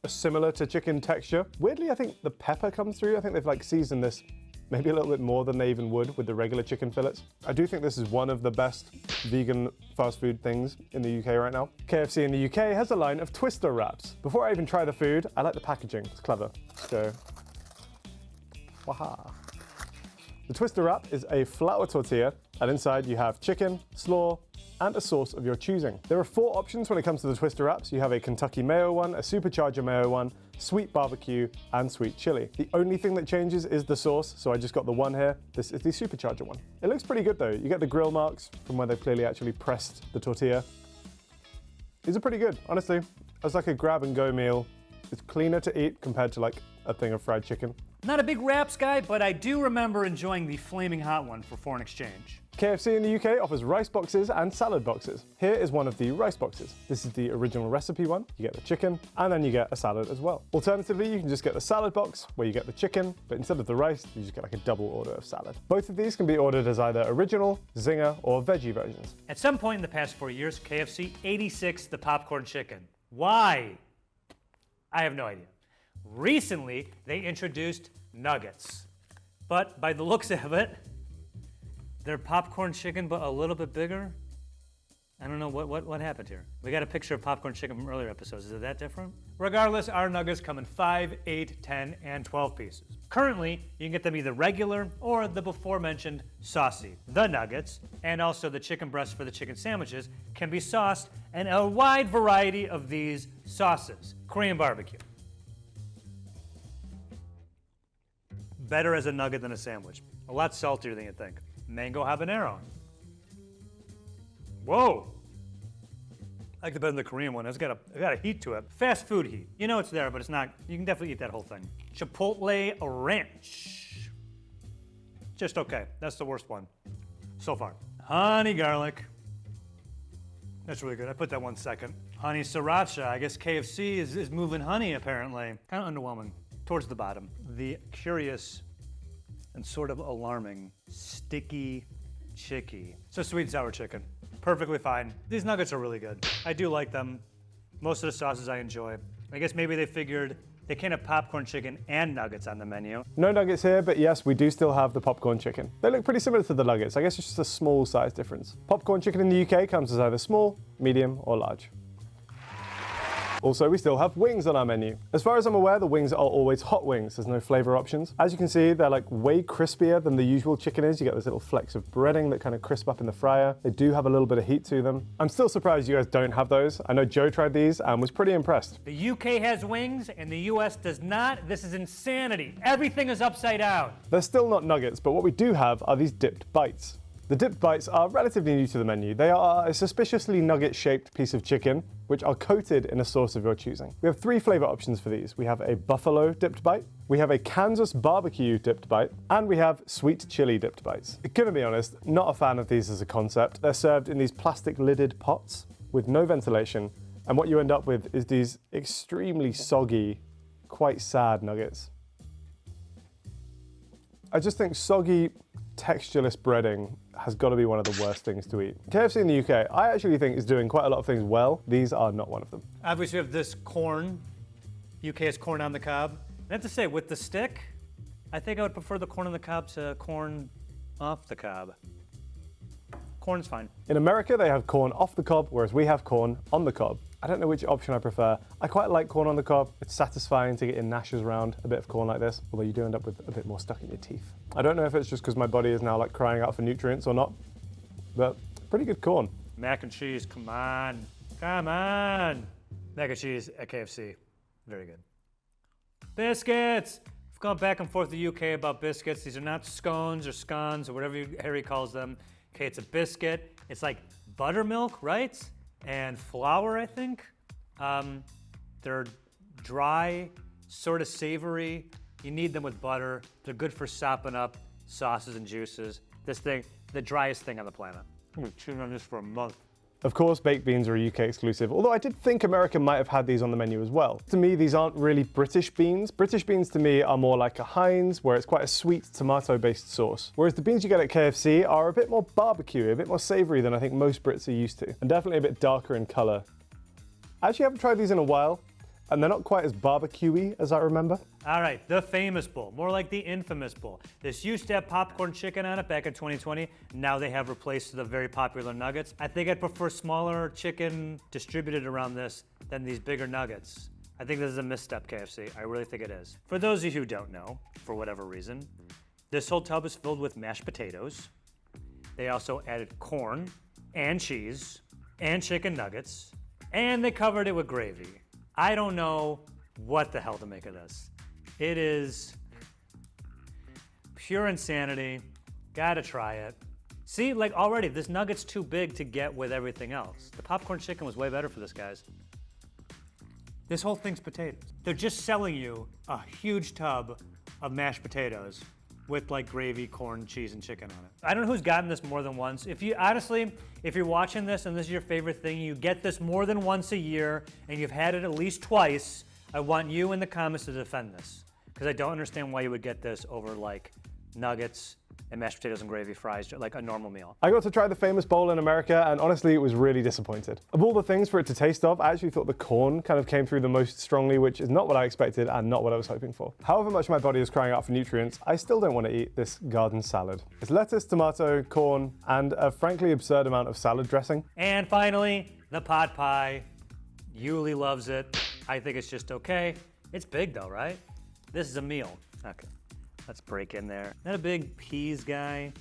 a similar to chicken texture. Weirdly, I think the pepper comes through. I think they've like seasoned this maybe a little bit more than they even would with the regular chicken fillets. I do think this is one of the best vegan fast food things in the UK right now. KFC in the UK has a line of Twister wraps. Before I even try the food, I like the packaging. It's clever. So, waha. The Twister wrap is a flour tortilla, and inside you have chicken, slaw, and a sauce of your choosing. There are 4 options when it comes to the Twister wraps. You have a Kentucky mayo one, a Supercharger mayo one, sweet barbecue, and sweet chili. The only thing that changes is the sauce, so I just got the one here. This is the Supercharger one. It looks pretty good though. You get the grill marks from where they've clearly actually pressed the tortilla. These are pretty good, honestly. It's like a grab and go meal. It's cleaner to eat compared to like a thing of fried chicken. Not a big wraps guy, but I do remember enjoying the flaming hot one for foreign exchange. KFC in the UK offers rice boxes and salad boxes. Here is one of the rice boxes. This is the original recipe one. You get the chicken, and then you get a salad as well. Alternatively, you can just get the salad box, where you get the chicken, but instead of the rice, you just get like a double order of salad. Both of these can be ordered as either original, zinger, or veggie versions. At some point in the past 4 years, KFC 86 the popcorn chicken. Why? I have no idea. Recently, they introduced nuggets. But by the looks of it, they're popcorn chicken, but a little bit bigger. I don't know what happened here. We got a picture of popcorn chicken from earlier episodes. Is it that different? Regardless, our nuggets come in 5, 8, 10, and 12 pieces. Currently, you can get them either regular or the before mentioned saucy. The nuggets, and also the chicken breasts for the chicken sandwiches, can be sauced in a wide variety of these sauces. Korean barbecue. Better as a nugget than a sandwich. A lot saltier than you think. Mango habanero. Whoa! I like it better than the Korean one. It's got a heat to it. Fast food heat. You know it's there, but it's not. You can definitely eat that whole thing. Chipotle ranch. Just okay. That's the worst one so far. Honey garlic. That's really good. I put that one second. Honey sriracha. I guess KFC is moving honey apparently. Kind of underwhelming. Towards the bottom. The curious and sort of alarming sticky chicky. So sweet and sour chicken. Perfectly fine. These nuggets are really good. I do like them. Most of the sauces I enjoy. I guess maybe they figured they can't have popcorn chicken and nuggets on the menu. No nuggets here, but yes, we do still have the popcorn chicken. They look pretty similar to the nuggets. I guess it's just a small size difference. Popcorn chicken in the UK comes as either small, medium, or large. Also, we still have wings on our menu. As far as I'm aware, the wings are always hot wings. There's no flavor options. As you can see, they're like way crispier than the usual chicken is. You get those little flecks of breading that kind of crisp up in the fryer. They do have a little bit of heat to them. I'm still surprised you guys don't have those. I know Joe tried these and was pretty impressed. The UK has wings and the US does not. This is insanity. Everything is upside down. They're still not nuggets, but what we do have are these dipped bites. The dipped bites are relatively new to the menu. They are a suspiciously nugget-shaped piece of chicken, which are coated in a sauce of your choosing. We have 3 flavor options for these. We have a buffalo dipped bite, we have a Kansas barbecue dipped bite, and we have sweet chili dipped bites. Gonna be honest, not a fan of these as a concept. They're served in these plastic lidded pots with no ventilation, and what you end up with is these extremely soggy, quite sad nuggets. I just think soggy, textureless breading has got to be one of the worst things to eat. KFC in the UK, I actually think is doing quite a lot of things well. These are not one of them. Obviously, we have this corn. UK has corn on the cob. I have to say, with the stick, I think I would prefer the corn on the cob to corn off the cob. Corn's fine. In America, they have corn off the cob, whereas we have corn on the cob. I don't know which option I prefer. I quite like corn on the cob. It's satisfying to get your gnashes around a bit of corn like this, although you do end up with a bit more stuck in your teeth. I don't know if it's just because my body is now like crying out for nutrients or not, but pretty good corn. Mac and cheese, come on. Come on. Mac and cheese at KFC, very good. Biscuits. We've gone back and forth the UK about biscuits. These are not scones or scones or whatever Harry calls them. Okay, it's a biscuit. It's like buttermilk, right? And flour, I think. They're dry, sort of savory. You need them with butter. They're good for sopping up sauces and juices. This thing, the driest thing on the planet. I'm gonna chew on this for a month. Of course, baked beans are a UK exclusive, although I did think America might have had these on the menu as well. To me, these aren't really British beans. British beans to me are more like a Heinz, where it's quite a sweet tomato-based sauce. Whereas the beans you get at KFC are a bit more barbecue, a bit more savory than I think most Brits are used to, and definitely a bit darker in color. I actually haven't tried these in a while, and they're not quite as barbecue-y as I remember. All right, the famous bowl, more like the infamous bowl. This used to have popcorn chicken on it back in 2020. Now they have replaced the very popular nuggets. I think I'd prefer smaller chicken distributed around this than these bigger nuggets. I think this is a misstep, KFC. I really think it is. For those of you who don't know, for whatever reason, this whole tub is filled with mashed potatoes. They also added corn and cheese and chicken nuggets, and they covered it with gravy. I don't know what the hell to make of this. It is pure insanity. Gotta try it. See, like already, this nugget's too big to get with everything else. The popcorn chicken was way better for this, guys. This whole thing's potatoes. They're just selling you a huge tub of mashed potatoes with like gravy, corn, cheese, and chicken on it. I don't know who's gotten this more than once. If you honestly, if you're watching this and this is your favorite thing, you get this more than once a year and you've had it at least twice, I want you in the comments to defend this. Because I don't understand why you would get this over like nuggets and mashed potatoes and gravy fries, like a normal meal. I got to try the famous bowl in America, and honestly, it was really disappointed. Of all the things for it to taste of, I actually thought the corn kind of came through the most strongly, which is not what I expected and not what I was hoping for. However much my body is crying out for nutrients, I still don't want to eat this garden salad. It's lettuce, tomato, corn, and a frankly absurd amount of salad dressing. And finally, the pot pie. Yuli loves it. I think it's just okay. It's big though, right? This is a meal. Okay, let's break in there. Not a big peas guy,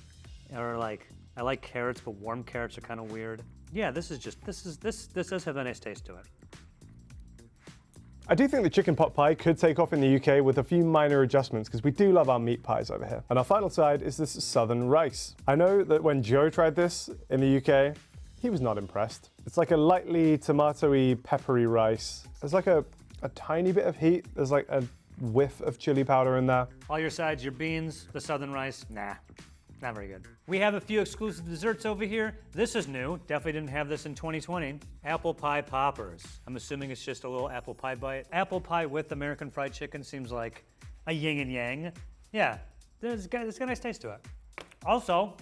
or like, I like carrots, but warm carrots are kind of weird. Yeah, this does have a nice taste to it. I do think the chicken pot pie could take off in the UK with a few minor adjustments because we do love our meat pies over here. And our final side is this southern rice. I know that when Joe tried this in the UK, he was not impressed. It's like a lightly tomatoey, peppery rice. There's like a tiny bit of heat. There's like a whiff of chili powder in there. All your sides, your beans, the southern rice, nah, not very good. We have a few exclusive desserts over here. This is new, definitely didn't have this in 2020. Apple pie poppers. I'm assuming it's just a little apple pie bite. Apple pie with American fried chicken seems like a yin and yang. Yeah, it's got a nice taste to it. Also,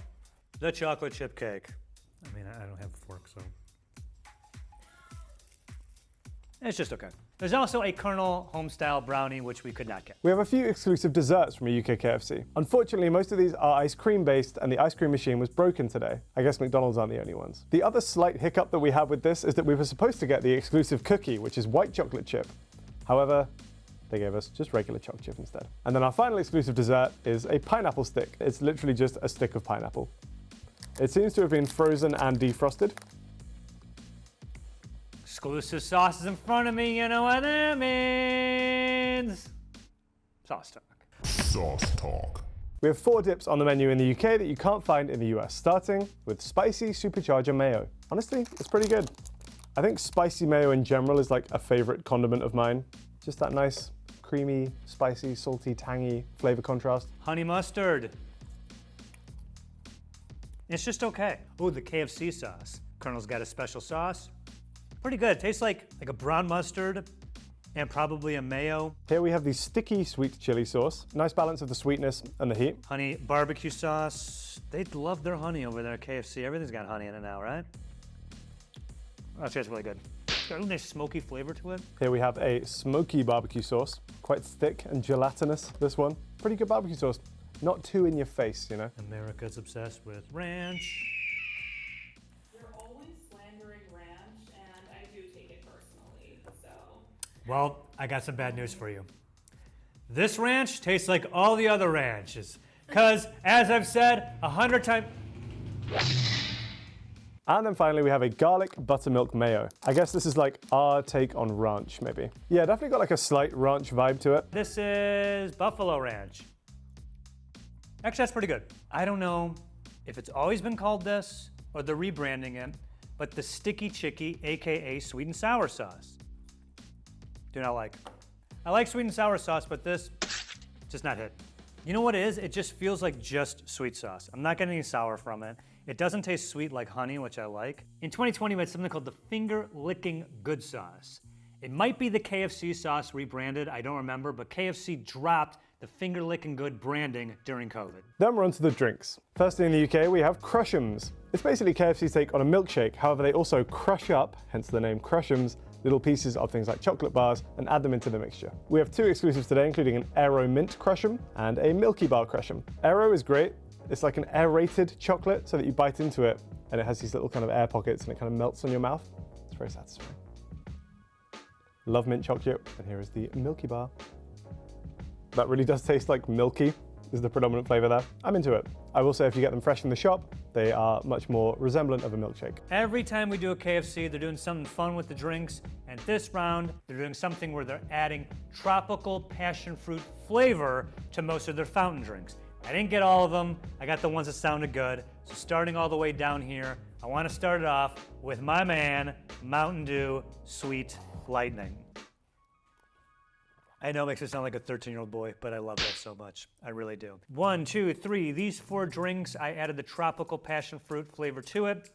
the chocolate chip cake. I mean, I don't have a fork, so. It's just okay. There's also a Colonel Homestyle brownie, which we could not get. We have a few exclusive desserts from a UK KFC. Unfortunately, most of these are ice cream based and the ice cream machine was broken today. I guess McDonald's aren't the only ones. The other slight hiccup that we have with this is that we were supposed to get the exclusive cookie, which is white chocolate chip. However, they gave us just regular chocolate chip instead. And then our final exclusive dessert is a pineapple stick. It's literally just a stick of pineapple. It seems to have been frozen and defrosted. Exclusive sauce is in front of me, you know what that means. Sauce talk. Sauce talk. We have 4 dips on the menu in the UK that you can't find in the US, starting with spicy supercharger mayo. Honestly, it's pretty good. I think spicy mayo in general is like a favorite condiment of mine. Just that nice, creamy, spicy, salty, tangy flavor contrast. Honey mustard. It's just okay. Ooh, the KFC sauce. Colonel's got a special sauce. Pretty good. It tastes like a brown mustard and probably a mayo. Here we have the sticky sweet chili sauce. Nice balance of the sweetness and the heat. Honey barbecue sauce. They love their honey over there at KFC. Everything's got honey in it now, right? Oh, it tastes really good. It's got a nice smoky flavor to it. Here we have a smoky barbecue sauce. Quite thick and gelatinous, this one. Pretty good barbecue sauce. Not too in your face, you know? America's obsessed with ranch. You're always slandering ranch, and I do take it personally, so. Well, I got some bad news for you. This ranch tastes like all the other ranches. Because, as I've said 100 times. And then finally we have a garlic buttermilk mayo. I guess this is like our take on ranch, maybe. Yeah, definitely got like a slight ranch vibe to it. This is Buffalo Ranch. Actually, that's pretty good. I don't know if it's always been called this or they're rebranding it, but the sticky chicky, AKA sweet and sour sauce. Do not like. I like sweet and sour sauce, but this just not hit. You know what it is? It just feels like just sweet sauce. I'm not getting any sour from it. It doesn't taste sweet like honey, which I like. In 2020, we had something called the finger licking good sauce. It might be the KFC sauce rebranded, I don't remember, but KFC dropped the finger licking good branding during COVID. Then we're on to the drinks. Firstly in the UK we have Crush'ems. It's basically KFC's take on a milkshake, however they also crush up, hence the name Crush'ems, little pieces of things like chocolate bars and add them into the mixture. We have 2 exclusives today, including an Aero Mint Crush'em and a Milky Bar Crush'em. Aero is great. It's like an aerated chocolate so that you bite into it and it has these little kind of air pockets and it kind of melts on your mouth. It's very satisfying. Love mint chocolate, and here is the Milky Bar. That really does taste like milky, is the predominant flavor there. I'm into it. I will say if you get them fresh from the shop, they are much more resemblant of a milkshake. Every time we do a KFC, they're doing something fun with the drinks, and this round, they're doing something where they're adding tropical passion fruit flavor to most of their fountain drinks. I didn't get all of them, I got the ones that sounded good, so starting all the way down here, I want to start it off with my man, Mountain Dew Sweet Lightning. I know it makes it sound like a 13-year-old boy, but I love that so much. I really do. 1, 2, 3. These 4 drinks, I added the tropical passion fruit flavor to it.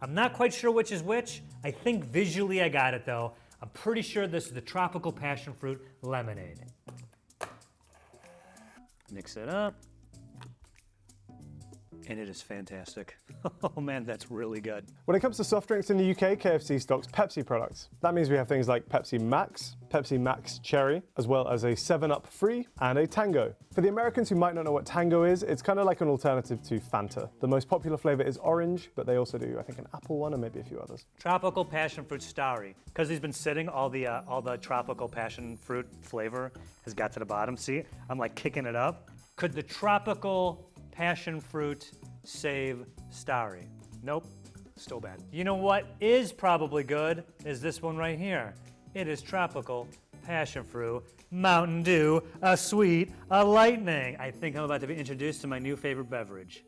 I'm not quite sure which is which. I think visually I got it though. I'm pretty sure this is the tropical passion fruit lemonade. Mix it up. And it is fantastic. Oh man, that's really good. When it comes to soft drinks in the UK, KFC stocks Pepsi products. That means we have things like Pepsi Max Cherry, as well as a 7-Up Free and a Tango. For the Americans who might not know what Tango is, it's kind of like an alternative to Fanta. The most popular flavor is orange, but they also do, I think, an apple one and maybe a few others. Tropical passion fruit starry. Because he's been sitting, all the tropical passion fruit flavor has got to the bottom. See, I'm like kicking it up. Could the tropical passion fruit save starry? Nope, still bad. You know what is probably good is this one right here. It is tropical passion fruit Mountain Dew, a sweet, a lightning. I think I'm about to be introduced to my new favorite beverage.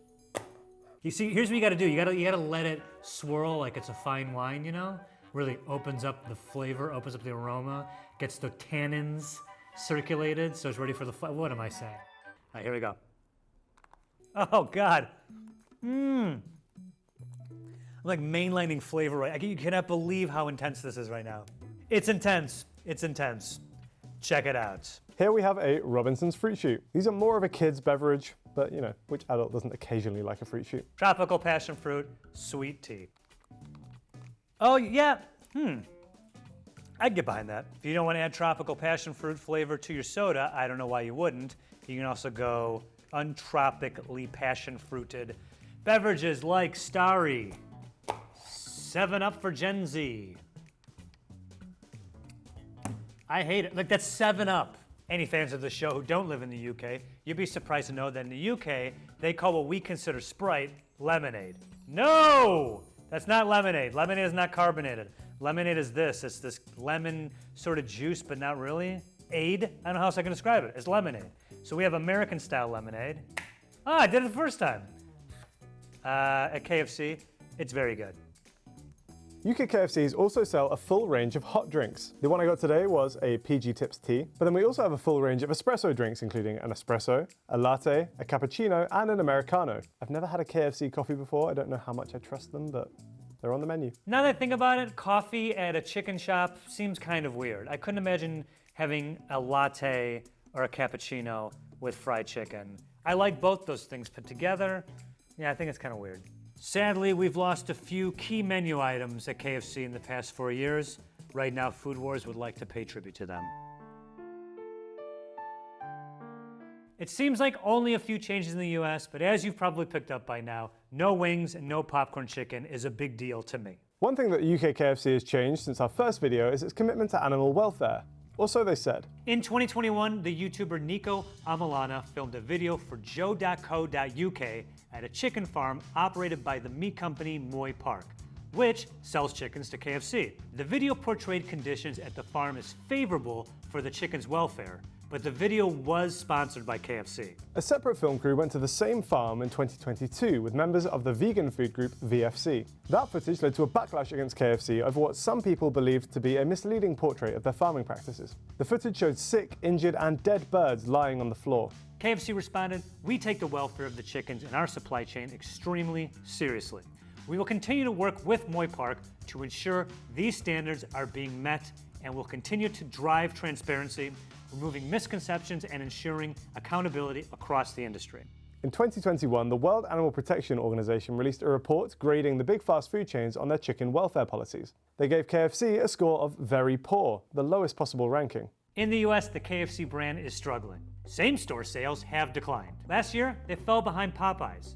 You see, here's what you gotta do. You gotta let it swirl like it's a fine wine, you know? Really opens up the flavor, opens up the aroma, gets the tannins circulated, so it's ready for the what am I saying? All right, here we go. Oh God. I'm like mainlining flavor right. You cannot believe how intense this is right now. It's intense. It's intense. Check it out. Here we have a Robinson's Fruit Shoot. These are more of a kid's beverage, but you know, which adult doesn't occasionally like a fruit shoot? Tropical passion fruit, sweet tea. Oh yeah, I'd get behind that. If you don't want to add tropical passion fruit flavor to your soda, I don't know why you wouldn't. You can also go untropically passion fruited beverages like Starry, 7-Up for Gen Z. I hate it. Like, that's 7-Up. Any fans of the show who don't live in the UK, you'd be surprised to know that in the UK, they call what we consider Sprite lemonade. No! That's not lemonade. Lemonade is not carbonated. Lemonade is this. It's this lemon sort of juice, but not really. Aid? I don't know how else I can describe it. It's lemonade. So we have American-style lemonade. Ah, I did it the first time. At KFC, it's very good. UK KFCs also sell a full range of hot drinks. The one I got today was a PG Tips tea, but then we also have a full range of espresso drinks, including an espresso, a latte, a cappuccino, and an Americano. I've never had a KFC coffee before. I don't know how much I trust them, but they're on the menu. Now that I think about it, coffee at a chicken shop seems kind of weird. I couldn't imagine having a latte or a cappuccino with fried chicken. I like both those things put together. Yeah, I think it's kind of weird. Sadly, we've lost a few key menu items at KFC in the past 4 years. Right now, Food Wars would like to pay tribute to them. It seems like only a few changes in the US, but as you've probably picked up by now, no wings and no popcorn chicken is a big deal to me. One thing that UK KFC has changed since our first video is its commitment to animal welfare. Or so they said. In 2021, the YouTuber Nico Amalana filmed a video for joe.co.uk at a chicken farm operated by the meat company Moy Park, which sells chickens to KFC. The video portrayed conditions at the farm as favorable for the chicken's welfare, but the video was sponsored by KFC. A separate film crew went to the same farm in 2022 with members of the vegan food group VFC. That footage led to a backlash against KFC over what some people believed to be a misleading portrait of their farming practices. The footage showed sick, injured, and dead birds lying on the floor. KFC responded, "We take the welfare of the chickens in our supply chain extremely seriously. We will continue to work with Moy Park to ensure these standards are being met and will continue to drive transparency, removing misconceptions and ensuring accountability across the industry." In 2021, the World Animal Protection Organization released a report grading the big fast food chains on their chicken welfare policies. They gave KFC a score of very poor, the lowest possible ranking. In the US, the KFC brand is struggling. Same-store sales have declined. Last year, they fell behind Popeyes.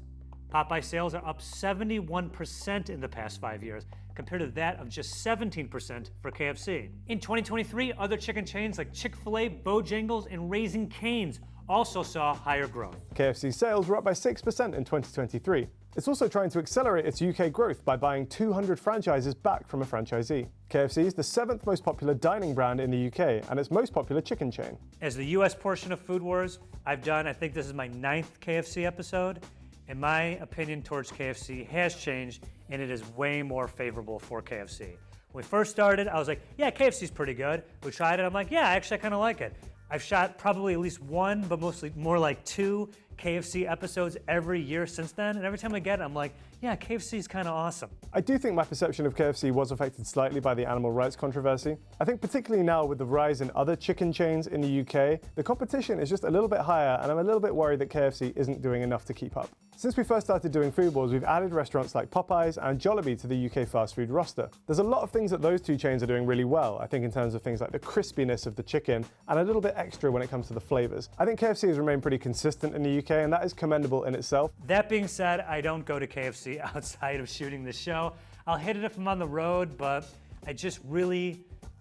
Popeye sales are up 71% in the past 5 years, compared to that of just 17% for KFC. In 2023, other chicken chains like Chick-fil-A, Bojangles, and Raising Cane's also saw higher growth. KFC sales were up by 6% in 2023. It's also trying to accelerate its UK growth by buying 200 franchises back from a franchisee. KFC is the 7th most popular dining brand in the UK and its most popular chicken chain. As the US portion of Food Wars, I think this is my 9th KFC episode, and my opinion towards KFC has changed, and it is way more favorable for KFC. When we first started, I was like, yeah, KFC's pretty good. We tried it, I'm like, yeah, actually I kind of like it. I've shot probably at least one, but mostly more like two KFC episodes every year since then. And every time I get it, I'm like, yeah, KFC is kind of awesome. I do think my perception of KFC was affected slightly by the animal rights controversy. I think particularly now with the rise in other chicken chains in the UK, the competition is just a little bit higher, and I'm a little bit worried that KFC isn't doing enough to keep up. Since we first started doing Food Wars, we've added restaurants like Popeyes and Jollibee to the UK fast food roster. There's a lot of things that those two chains are doing really well, I think in terms of things like the crispiness of the chicken and a little bit extra when it comes to the flavors. I think KFC has remained pretty consistent in the UK, and that is commendable in itself. That being said, I don't go to KFC outside of shooting this show. I'll hit it if I'm on the road, but I'm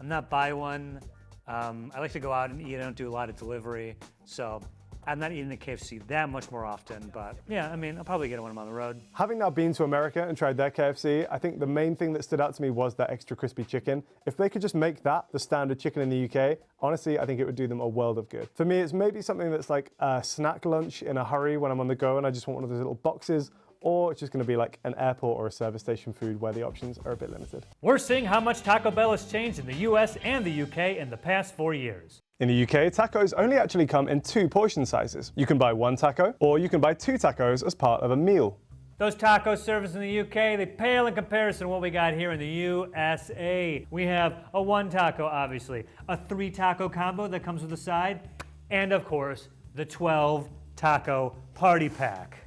not by one. I like to go out and eat. I don't do a lot of delivery, so I'm not eating at KFC that much more often, but yeah, I mean, I'll probably get it when I'm on the road. Having now been to America and tried their KFC, I think the main thing that stood out to me was that extra crispy chicken. If they could just make that the standard chicken in the UK, honestly, I think it would do them a world of good. For me, it's maybe something that's like a snack lunch in a hurry when I'm on the go and I just want one of those little boxes, or it's just going to be like an airport or a service station food where the options are a bit limited. We're seeing how much Taco Bell has changed in the US and the UK in the past 4 years. In the UK, tacos only actually come in 2 portion sizes. You can buy 1 taco, or you can buy 2 tacos as part of a meal. Those tacos serviced in the UK, they pale in comparison to what we got here in the USA. We have a 1 taco, obviously, a 3 taco combo that comes with a side, and of course, the 12 taco party pack.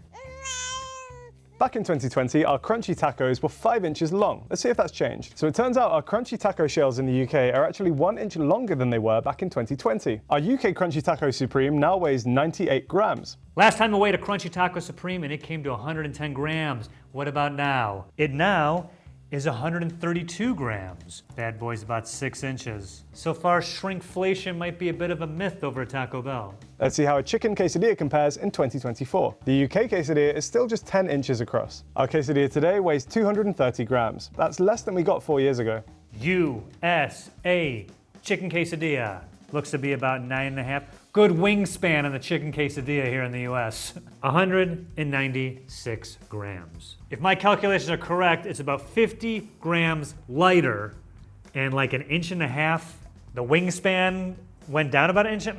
Back in 2020, our crunchy tacos were 5 inches long. Let's see if that's changed. So it turns out our crunchy taco shells in the UK are actually 1 inch longer than they were back in 2020. Our UK Crunchy Taco Supreme now weighs 98 grams. Last time I weighed a Crunchy Taco Supreme and it came to 110 grams. What about now? It now is 132 grams. Bad boy's about 6 inches. So far, shrinkflation might be a bit of a myth over at Taco Bell. Let's see how a chicken quesadilla compares in 2024. The UK quesadilla is still just 10 inches across. Our quesadilla today weighs 230 grams. That's less than we got 4 years ago. USA chicken quesadilla looks to be about 9.5. Good wingspan on the chicken quesadilla here in the US. 196 grams. If my calculations are correct, it's about 50 grams lighter and like 1.5 inches. The wingspan went down about 1 inch. I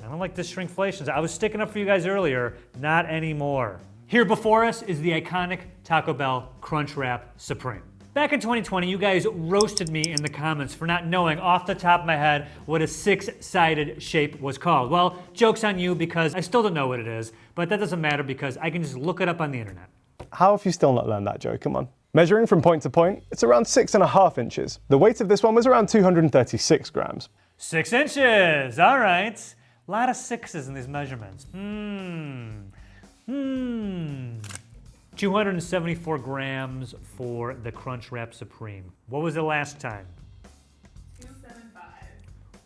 don't like this shrinkflation. I was sticking up for you guys earlier, not anymore. Here before us is the iconic Taco Bell Crunchwrap Supreme. Back in 2020, you guys roasted me in the comments for not knowing off the top of my head what a 6-sided shape was called. Well, joke's on you because I still don't know what it is, but that doesn't matter because I can just look it up on the internet. How have you still not learned that, Joe? Come on. Measuring from point to point, it's around 6.5 inches. The weight of this one was around 236 grams. 6 inches, all right. A lot of 6s in these measurements. 274 grams for the Crunchwrap Supreme. What was it last time? 275.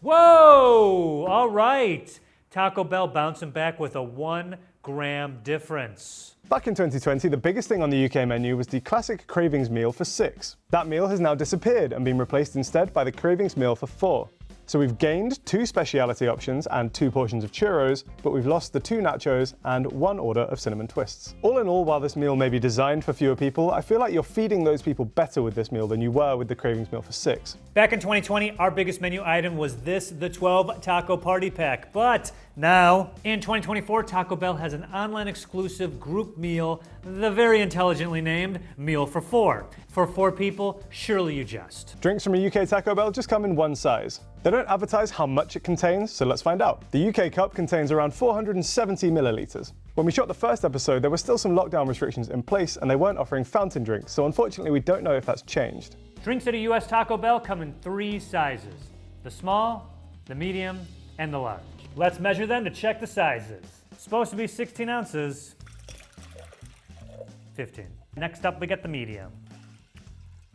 Whoa! All right. Taco Bell bouncing back with a 1 gram difference. Back in 2020, the biggest thing on the UK menu was the classic Cravings meal for 6. That meal has now disappeared and been replaced instead by the Cravings meal for 4. So we've gained 2 speciality options and 2 portions of churros, but we've lost the 2 nachos and 1 order of cinnamon twists. All in all, while this meal may be designed for fewer people, I feel like you're feeding those people better with this meal than you were with the Cravings meal for 6. Back in 2020, our biggest menu item was the 12 taco party pack. But now, in 2024, Taco Bell has an online exclusive group meal, the very intelligently named Meal for 4. For 4 people, surely you jest. Drinks from a UK Taco Bell just come in 1 size. They don't advertise how much it contains, so let's find out. The UK cup contains around 470 millilitres. When we shot the first episode, there were still some lockdown restrictions in place and they weren't offering fountain drinks, so unfortunately we don't know if that's changed. Drinks at a US Taco Bell come in 3 sizes: the small, the medium, and the large. Let's measure them to check the sizes. Supposed to be 16 ounces. 15. Next up, we get the medium.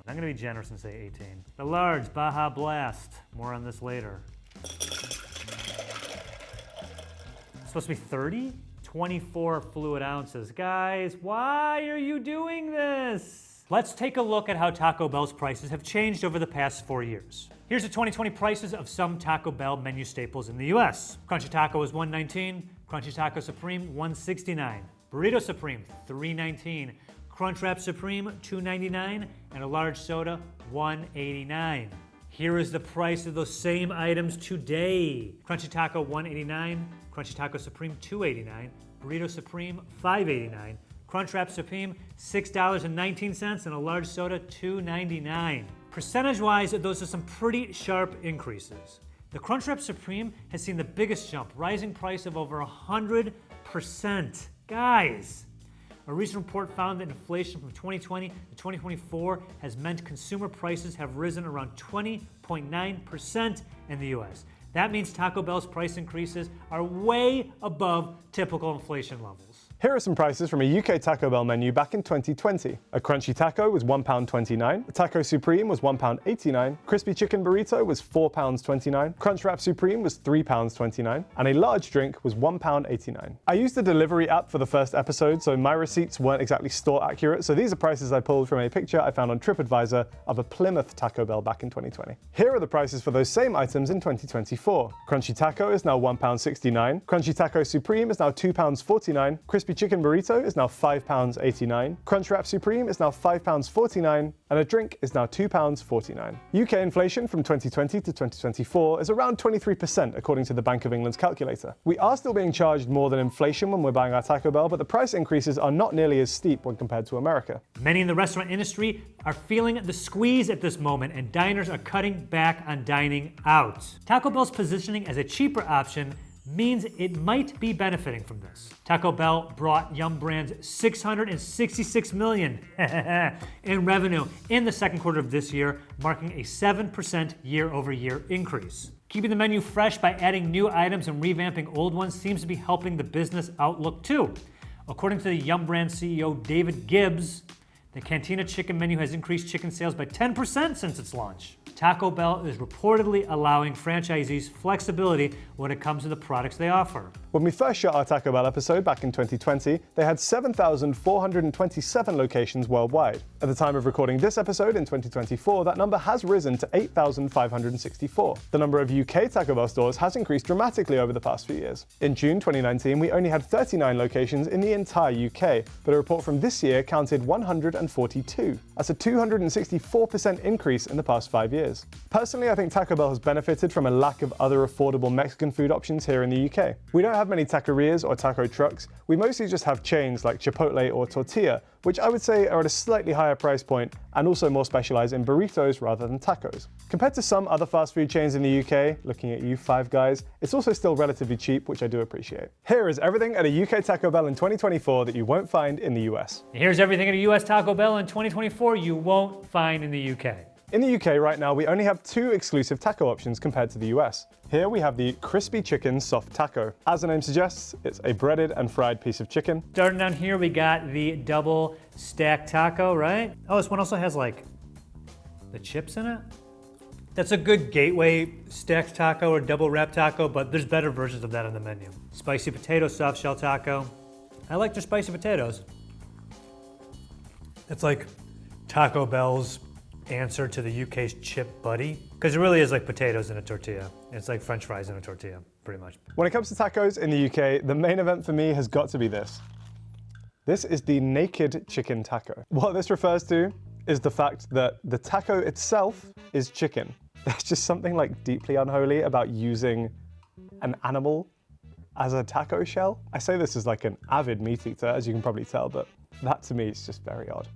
I'm gonna be generous and say 18. The large, Baja Blast. More on this later. Supposed to be 30? 24 fluid ounces. Guys, why are you doing this? Let's take a look at how Taco Bell's prices have changed over the past 4 years. Here's the 2020 prices of some Taco Bell menu staples in the US. Crunchy Taco is $1.19, Crunchy Taco Supreme $1.69, Burrito Supreme $3.19, Crunchwrap Supreme $2.99, and a large soda $1.89. Here is the price of those same items today. Crunchy Taco $1.89, Crunchy Taco Supreme $2.89, Burrito Supreme $5.89, Crunchwrap Supreme $6.19, and a large soda $2.99. Percentage-wise, those are some pretty sharp increases. The Crunchwrap Supreme has seen the biggest jump, rising price of over 100%. Guys, a recent report found that inflation from 2020 to 2024 has meant consumer prices have risen around 20.9% in the US. That means Taco Bell's price increases are way above typical inflation levels. Here are some prices from a UK Taco Bell menu back in 2020. A crunchy taco was £1.29, a taco supreme was £1.89, crispy chicken burrito was £4.29, Crunchwrap Supreme was £3.29, and a large drink was £1.89. I used the delivery app for the first episode, so my receipts weren't exactly store accurate, so these are prices I pulled from a picture I found on TripAdvisor of a Plymouth Taco Bell back in 2020. Here are the prices for those same items in 2024. Crunchy taco is now £1.69, crunchy taco supreme is now £2.49, crispy chicken burrito is now £5.89, Crunchwrap Supreme is now £5.49, and a drink is now £2.49. UK inflation from 2020 to 2024 is around 23% according to the Bank of England's calculator. We are still being charged more than inflation when we're buying our Taco Bell, but the price increases are not nearly as steep when compared to America. Many in the restaurant industry are feeling the squeeze at this moment, and diners are cutting back on dining out. Taco Bell's positioning as a cheaper option means it might be benefiting from this. Taco Bell brought Yum Brands $666 million in revenue in the second quarter of this year, marking a 7% year-over-year increase. Keeping the menu fresh by adding new items and revamping old ones seems to be helping the business outlook too. According to the Yum Brands CEO David Gibbs, the Cantina chicken menu has increased chicken sales by 10% since its launch. Taco Bell is reportedly allowing franchisees flexibility when it comes to the products they offer. When we first shot our Taco Bell episode back in 2020, they had 7,427 locations worldwide. At the time of recording this episode in 2024, that number has risen to 8,564. The number of UK Taco Bell stores has increased dramatically over the past few years. In June 2019, we only had 39 locations in the entire UK, but a report from this year counted 142. That's a 264% increase in the past 5 years. Personally, I think Taco Bell has benefited from a lack of other affordable Mexican food options here in the UK. We don't have many taquerias or taco trucks. We mostly just have chains like Chipotle or Tortilla, which I would say are at a slightly higher price point and also more specialized in burritos rather than tacos. Compared to some other fast food chains in the UK, looking at you Five Guys, it's also still relatively cheap, which I do appreciate. Here is everything at a UK Taco Bell in 2024 that you won't find in the US. Here's everything at a US Taco Bell in 2024 you won't find in the UK. In the UK right now, we only have 2 exclusive taco options compared to the US. Here we have the crispy chicken soft taco. As the name suggests, it's a breaded and fried piece of chicken. Starting down here, we got the double stacked taco, right? Oh, this one also has like the chips in it. That's a good gateway stacked taco or double wrap taco, but there's better versions of that on the menu. Spicy potato soft shell taco. I like their spicy potatoes. It's like Taco Bell's answer to the UK's chip buddy, because it really is like potatoes in a tortilla. It's like French fries in a tortilla, pretty much. When it comes to tacos in the UK, the main event for me has got to be this. This is the naked chicken taco. What this refers to is the fact that the taco itself is chicken. There's just something like deeply unholy about using an animal as a taco shell. I say this as like an avid meat eater, as you can probably tell, but that to me is just very odd.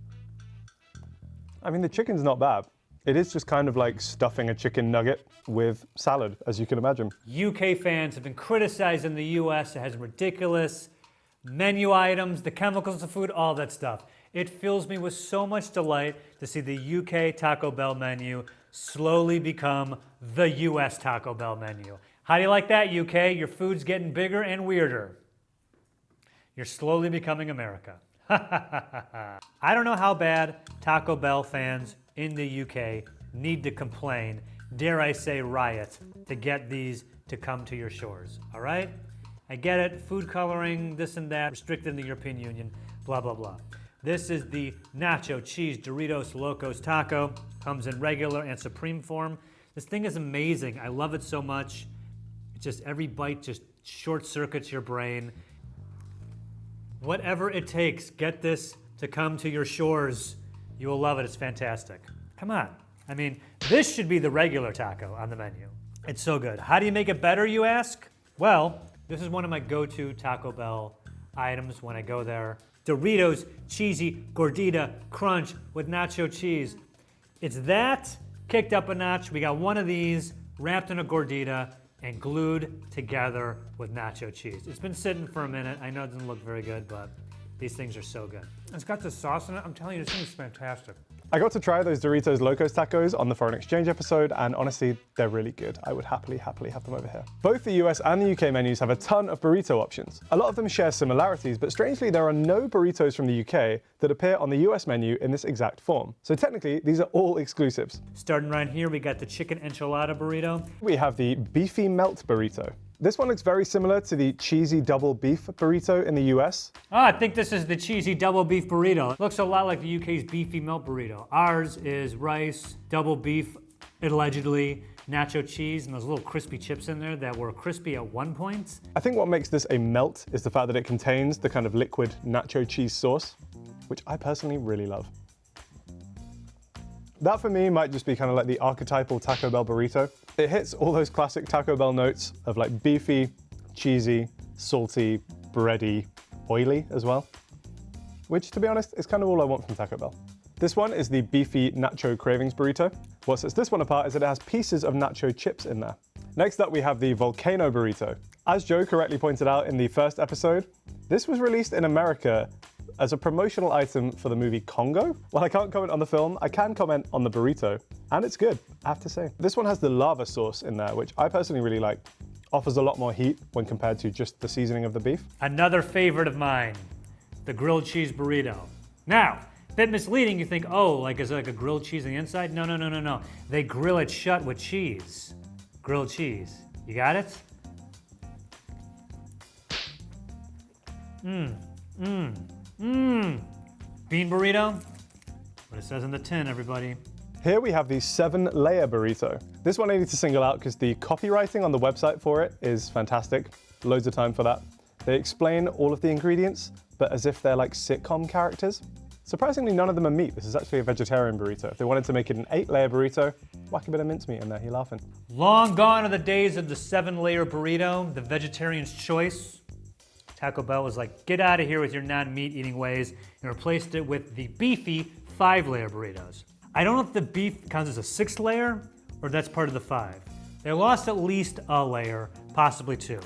I mean, the chicken's not bad. It is just kind of like stuffing a chicken nugget with salad, as you can imagine. UK fans have been criticizing the US. It has ridiculous menu items, the chemicals in food, all that stuff. It fills me with so much delight to see the UK Taco Bell menu slowly become the US Taco Bell menu. How do you like that, UK? Your food's getting bigger and weirder. You're slowly becoming America. I don't know how bad Taco Bell fans in the UK need to complain, dare I say riot, to get these to come to your shores, all right? I get it, food coloring, this and that, restricted in the European Union, blah, blah, blah. This is the Nacho Cheese Doritos Locos Taco. Comes in regular and supreme form. This thing is amazing. I love it so much. It's just every bite just short circuits your brain. Whatever it takes, get this to come to your shores. You will love it. It's fantastic. Come on. I mean, This should be the regular taco on the menu. It's so good. How do you make it better, you ask? Well, this is one of my go-to Taco Bell items when I go there. Doritos Cheesy Gordita Crunch with nacho cheese. It's that kicked up a notch. We got one of these wrapped in a gordita and glued together with nacho cheese. It's been sitting for a minute. I know it doesn't look very good, but these things are so good. It's got the sauce in it. I'm telling you, this thing is fantastic. I got to try those Doritos Locos tacos on the foreign exchange episode, and honestly, they're really good. I would happily have them over here. Both the US and the UK menus have a ton of burrito options. A lot of them share similarities, but strangely, there are no burritos from the UK that appear on the US menu in this exact form. So technically, these are all exclusives. Starting right here, we got the chicken enchilada burrito. We have the beefy melt burrito. This one looks very similar to the cheesy double beef burrito in the US. Oh, I think this is the cheesy double beef burrito. It looks a lot like the UK's beefy melt burrito. Ours is rice, double beef, allegedly, nacho cheese, and those little crispy chips in there that were crispy at one point. I think what makes this a melt is the fact that it contains the kind of liquid nacho cheese sauce, which I personally really love. That for me might just be kind of like the archetypal Taco Bell burrito. It hits all those classic Taco Bell notes of like beefy, cheesy, salty, bready, oily as well. Which, to be honest, is kind of all I want from Taco Bell. This one is the beefy nacho cravings burrito. What sets this one apart is that it has pieces of nacho chips in there. Next up, we have the volcano burrito. As Joe correctly pointed out in the first episode, this was released in America as a promotional item for the movie Congo. While I can't comment on the film, I can comment on the burrito, and it's good, I have to say. This one has the lava sauce in there, which I personally really like. Offers a lot more heat when compared to just the seasoning of the beef. Another favorite of mine, the grilled cheese burrito. Now, a bit misleading, you think, oh, like is it like a grilled cheese on the inside? No. They grill it shut with cheese. Grilled cheese. You got it? Bean burrito? What it says on the tin, everybody. Here we have the 7-layer burrito. This one I need to single out because the copywriting on the website for it is fantastic. Loads of time for that. They explain all of the ingredients, but as if they're like sitcom characters. Surprisingly, none of them are meat. This is actually a vegetarian burrito. If they wanted to make it an 8-layer burrito, whack a bit of mincemeat in there, you're laughing. Long gone are the days of the 7-layer burrito, the vegetarian's choice. Taco Bell was like, get out of here with your non-meat eating ways, and replaced it with the beefy 5-layer burritos. I don't know if the beef counts as a 6th layer, or that's part of the 5. They lost at least a layer, possibly 2,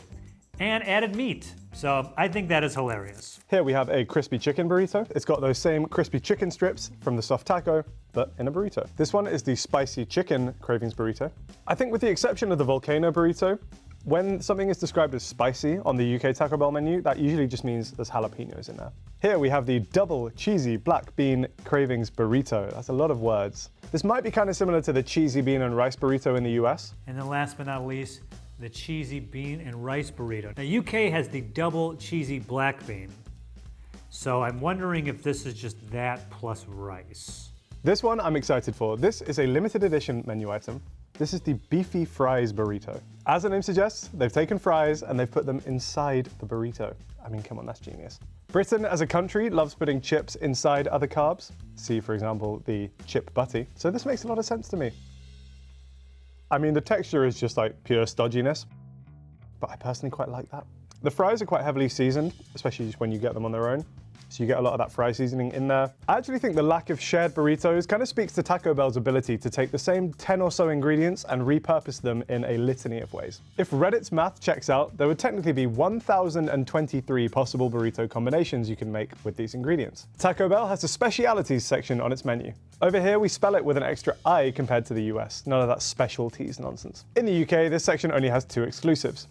and added meat. So I think that is hilarious. Here we have a crispy chicken burrito. It's got those same crispy chicken strips from the soft taco, but in a burrito. This one is the spicy chicken cravings burrito. I think with the exception of the volcano burrito, when something is described as spicy on the UK Taco Bell menu, that usually just means there's jalapenos in there. Here we have the double cheesy black bean cravings burrito. That's a lot of words. This might be kind of similar to the cheesy bean and rice burrito in the US. And then last but not least, the cheesy bean and rice burrito. Now UK has the double cheesy black bean. So I'm wondering if this is just that plus rice. This one I'm excited for. This is a limited edition menu item. This is the beefy fries burrito. As the name suggests, they've taken fries and they've put them inside the burrito. I mean, come on, that's genius. Britain as a country loves putting chips inside other carbs. See, for example, the chip butty. So this makes a lot of sense to me. I mean, the texture is just like pure stodginess, but I personally quite like that. The fries are quite heavily seasoned, especially when you get them on their own. So you get a lot of that fry seasoning in there. I actually think the lack of shared burritos kind of speaks to Taco Bell's ability to take the same 10 or so ingredients and repurpose them in a litany of ways. If Reddit's math checks out, there would technically be 1,023 possible burrito combinations you can make with these ingredients. Taco Bell has a specialities section on its menu. Over here, we spell it with an extra I compared to the US. None of that specialties nonsense. In the UK, this section only has 2 exclusives.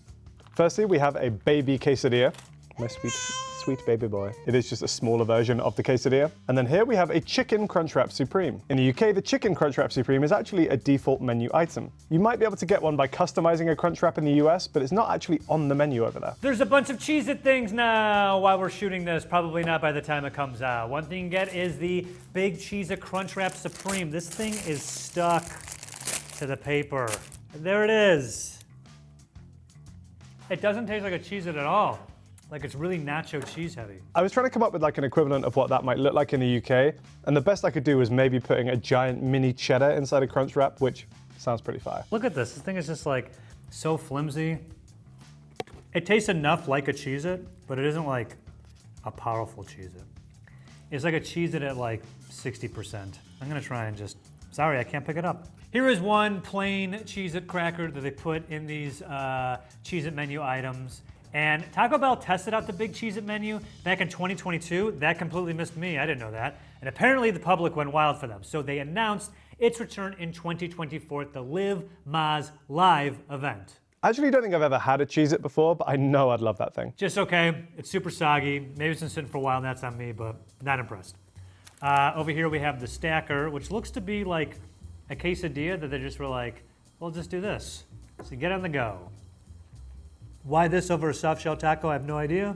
Firstly, we have a baby quesadilla. My sweet baby boy. It is just a smaller version of the quesadilla. And then here we have a chicken Crunchwrap Supreme. In the UK, the chicken Crunchwrap Supreme is actually a default menu item. You might be able to get one by customizing a Crunchwrap in the US, but it's not actually on the menu over there. There's a bunch of Cheez-It things now while we're shooting this. Probably not by the time it comes out. One thing you get is the Big Cheez-It Crunchwrap Supreme. This thing is stuck to the paper. There it is. It doesn't taste like a Cheez-It at all. Like it's really nacho cheese heavy. I was trying to come up with like an equivalent of what that might look like in the UK, and the best I could do was maybe putting a giant mini cheddar inside a crunch wrap, which sounds pretty fire. Look at this. This thing is just like so flimsy. It tastes enough like a Cheez-It, but it isn't like a powerful Cheez-It. It's like a Cheez-It at like 60%. I'm gonna try and just, sorry, I can't pick it up. Here is one plain Cheez-It cracker that they put in these Cheez-It menu items. And Taco Bell tested out the big Cheez-It menu back in 2022. That completely missed me, I didn't know that. And apparently the public went wild for them. So they announced its return in 2024 at the Live Maz Live event. I actually don't think I've ever had a Cheez-It before, but I know I'd love that thing. Just okay, it's super soggy. Maybe it's been sitting for a while and that's on me, but not impressed. Over here we have the stacker, which looks to be like a quesadilla that they just were like, well, just do this. So get on the go. Why this over a soft shell taco? I have no idea.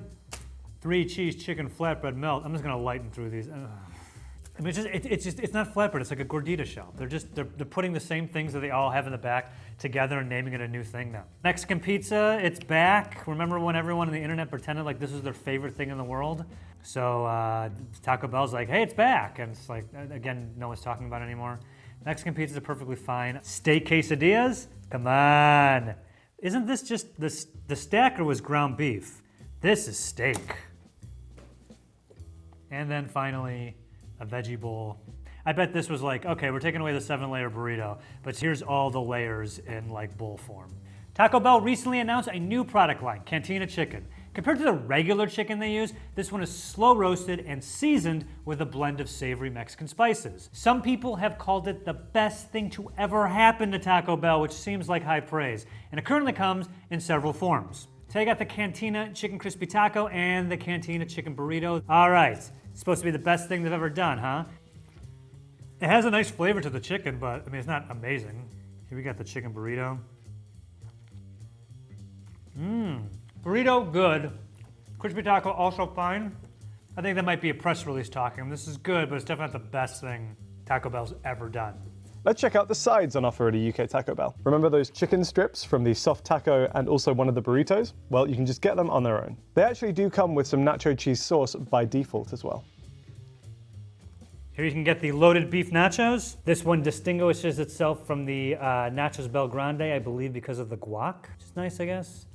3 cheese chicken flatbread melt. I'm just gonna lighten through these. I mean, it's not flatbread. It's like a gordita shell. They're putting the same things that they all have in the back together and naming it a new thing now. Mexican pizza, it's back. Remember when everyone on the internet pretended like this was their favorite thing in the world? So Taco Bell's like, hey, it's back, and it's like again, no one's talking about it anymore. Mexican pizzas are perfectly fine. Steak quesadillas, come on. Isn't this just the stacker was ground beef? This is steak. And then finally, a veggie bowl. I bet this was like, okay, we're taking away the 7-layer burrito, but here's all the layers in like bowl form. Taco Bell recently announced a new product line, Cantina Chicken. Compared to the regular chicken they use, this one is slow roasted and seasoned with a blend of savory Mexican spices. Some people have called it the best thing to ever happen to Taco Bell, which seems like high praise. And it currently comes in several forms. So I got the Cantina Chicken Crispy Taco and the Cantina Chicken Burrito. All right, it's supposed to be the best thing they've ever done, huh? It has a nice flavor to the chicken, but I mean, it's not amazing. Here we got the chicken burrito. Burrito, good. Crispy taco, also fine. I think that might be a press release talking. This is good, but it's definitely not the best thing Taco Bell's ever done. Let's check out the sides on offer at a UK Taco Bell. Remember those chicken strips from the soft taco and also one of the burritos? Well, you can just get them on their own. They actually do come with some nacho cheese sauce by default as well. Here you can get the loaded beef nachos. This one distinguishes itself from the Nachos Bel Grande, I believe, because of the guac, which is nice, I guess.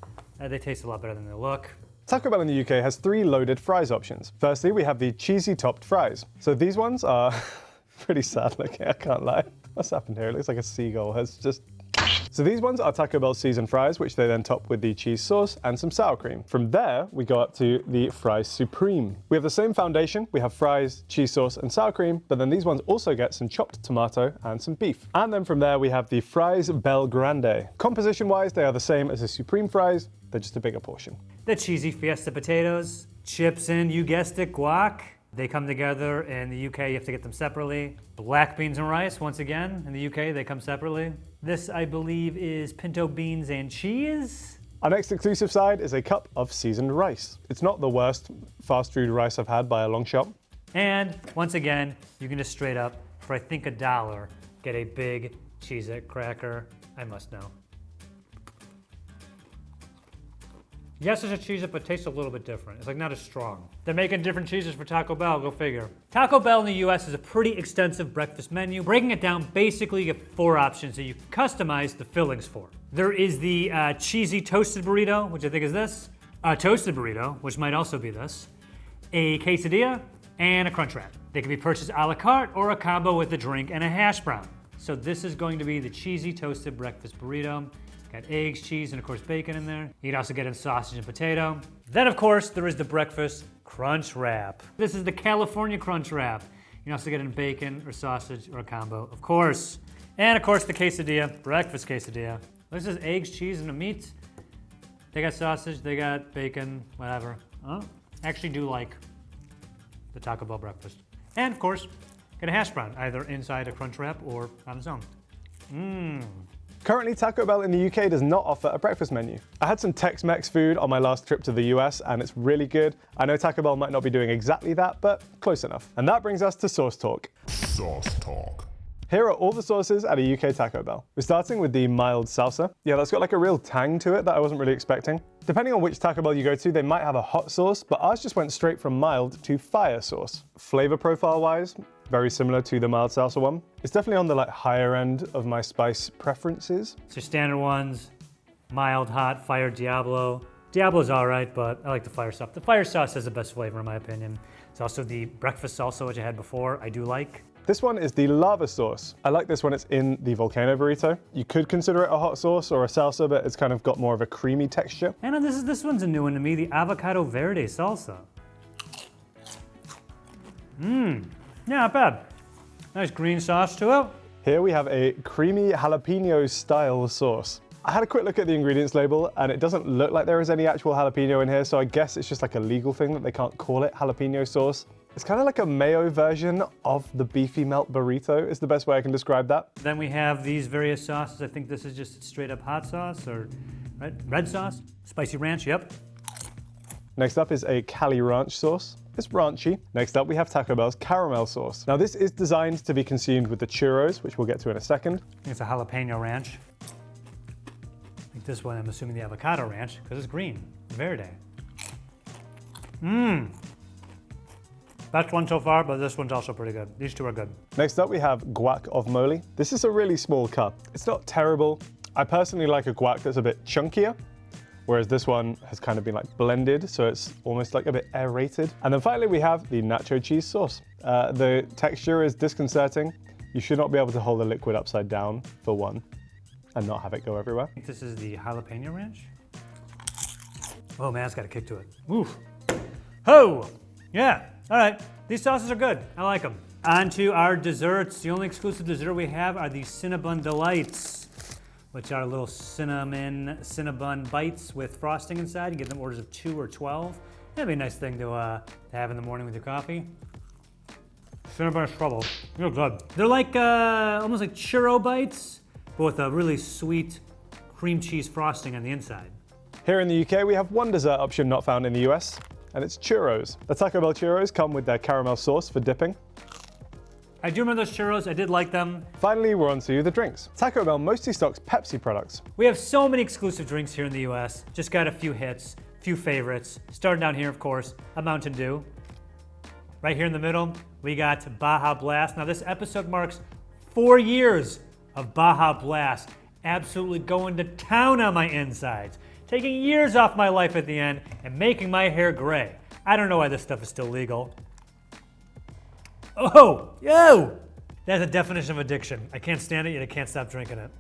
They taste a lot better than they look. Taco Bell in the UK has 3 loaded fries options. Firstly, we have the cheesy topped fries. So these ones are pretty sad looking, I can't lie. What's happened here? It looks like a seagull has just... So these ones are Taco Bell seasoned fries, which they then top with the cheese sauce and some sour cream. From there, we go up to the fries supreme. We have the same foundation. We have fries, cheese sauce, and sour cream, but then these ones also get some chopped tomato and some beef. And then from there, we have the fries Bel Grande. Composition-wise, they are the same as the supreme fries. They're just a bigger portion. The cheesy fiesta potatoes, chips in, you guessed it, guac. They come together. In the UK, you have to get them separately. Black beans and rice, once again. In the UK, they come separately. This, I believe, is pinto beans and cheese. Our next exclusive side is a cup of seasoned rice. It's not the worst fast food rice I've had by a long shot. And once again, you can just straight up, for I think $1, get a big Cheez-It cracker. I must know. Yes, it's a Cheez-It, but it tastes a little bit different. It's like not as strong. They're making different cheeses for Taco Bell, go figure. Taco Bell in the US is a pretty extensive breakfast menu. Breaking it down, basically you get 4 options that you can customize the fillings for. There is the cheesy toasted burrito, which I think is this. A toasted burrito, which might also be this. A quesadilla, and a crunch wrap. They can be purchased a la carte or a combo with a drink and a hash brown. So this is going to be the cheesy toasted breakfast burrito. Got eggs, cheese, and of course bacon in there. You can also get in sausage and potato. Then of course there is the breakfast crunch wrap. This is the California crunch wrap. You can also get in bacon or sausage or a combo, of course. And of course the quesadilla, breakfast quesadilla. This is eggs, cheese, and a meat. They got sausage, they got bacon, whatever. Actually do like the Taco Bell breakfast. And of course, get a hash brown, either inside a crunch wrap or on its own. Currently, Taco Bell in the UK does not offer a breakfast menu. I had some Tex-Mex food on my last trip to the US and it's really good. I know Taco Bell might not be doing exactly that, but close enough. And that brings us to Sauce Talk. Sauce Talk. Here are all the sauces at a UK Taco Bell. We're starting with the mild salsa. Yeah, that's got like a real tang to it that I wasn't really expecting. Depending on which Taco Bell you go to, they might have a hot sauce, but ours just went straight from mild to fire sauce. Flavor profile wise, very similar to the mild salsa one. It's definitely on the like higher end of my spice preferences. So standard ones, mild, hot, fire, Diablo. Diablo's all right, but I like the fire sauce. The fire sauce has the best flavor in my opinion. It's also the breakfast salsa, which I had before, I do like. This one is the lava sauce. I like this when it's in the volcano burrito. You could consider it a hot sauce or a salsa, but it's kind of got more of a creamy texture. And this one's a new one to me, the avocado verde salsa. Yeah, not bad. Nice green sauce to it. Here we have a creamy jalapeno style sauce. I had a quick look at the ingredients label and it doesn't look like there is any actual jalapeno in here, so I guess it's just like a legal thing that they can't call it jalapeno sauce. It's kind of like a mayo version of the beefy melt burrito is the best way I can describe that. Then we have these various sauces. I think this is just straight up hot sauce or red sauce. Spicy ranch, yep. Next up is a Cali Ranch sauce. It's ranchy. Next up we have Taco Bell's caramel sauce. Now this is designed to be consumed with the churros, which we'll get to in a second. I think it's a jalapeno ranch. Like this one, I'm assuming the avocado ranch, because it's green, verde. Best one so far, but this one's also pretty good. These two are good. Next up we have guac of mole. This is a really small cup. It's not terrible. I personally like a guac that's a bit chunkier, whereas this one has kind of been like blended, so it's almost like a bit aerated. And then finally we have the nacho cheese sauce. The texture is disconcerting. You should not be able to hold the liquid upside down, for one, and not have it go everywhere. I think this is the jalapeno ranch. Oh man, it's got a kick to it. Oof. Oh, yeah. All right, these sauces are good. I like them. On to our desserts. The only exclusive dessert we have are the Cinnabon Delights, which are little Cinnabon bites with frosting inside. You get them orders of 2 or 12. That'd be a nice thing to have in the morning with your coffee. Cinnabon is trouble. Real good. They're like almost like churro bites, but with a really sweet cream cheese frosting on the inside. Here in the UK, we have one dessert option not found in the US, and it's churros. The Taco Bell churros come with their caramel sauce for dipping. I do remember those churros, I did like them. Finally, we're on to the drinks. Taco Bell mostly stocks Pepsi products. We have so many exclusive drinks here in the US. Just got a few hits, few favorites. Starting down here, of course, a Mountain Dew. Right here in the middle, we got Baja Blast. Now this episode marks 4 years of Baja Blast. Absolutely going to town on my insides. Taking years off my life at the end and making my hair gray. I don't know why this stuff is still legal. Oh, yo! That's a definition of addiction. I can't stand it, yet I can't stop drinking it.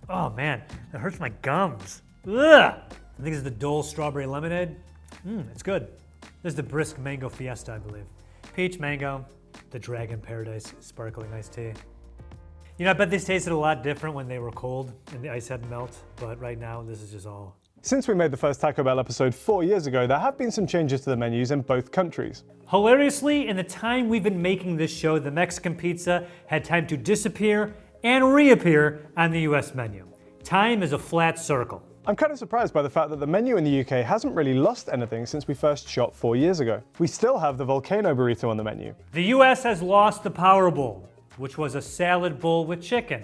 Oh man, that hurts my gums. Ugh! I think it's the Dole Strawberry Lemonade. It's good. This is the Brisk Mango Fiesta, I believe. Peach, mango, the Dragon Paradise Sparkling Iced Tea. You know, I bet these tasted a lot different when they were cold and the ice hadn't melted, but right now, this is just all. Since we made the first Taco Bell episode 4 years ago, there have been some changes to the menus in both countries. Hilariously, in the time we've been making this show, the Mexican pizza had time to disappear and reappear on the US menu. Time is a flat circle. I'm kind of surprised by the fact that the menu in the UK hasn't really lost anything since we first shot 4 years ago. We still have the volcano burrito on the menu. The US has lost the Power Bowl, which was a salad bowl with chicken.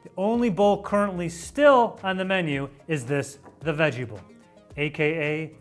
The only bowl currently still on the menu is this, the Veggie Bowl, AKA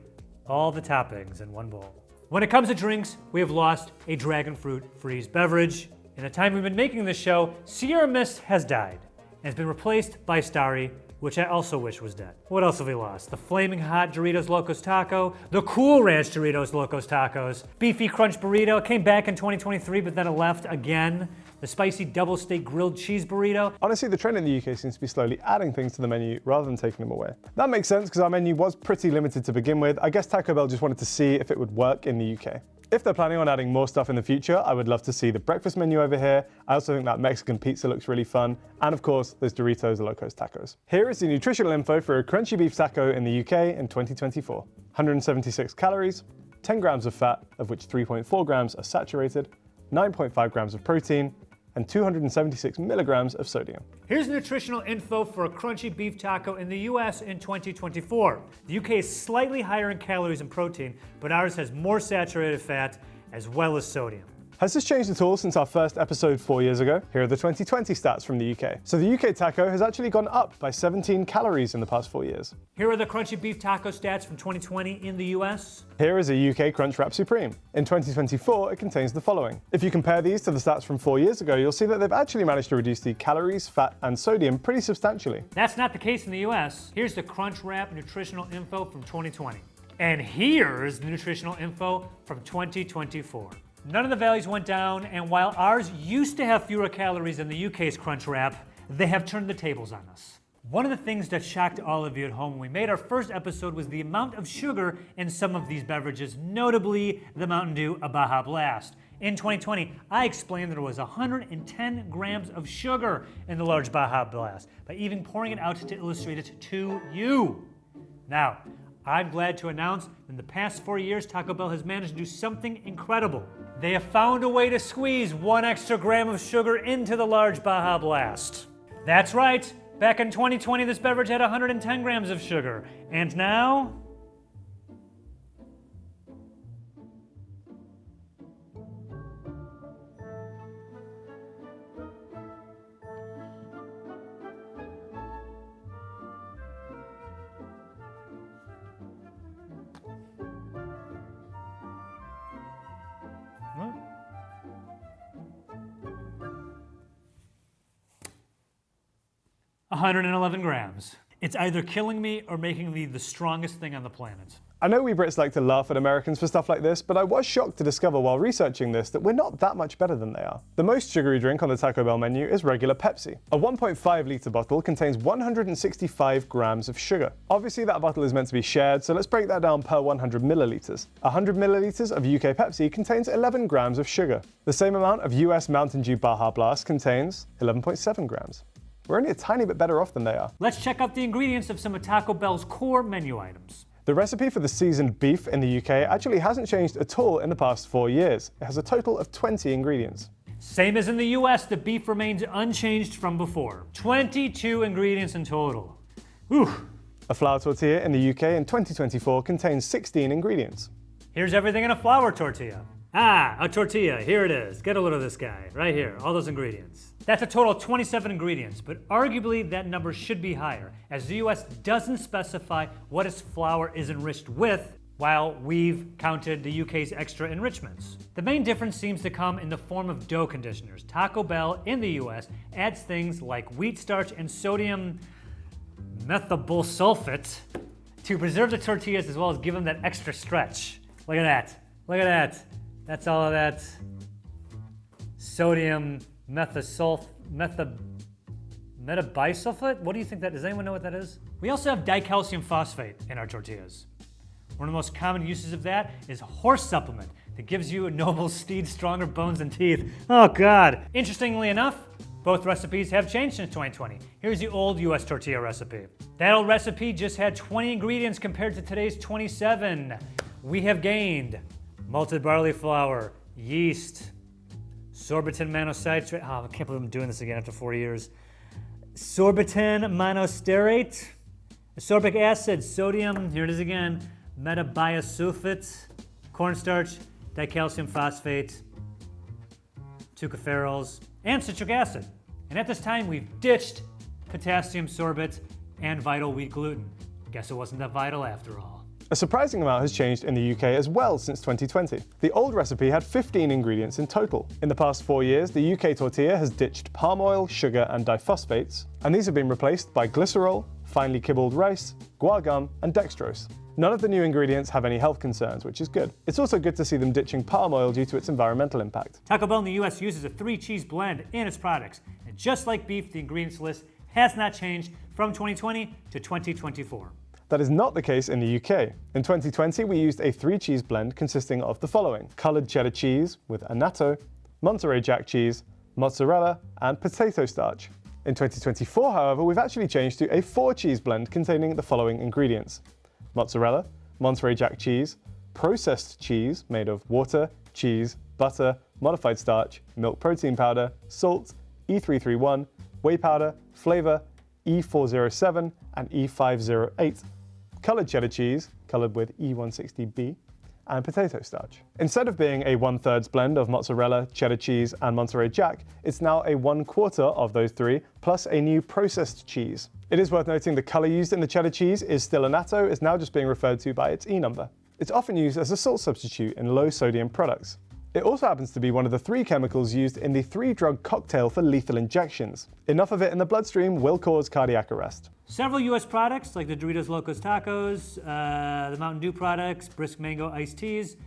all the toppings in one bowl. When it comes to drinks, we have lost a dragon fruit freeze beverage. In the time we've been making this show, Sierra Mist has died and has been replaced by Starry, which I also wish was dead. What else have we lost? The Flaming Hot Doritos Locos Taco, the Cool Ranch Doritos Locos Tacos, Beefy Crunch Burrito, came back in 2023, but then it left again. The Spicy Double Steak Grilled Cheese Burrito. Honestly, the trend in the UK seems to be slowly adding things to the menu rather than taking them away. That makes sense because our menu was pretty limited to begin with. I guess Taco Bell just wanted to see if it would work in the UK. If they're planning on adding more stuff in the future, I would love to see the breakfast menu over here. I also think that Mexican pizza looks really fun. And of course, those Doritos Locos Tacos. Here is the nutritional info for a crunchy beef taco in the UK in 2024. 176 calories, 10 grams of fat, of which 3.4 grams are saturated, 9.5 grams of protein, and 276 milligrams of sodium. Here's nutritional info for a crunchy beef taco in the US in 2024. The UK is slightly higher in calories and protein, but ours has more saturated fat as well as sodium. Has this changed at all since our first episode 4 years ago? Here are the 2020 stats from the UK. So the UK taco has actually gone up by 17 calories in the past 4 years. Here are the crunchy beef taco stats from 2020 in the US. Here is a UK Crunchwrap Supreme. In 2024, it contains the following. If you compare these to the stats from 4 years ago, you'll see that they've actually managed to reduce the calories, fat, and sodium pretty substantially. That's not the case in the US. Here's the Crunchwrap nutritional info from 2020. And here's the nutritional info from 2024. None of the values went down, and while ours used to have fewer calories than the UK's Crunchwrap, they have turned the tables on us. One of the things that shocked all of you at home when we made our first episode was the amount of sugar in some of these beverages, notably the Mountain Dew Baja Blast. In 2020, I explained that there was 110 grams of sugar in the large Baja Blast by even pouring it out to illustrate it to you. Now, I'm glad to announce that in the past 4 years, Taco Bell has managed to do something incredible. They have found a way to squeeze 1 extra gram of sugar into the large Baja Blast. That's right. Back in 2020, this beverage had 110 grams of sugar. And now, what? 111 grams. It's either killing me or making me the strongest thing on the planet. I know we Brits like to laugh at Americans for stuff like this, but I was shocked to discover while researching this that we're not that much better than they are. The most sugary drink on the Taco Bell menu is regular Pepsi. A 1.5 litre bottle contains 165 grams of sugar. Obviously that bottle is meant to be shared, so let's break that down per 100 millilitres. 100 millilitres of UK Pepsi contains 11 grams of sugar. The same amount of US Mountain Dew Baja Blast contains 11.7 grams. We're only a tiny bit better off than they are. Let's check out the ingredients of some of Taco Bell's core menu items. The recipe for the seasoned beef in the UK actually hasn't changed at all in the past 4 years. It has a total of 20 ingredients. Same as in the US, the beef remains unchanged from before. 22 ingredients in total. Whew. A flour tortilla in the UK in 2024 contains 16 ingredients. Here's everything in a flour tortilla. Ah, a tortilla, here it is. Get a load of this guy, right here, all those ingredients. That's a total of 27 ingredients, but arguably that number should be higher, as the US doesn't specify what its flour is enriched with, while we've counted the UK's extra enrichments. The main difference seems to come in the form of dough conditioners. Taco Bell in the US adds things like wheat starch and sodium methylsulfate to preserve the tortillas as well as give them that extra stretch. Look at that, look at that. That's all of that sodium metabisulfate? What do you think that is? Does anyone know what that is? We also have dicalcium phosphate in our tortillas. One of the most common uses of that is horse supplement that gives you a noble steed, stronger bones and teeth. Oh God. Interestingly enough, both recipes have changed since 2020. Here's the old US tortilla recipe. That old recipe just had 20 ingredients compared to today's 27. We have gained malted barley flour, yeast, sorbitan monocytrate. Oh, I can't believe I'm doing this again after 4 years. Sorbitan monosterate, ascorbic acid, sodium, here it is again, metabisulfate, cornstarch, dicalcium phosphate, tocopherols, and citric acid. And at this time, we've ditched potassium sorbate and vital wheat gluten. Guess it wasn't that vital after all. A surprising amount has changed in the UK as well since 2020. The old recipe had 15 ingredients in total. In the past 4 years, the UK tortilla has ditched palm oil, sugar, and diphosphates, and these have been replaced by glycerol, finely kibbled rice, guar gum, and dextrose. None of the new ingredients have any health concerns, which is good. It's also good to see them ditching palm oil due to its environmental impact. Taco Bell in the US uses a 3-cheese blend in its products, and just like beef, the ingredients list has not changed from 2020 to 2024. That is not the case in the UK. In 2020, we used a 3-cheese blend consisting of the following: coloured cheddar cheese with annatto, Monterey Jack cheese, mozzarella, and potato starch. In 2024, however, we've actually changed to a 4-cheese blend containing the following ingredients: mozzarella, Monterey Jack cheese, processed cheese made of water, cheese, butter, modified starch, milk protein powder, salt, E331, whey powder, flavour, E407, and E508, coloured cheddar cheese, coloured with E160B, and potato starch. Instead of being a 1/3 blend of mozzarella, cheddar cheese, and Monterey Jack, it's now a 1/4 of those three, plus a new processed cheese. It is worth noting the color used in the cheddar cheese is still a natto, is now just being referred to by its E number. It's often used as a salt substitute in low sodium products. It also happens to be one of the 3 chemicals used in the 3-drug cocktail for lethal injections. Enough of it in the bloodstream will cause cardiac arrest. Several U.S. products, like the Doritos Locos Tacos, the Mountain Dew products, Brisk Mango iced teas,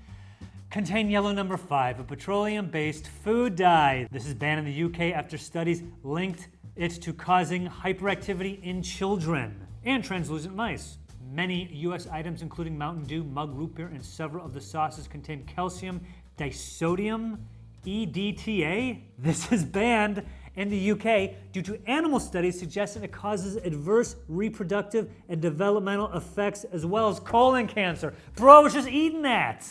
contain yellow number 5, a petroleum-based food dye. This is banned in the UK after studies linked it to causing hyperactivity in children and translucent mice. Many U.S. items, including Mountain Dew, Mug Root Beer, and several of the sauces contain calcium disodium EDTA. This is banned in the UK due to animal studies suggesting it causes adverse reproductive and developmental effects as well as colon cancer. Bro, I was just eating that.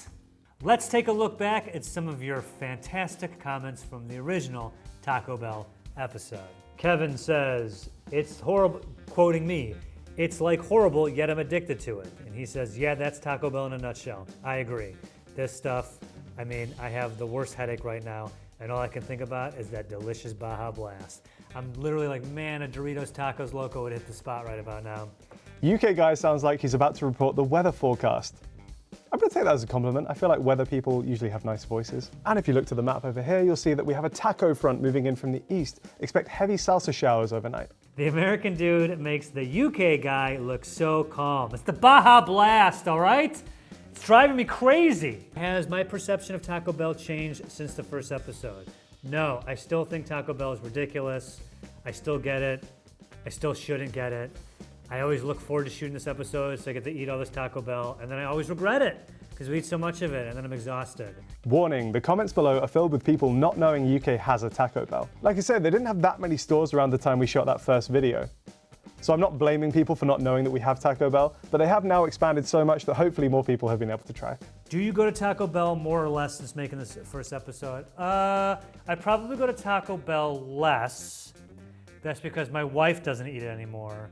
Let's take a look back at some of your fantastic comments from the original Taco Bell episode. Kevin says, it's horrible, quoting me, it's like horrible, yet I'm addicted to it. And he says, yeah, that's Taco Bell in a nutshell. I agree. This stuff, I mean, I have the worst headache right now, and all I can think about is that delicious Baja Blast. I'm literally like, man, a Doritos Tacos Loco would hit the spot right about now. UK guy sounds like he's about to report the weather forecast. I'm going to take that as a compliment. I feel like weather people usually have nice voices. And if you look to the map over here, you'll see that we have a taco front moving in from the east. Expect heavy salsa showers overnight. The American dude makes the UK guy look so calm. It's the Baja Blast, all right? It's driving me crazy. Has my perception of Taco Bell changed since the first episode? No, I still think Taco Bell is ridiculous. I still get it. I still shouldn't get it. I always look forward to shooting this episode so I get to eat all this Taco Bell, and then I always regret it because we eat so much of it and then I'm exhausted. Warning, the comments below are filled with people not knowing UK has a Taco Bell. Like I said, they didn't have that many stores around the time we shot that first video. So I'm not blaming people for not knowing that we have Taco Bell, but they have now expanded so much that hopefully more people have been able to try. Do you go to Taco Bell more or less since making this first episode? I probably go to Taco Bell less. That's because my wife doesn't eat it anymore.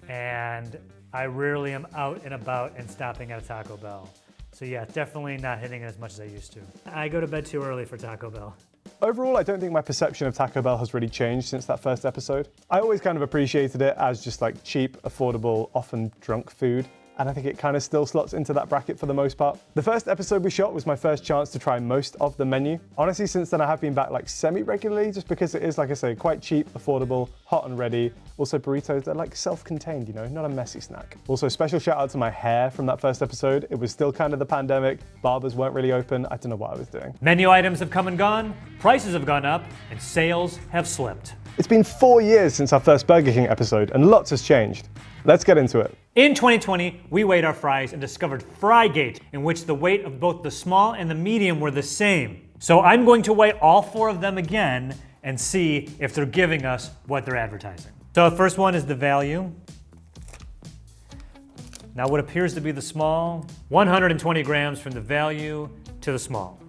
And I rarely am out and about and stopping at a Taco Bell. So yeah, definitely not hitting it as much as I used to. I go to bed too early for Taco Bell. Overall, I don't think my perception of Taco Bell has really changed since that first episode. I always kind of appreciated it as just like cheap, affordable, often drunk food. And I think it kind of still slots into that bracket for the most part. The first episode we shot was my first chance to try most of the menu. Honestly, since then I have been back like semi-regularly just because it is, like I say, quite cheap, affordable, hot and ready. Also burritos, they're like self-contained, you know, not a messy snack. Also special shout out to my hair from that first episode. It was still kind of the pandemic. Barbers weren't really open. I don't know what I was doing. Menu items have come and gone, prices have gone up, and sales have slipped. It's been 4 years since our first Burger King episode and lots has changed. Let's get into it. In 2020, we weighed our fries and discovered Frygate, in which the weight of both the small and the medium were the same. So I'm going to weigh all 4 of them again and see if they're giving us what they're advertising. So the first one is the value. Now what appears to be the small, 120 grams from the value to the small.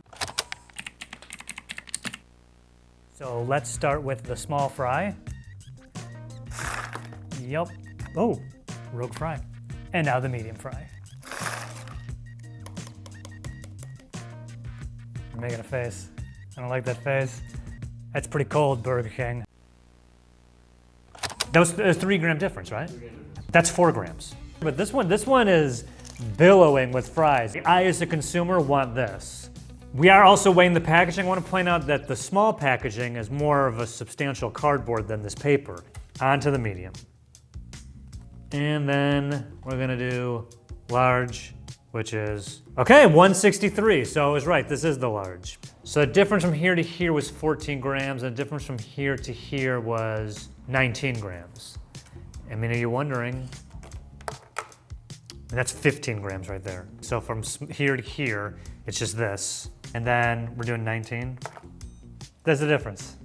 So let's start with the small fry. Yep. Oh, rogue fry. And now the medium fry. I'm making a face. I don't like that face. That's pretty cold, Burger King. That was a 3 gram difference, right? That's 4 grams. But this one is billowing with fries. I, as a consumer, want this. We are also weighing the packaging. I want to point out that the small packaging is more of a substantial cardboard than this paper. On to the medium. And then we're gonna do large, which is, okay, 163, so I was right, this is the large. So the difference from here to here was 14 grams, and the difference from here to here was 19 grams. I mean, are you wondering? And that's 15 grams right there. So from here to here, it's just this. And then we're doing 19. There's the difference.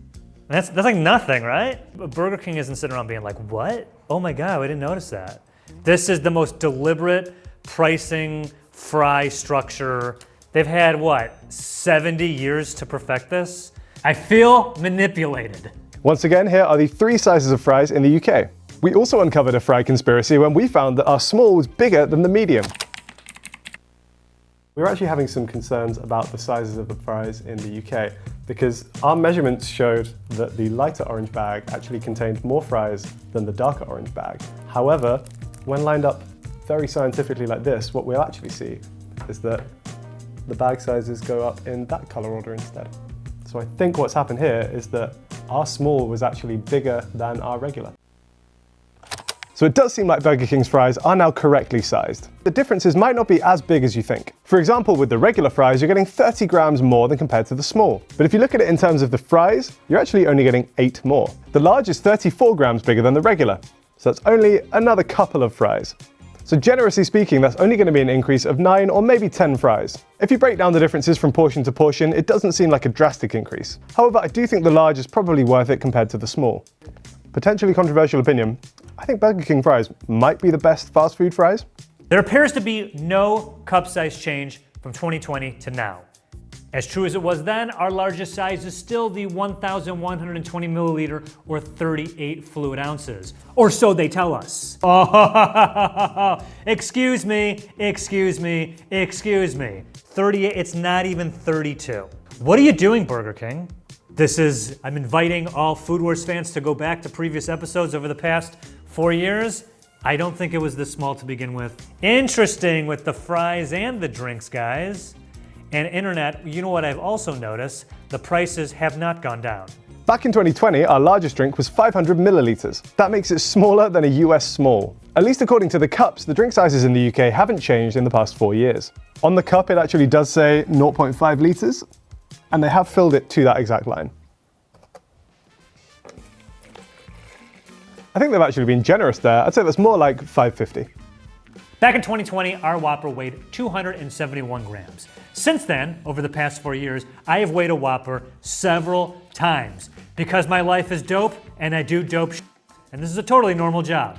That's like nothing, right? But Burger King isn't sitting around being like, what? Oh my God, we didn't notice that. This is the most deliberate pricing fry structure. They've had, what, 70 years to perfect this? I feel manipulated. Once again, here are the 3 sizes of fries in the UK. We also uncovered a fry conspiracy when we found that our small was bigger than the medium. We were actually having some concerns about the sizes of the fries in the UK because our measurements showed that the lighter orange bag actually contained more fries than the darker orange bag. However, when lined up very scientifically like this, what we'll actually see is that the bag sizes go up in that color order instead. So I think what's happened here is that our small was actually bigger than our regular. So it does seem like Burger King's fries are now correctly sized. The differences might not be as big as you think. For example, with the regular fries, you're getting 30 grams more than compared to the small. But if you look at it in terms of the fries, you're actually only getting 8 more. The large is 34 grams bigger than the regular. So that's only another couple of fries. So generously speaking, that's only going to be an increase of 9 or maybe 10 fries. If you break down the differences from portion to portion, it doesn't seem like a drastic increase. However, I do think the large is probably worth it compared to the small. Potentially controversial opinion, I think Burger King fries might be the best fast food fries. There appears to be no cup size change from 2020 to now. As true as it was then, our largest size is still the 1,120 milliliter or 38 fluid ounces. Or so they tell us. Oh, excuse me. 38, it's not even 32. What are you doing, Burger King? I'm inviting all Food Wars fans to go back to previous episodes over the past 4 years. I don't think it was this small to begin with. Interesting with the fries and the drinks, guys. And internet, you know what I've also noticed? The prices have not gone down. Back in 2020, our largest drink was 500 milliliters. That makes it smaller than a US small. At least according to the cups, the drink sizes in the UK haven't changed in the past 4 years. On the cup, it actually does say 0.5 liters, and they have filled it to that exact line. I think they've actually been generous there. I'd say that's more like 550. Back in 2020, our Whopper weighed 271 grams. Since then, over the past 4 years, I have weighed a Whopper several times because my life is dope and I do dope shit, and this is a totally normal job.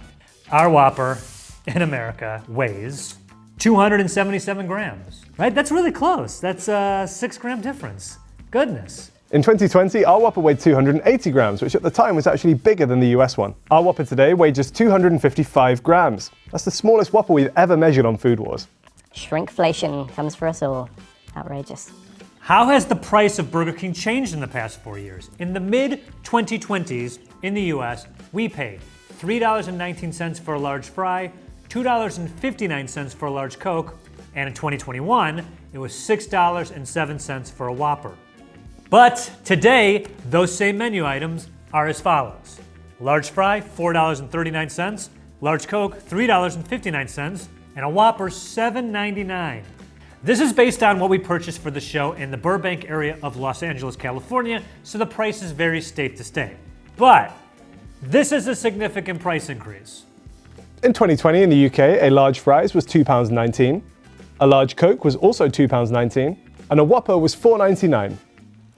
Our Whopper in America weighs 277 grams, right? That's really close. That's a 6 gram difference. Goodness. In 2020, our Whopper weighed 280 grams, which at the time was actually bigger than the US one. Our Whopper today weighed just 255 grams. That's the smallest Whopper we've ever measured on Food Wars. Shrinkflation comes for us all. Outrageous. How has the price of Burger King changed in the past 4 years? In the mid-2020s in the US, we paid $3.19 for a large fry, $2.59 for a large Coke, and in 2021, it was $6.07 for a Whopper. But today, those same menu items are as follows. Large fry, $4.39, large Coke, $3.59, and a Whopper, $7.99. This is based on what we purchased for the show in the Burbank area of Los Angeles, California, so the prices vary state to state. But this is a significant price increase. In 2020 in the UK, a large fries was £2.19, a large Coke was also £2.19, and a Whopper was $4.99.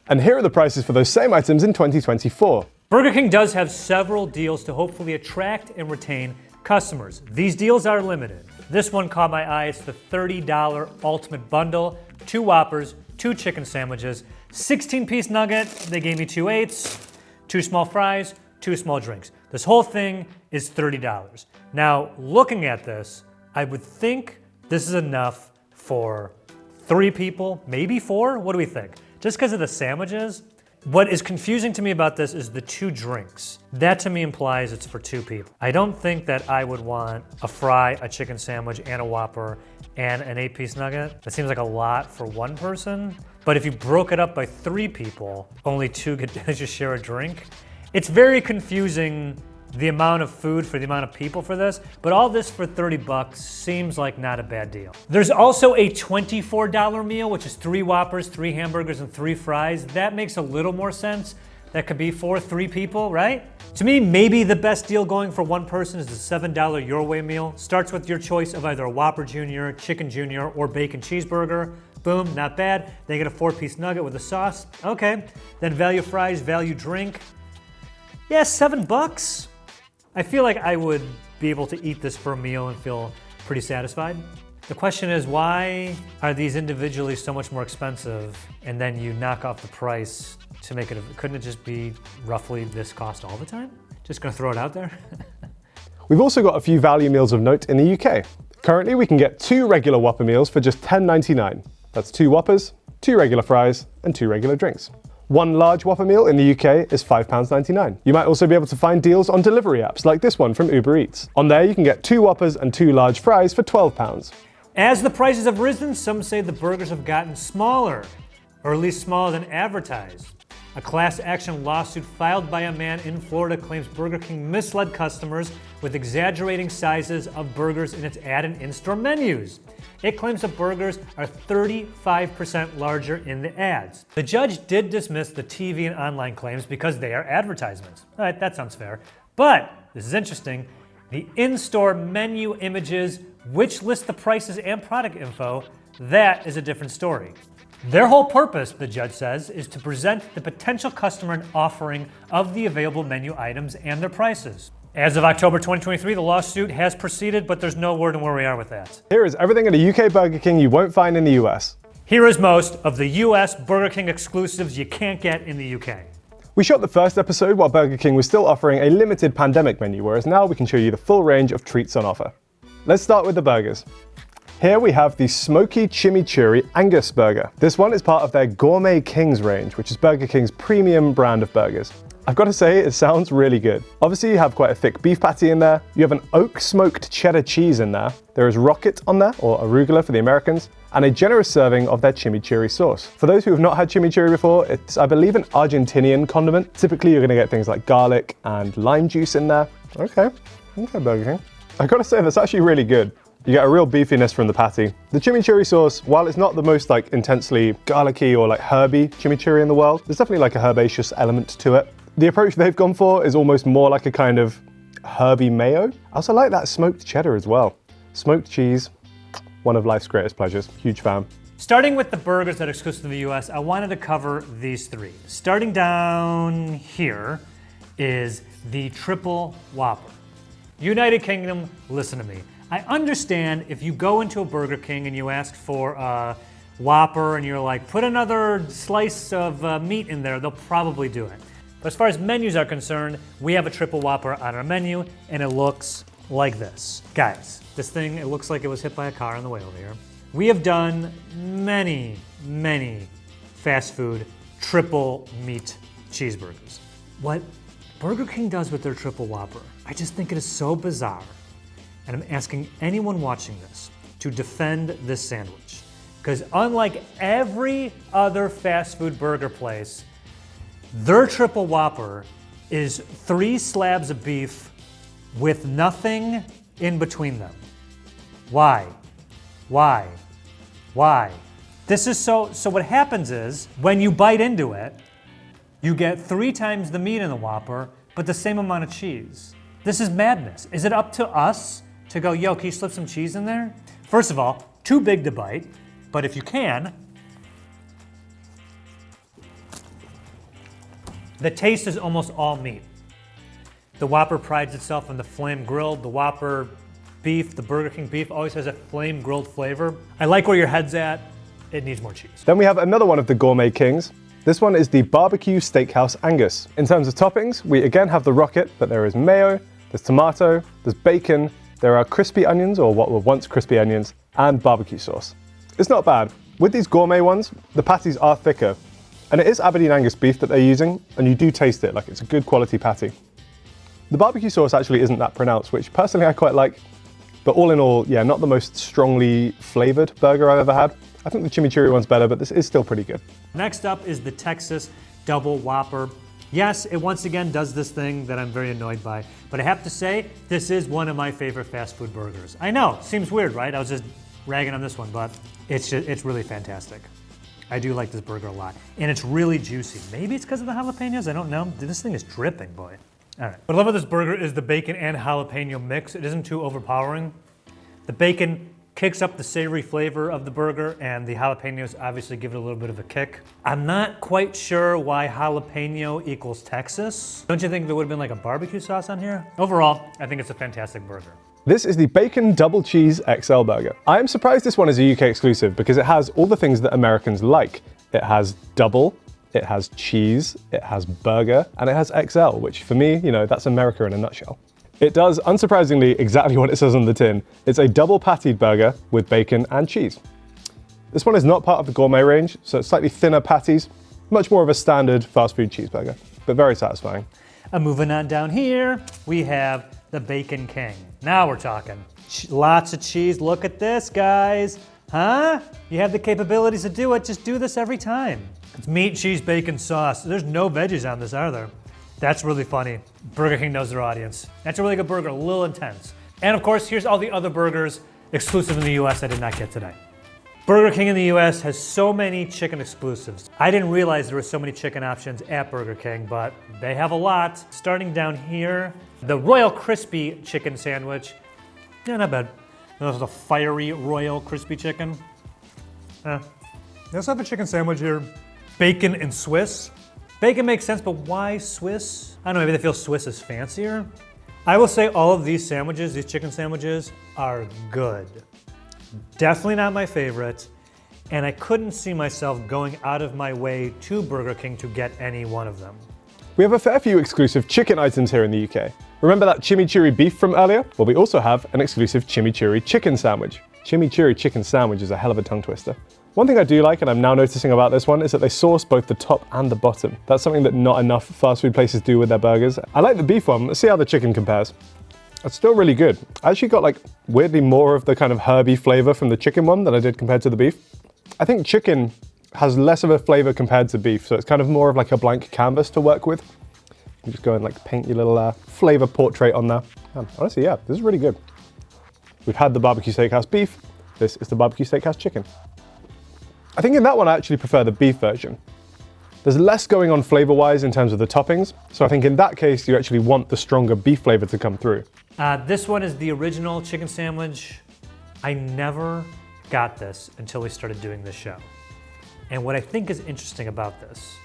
And here are the prices for those same items in 2024. Burger King does have several deals to hopefully attract and retain customers. These deals are limited. This one caught my eye. It's the $30 Ultimate Bundle, 2 Whoppers, 2 chicken sandwiches, 16-piece nugget, they gave me 2 8s, 2 small fries, 2 small drinks. This whole thing is $30. Now, looking at this, I would think this is enough for 3 people, maybe 4? What do we think? Just because of the sandwiches? What is confusing to me about this is the 2 drinks. That to me implies it's for 2 people. I don't think that I would want a fry, a chicken sandwich, and a Whopper, and an 8-piece nugget. That seems like a lot for 1 person. But if you broke it up by 3 people, only 2 get to just share a drink. It's very confusing, the amount of food for the amount of people for this, but all this for $30 seems like not a bad deal. There's also a $24 meal, which is 3 Whoppers, 3 hamburgers, and 3 fries. That makes a little more sense. That could be for 3 people, right? To me, maybe the best deal going for 1 person is the $7 Your Way meal. Starts with your choice of either a Whopper Jr., Chicken Jr., or Bacon Cheeseburger. Boom, not bad. Then you get a 4-piece nugget with a sauce. Okay. Then value fries, value drink. Yeah, $7. I feel like I would be able to eat this for a meal and feel pretty satisfied. The question is, why are these individually so much more expensive and then you knock off the price to make it, couldn't it just be roughly this cost all the time? Just gonna throw it out there. We've also got a few value meals of note in the UK. Currently, we can get 2 regular Whopper meals for just $10.99. That's 2 Whoppers, 2 regular fries, and 2 regular drinks. 1 large Whopper meal in the UK is £5.99. You might also be able to find deals on delivery apps like this one from Uber Eats. On there, you can get 2 Whoppers and 2 large fries for £12. As the prices have risen, some say the burgers have gotten smaller, or at least smaller than advertised. A class action lawsuit filed by a man in Florida claims Burger King misled customers with exaggerating sizes of burgers in its ad and in-store menus. It claims the burgers are 35% larger in the ads. The judge did dismiss the TV and online claims because they are advertisements. All right, that sounds fair. But, this is interesting, the in-store menu images, which list the prices and product info, that is a different story. Their whole purpose, the judge says, is to present the potential customer an offering of the available menu items and their prices. As of October 2023, the lawsuit has proceeded, but there's no word on where we are with that. Here is everything at a UK Burger King you won't find in the US. Here is most of the US Burger King exclusives you can't get in the UK. We shot the first episode while Burger King was still offering a limited pandemic menu, whereas now we can show you the full range of treats on offer. Let's start with the burgers. Here we have the Smoky Chimichurri Angus Burger. This one is part of their Gourmet Kings range, which is Burger King's premium brand of burgers. I've got to say, it sounds really good. Obviously, you have quite a thick beef patty in there. You have an oak smoked cheddar cheese in there. There is rocket on there, or arugula for the Americans, and a generous serving of their chimichurri sauce. For those who have not had chimichurri before, it's, I believe, an Argentinian condiment. Typically, you're gonna get things like garlic and lime juice in there. Okay, Burger King. I've got to say, that's actually really good. You get a real beefiness from the patty. The chimichurri sauce, while it's not the most intensely garlicky or herby chimichurri in the world, there's definitely a herbaceous element to it. The approach they've gone for is almost more like a kind of herby mayo. I also like that smoked cheddar as well. Smoked cheese, one of life's greatest pleasures. Huge fan. Starting with the burgers that are exclusive to the US, I wanted to cover these 3. Starting down here is the Triple Whopper. United Kingdom, listen to me. I understand if you go into a Burger King and you ask for a Whopper and you're like, put another slice of meat in there, they'll probably do it. But as far as menus are concerned, we have a Triple Whopper on our menu and it looks like this. Guys, this thing, it looks like it was hit by a car on the way over here. We have done many fast food triple meat cheeseburgers. What Burger King does with their Triple Whopper, I just think it is so bizarre. And I'm asking anyone watching this to defend this sandwich. Because unlike every other fast food burger place, their Triple Whopper is 3 slabs of beef with nothing in between them. Why? This is so what happens is, when you bite into it, you get 3 times the meat in the Whopper, but the same amount of cheese. This is madness. Is it up to us to go, yo, can you slip some cheese in there? First of all, too big to bite, but if you can, the taste is almost all meat. The Whopper prides itself on the flame grilled. The Whopper beef, the Burger King beef, always has a flame grilled flavor. I like where your head's at. It needs more cheese. Then we have another one of the Gourmet Kings. This one is the Barbecue Steakhouse Angus. In terms of toppings, we again have the rocket, but there is mayo, there's tomato, there's bacon, there are crispy onions, or what were once crispy onions, and barbecue sauce. It's not bad. With these gourmet ones, the patties are thicker, and it is Aberdeen Angus beef that they're using, and you do taste it, it's a good quality patty. The barbecue sauce actually isn't that pronounced, which personally I quite like, but all in all, yeah, not the most strongly flavored burger I've ever had. I think the chimichurri one's better, but this is still pretty good. Next up is the Texas Double Whopper. Yes, it once again does this thing that I'm very annoyed by, but I have to say, this is one of my favorite fast food burgers. I know, seems weird, right? I was just ragging on this one, but it's really fantastic. I do like this burger a lot, and it's really juicy. Maybe it's because of the jalapenos, I don't know. This thing is dripping, boy. All right. What I love about this burger is the bacon and jalapeno mix. It isn't too overpowering. The bacon kicks up the savory flavor of the burger, and the jalapenos obviously give it a little bit of a kick. I'm not quite sure why jalapeno equals Texas. Don't you think there would have been a barbecue sauce on here? Overall, I think it's a fantastic burger. This is the Bacon Double Cheese XL Burger. I am surprised this one is a UK exclusive because it has all the things that Americans like. It has double, it has cheese, it has burger, and it has XL, which for me, that's America in a nutshell. It does, unsurprisingly, exactly what it says on the tin. It's a double pattied burger with bacon and cheese. This one is not part of the gourmet range, so it's slightly thinner patties, much more of a standard fast food cheeseburger, but very satisfying. Moving on down here, we have the Bacon King. Now we're talking. Lots of cheese. Look at this, guys. Huh? You have the capabilities to do it. Just do this every time. It's meat, cheese, bacon, sauce. There's no veggies on this, are there? That's really funny. Burger King knows their audience. That's a really good burger, a little intense. And of course, here's all the other burgers exclusive in the US I did not get today. Burger King in the US has so many chicken exclusives. I didn't realize there were so many chicken options at Burger King, but they have a lot. Starting down here, the Royal Crispy chicken sandwich. Yeah, not bad. There's the fiery Royal Crispy chicken. They also have a chicken sandwich here. Bacon and Swiss. Bacon makes sense, but why Swiss? I don't know, maybe they feel Swiss is fancier. I will say all of these sandwiches, these chicken sandwiches, are good. Definitely not my favorite, and I couldn't see myself going out of my way to Burger King to get any one of them. We have a fair few exclusive chicken items here in the UK. Remember that chimichurri beef from earlier? Well, we also have an exclusive chimichurri chicken sandwich. Chimichurri chicken sandwich is a hell of a tongue twister. One thing I do like, and I'm now noticing about this one, is that they sauce both the top and the bottom. That's something that not enough fast food places do with their burgers. I like the beef one. Let's see how the chicken compares. It's still really good. I actually got like weirdly more of the kind of herby flavor from the chicken one than I did compared to the beef. I think chicken has less of a flavor compared to beef, so it's kind of more of like a blank canvas to work with. You just go and like paint your little flavor portrait on there. Honestly, yeah, this is really good. We've had the barbecue steakhouse beef. This is the barbecue steakhouse chicken. I think in that one I actually prefer the beef version. There's less going on flavor-wise in terms of the toppings, so I think in that case you actually want the stronger beef flavor to come through. This one is the original chicken sandwich. I never got this until we started doing this show. And what I think is interesting about this,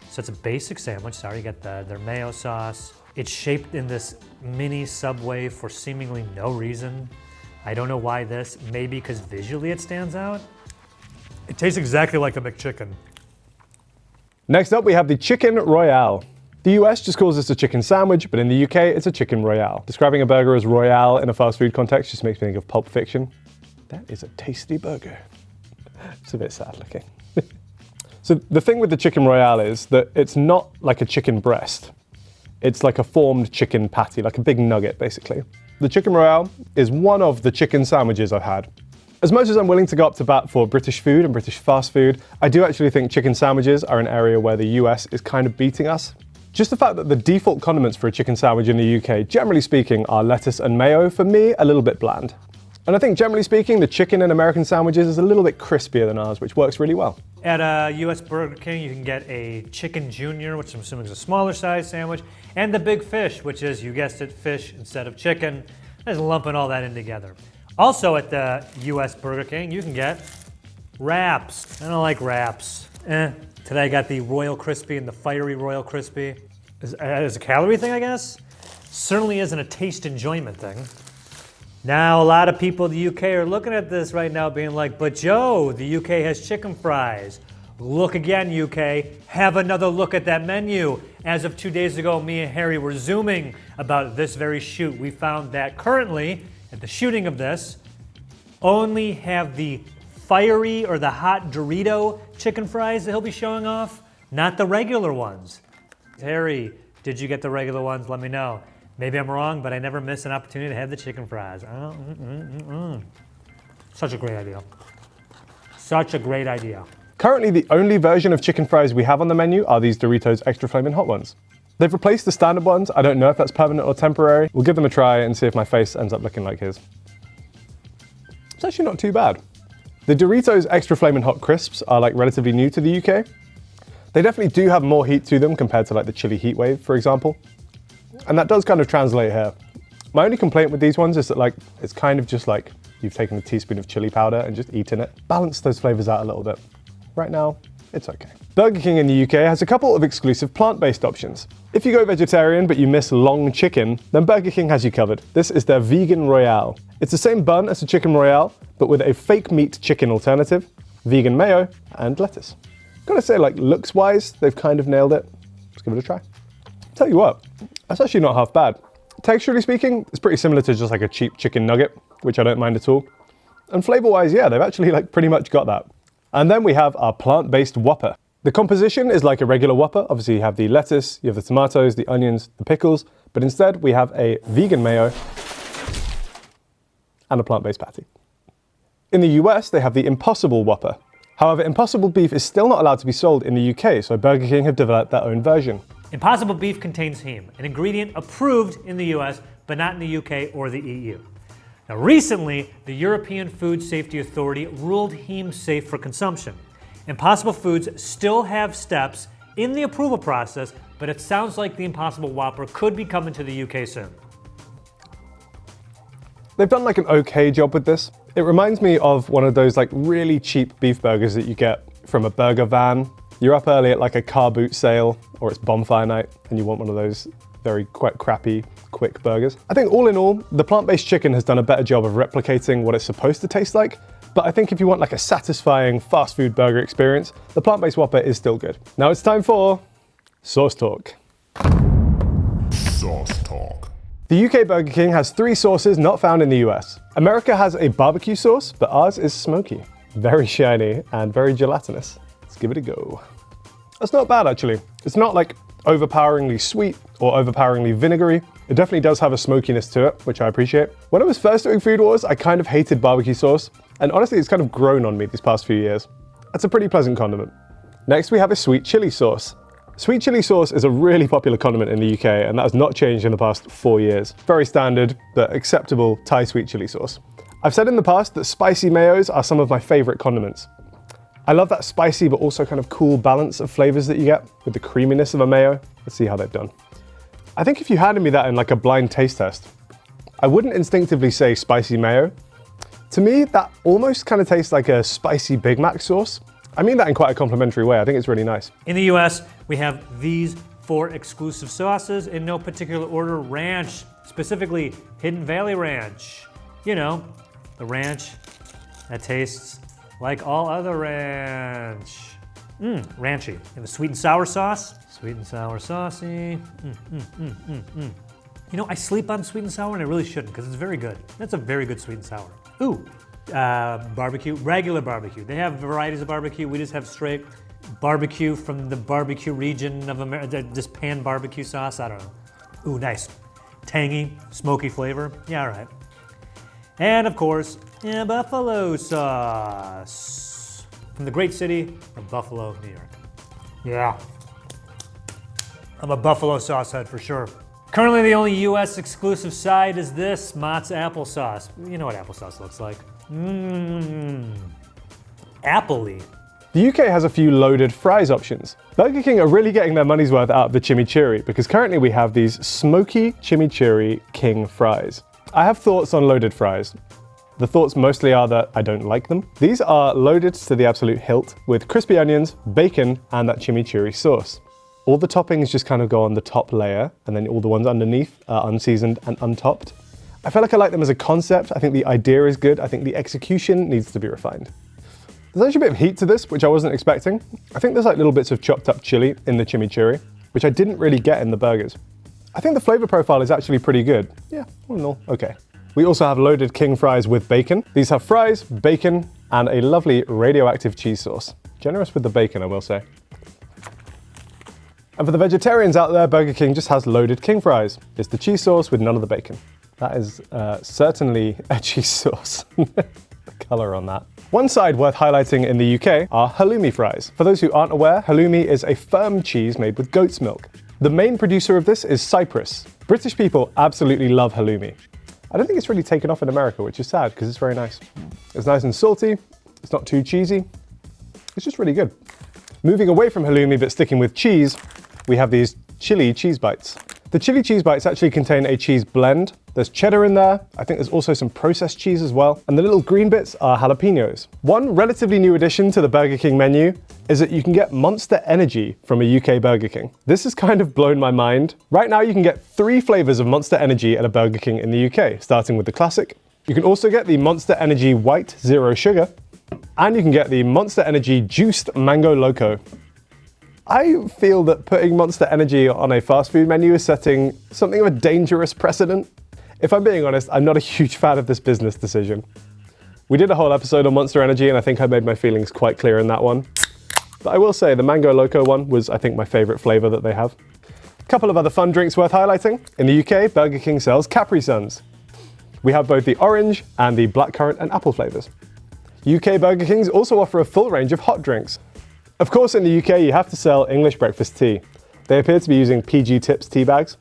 so it's a basic sandwich. Sorry, you got their mayo sauce. It's shaped in this mini Subway for seemingly no reason. I don't know why this, maybe because visually it stands out. It tastes exactly like the McChicken. Next up, we have the Chicken Royale. The US just calls this a chicken sandwich, but in the UK, it's a chicken royale. Describing a burger as royale in a fast food context just makes me think of Pulp Fiction. That is a tasty burger. It's a bit sad looking. So the thing with the chicken royale is that it's not like a chicken breast. It's like a formed chicken patty, like a big nugget, basically. The chicken royale is one of the chicken sandwiches I've had. As much as I'm willing to go up to bat for British food and British fast food, I do actually think chicken sandwiches are an area where the US is kind of beating us. Just the fact that the default condiments for a chicken sandwich in the UK, generally speaking, are lettuce and mayo, for me, a little bit bland. And I think generally speaking, the chicken in American sandwiches is a little bit crispier than ours, which works really well. At a US Burger King, you can get a Chicken Junior, which I'm assuming is a smaller size sandwich, and the Big Fish, which is, you guessed it, fish instead of chicken. Just lumping all that in together. Also at the US Burger King, you can get wraps. I don't like wraps. Today I got the Royal Crispy and the Fiery Royal Crispy. As a calorie thing, I guess? Certainly isn't a taste enjoyment thing. Now, a lot of people in the UK are looking at this right now being like, but Joe, the UK has chicken fries. Look again, UK. Have another look at that menu. As of 2 days ago, me and Harry were Zooming about this very shoot. We found that currently, at the shooting of this, only have the fiery or the hot Dorito chicken fries that he'll be showing off, not the regular ones. Harry, did you get the regular ones? Let me know. Maybe I'm wrong, but I never miss an opportunity to have the chicken fries. Such a great idea. Such a great idea. Currently, the only version of chicken fries we have on the menu are these Doritos Extra Flamin' Hot ones. They've replaced the standard ones. I don't know if that's permanent or temporary. We'll give them a try and see if my face ends up looking like his. It's actually not too bad. The Doritos Extra Flamin' Hot crisps are like relatively new to the UK. They definitely do have more heat to them compared to like the chili heat wave, for example. And that does kind of translate here. My only complaint with these ones is that like, it's kind of just like you've taken a teaspoon of chili powder and just eaten it. Balance those flavors out a little bit. Right now, it's okay. Burger King in the UK has a couple of exclusive plant-based options. If you go vegetarian but you miss long chicken, then Burger King has you covered. This is their Vegan Royale. It's the same bun as a chicken royale, but with a fake meat chicken alternative, vegan mayo, and lettuce. Gotta say, like, looks-wise, they've kind of nailed it. Let's give it a try. Tell you what, that's actually not half bad. Texturally speaking, it's pretty similar to just like a cheap chicken nugget, which I don't mind at all. And flavor-wise, yeah, they've actually like pretty much got that. And then we have our plant-based Whopper. The composition is like a regular Whopper. Obviously you have the lettuce, you have the tomatoes, the onions, the pickles, but instead we have a vegan mayo and a plant-based patty. In the US, they have the Impossible Whopper. However, Impossible beef is still not allowed to be sold in the UK, so Burger King have developed their own version. Impossible beef contains heme, an ingredient approved in the US, but not in the UK or the EU. Now, recently, the European Food Safety Authority ruled heme safe for consumption. Impossible Foods still have steps in the approval process, but it sounds like the Impossible Whopper could be coming to the UK soon. They've done like an okay job with this. It reminds me of one of those like really cheap beef burgers that you get from a burger van. You're up early at like a car boot sale or it's bonfire night and you want one of those very quite crappy, quick burgers. I think all in all, the plant-based chicken has done a better job of replicating what it's supposed to taste like. But I think if you want like a satisfying fast food burger experience, the plant-based Whopper is still good. Now it's time for Sauce Talk. Sauce Talk. The UK Burger King has 3 sauces not found in the US. America has a barbecue sauce, but ours is smoky. Very shiny and very gelatinous. Let's give it a go. That's not bad actually. It's not like overpoweringly sweet or overpoweringly vinegary. It definitely does have a smokiness to it, which I appreciate. When I was first doing Food Wars, I kind of hated barbecue sauce, and honestly it's kind of grown on me these past few years. That's a pretty pleasant condiment. Next we have a sweet chili sauce. Sweet chili sauce is a really popular condiment in the UK, and that has not changed in the past 4 years. Very standard, but acceptable Thai sweet chili sauce. I've said in the past that spicy mayos are some of my favorite condiments. I love that spicy but also kind of cool balance of flavors that you get with the creaminess of a mayo. Let's see how they've done. I think if you handed me that in like a blind taste test, I wouldn't instinctively say spicy mayo. To me, that almost kind of tastes like a spicy Big Mac sauce. I mean that in quite a complimentary way. I think it's really nice. In the US, we have these 4 exclusive sauces in no particular order. Ranch, specifically Hidden Valley Ranch. You know, the ranch that tastes like all other ranch. Ranchy. And the sweet and sour sauce. Sweet and sour saucy. You know, I sleep on sweet and sour and I really shouldn't because it's very good. That's a very good sweet and sour. Ooh, barbecue, regular barbecue. They have varieties of barbecue. We just have straight barbecue from the barbecue region of America, just pan barbecue sauce. I don't know. Ooh, nice. Tangy, smoky flavor. Yeah, all right. And of course, buffalo sauce from the great city of Buffalo, New York. Yeah, I'm a buffalo sauce head for sure. Currently, the only US exclusive side is this, Mott's applesauce. You know what applesauce looks like. Appley. The UK has a few loaded fries options. Burger King are really getting their money's worth out of the chimichurri because currently we have these smoky chimichurri king fries. I have thoughts on loaded fries. The thoughts mostly are that I don't like them. These are loaded to the absolute hilt with crispy onions, bacon, and that chimichurri sauce. All the toppings just kind of go on the top layer, and then all the ones underneath are unseasoned and untopped. I feel like I like them as a concept. I think the idea is good. I think the execution needs to be refined. There's actually a bit of heat to this, which I wasn't expecting. I think there's like little bits of chopped up chili in the chimichurri, which I didn't really get in the burgers. I think the flavor profile is actually pretty good. Yeah, all in all, okay. We also have loaded king fries with bacon. These have fries, bacon, and a lovely radioactive cheese sauce. Generous with the bacon, I will say. And for the vegetarians out there, Burger King just has loaded king fries. It's the cheese sauce with none of the bacon. That is certainly a cheese sauce. The color on that. One side worth highlighting in the UK are halloumi fries. For those who aren't aware, halloumi is a firm cheese made with goat's milk. The main producer of this is Cyprus. British people absolutely love halloumi. I don't think it's really taken off in America, which is sad because it's very nice. It's nice and salty. It's not too cheesy. It's just really good. Moving away from halloumi but sticking with cheese, we have these chili cheese bites. The chili cheese bites actually contain a cheese blend. There's cheddar in there. I think there's also some processed cheese as well. And the little green bits are jalapenos. One relatively new addition to the Burger King menu is that you can get Monster Energy from a UK Burger King. This has kind of blown my mind. Right now you can get 3 flavors of Monster Energy at a Burger King in the UK, starting with the classic. You can also get the Monster Energy White Zero Sugar, and you can get the Monster Energy Juiced Mango Loco. I feel that putting Monster Energy on a fast food menu is setting something of a dangerous precedent. If I'm being honest, I'm not a huge fan of this business decision. We did a whole episode on Monster Energy and I think I made my feelings quite clear in that one. But I will say the Mango Loco one was, I think, my favorite flavor that they have. A couple of other fun drinks worth highlighting. In the UK, Burger King sells Capri Suns. We have both the orange and the blackcurrant and apple flavors. UK Burger Kings also offer a full range of hot drinks. Of course, in the UK, you have to sell English breakfast tea. They appear to be using PG Tips tea bags.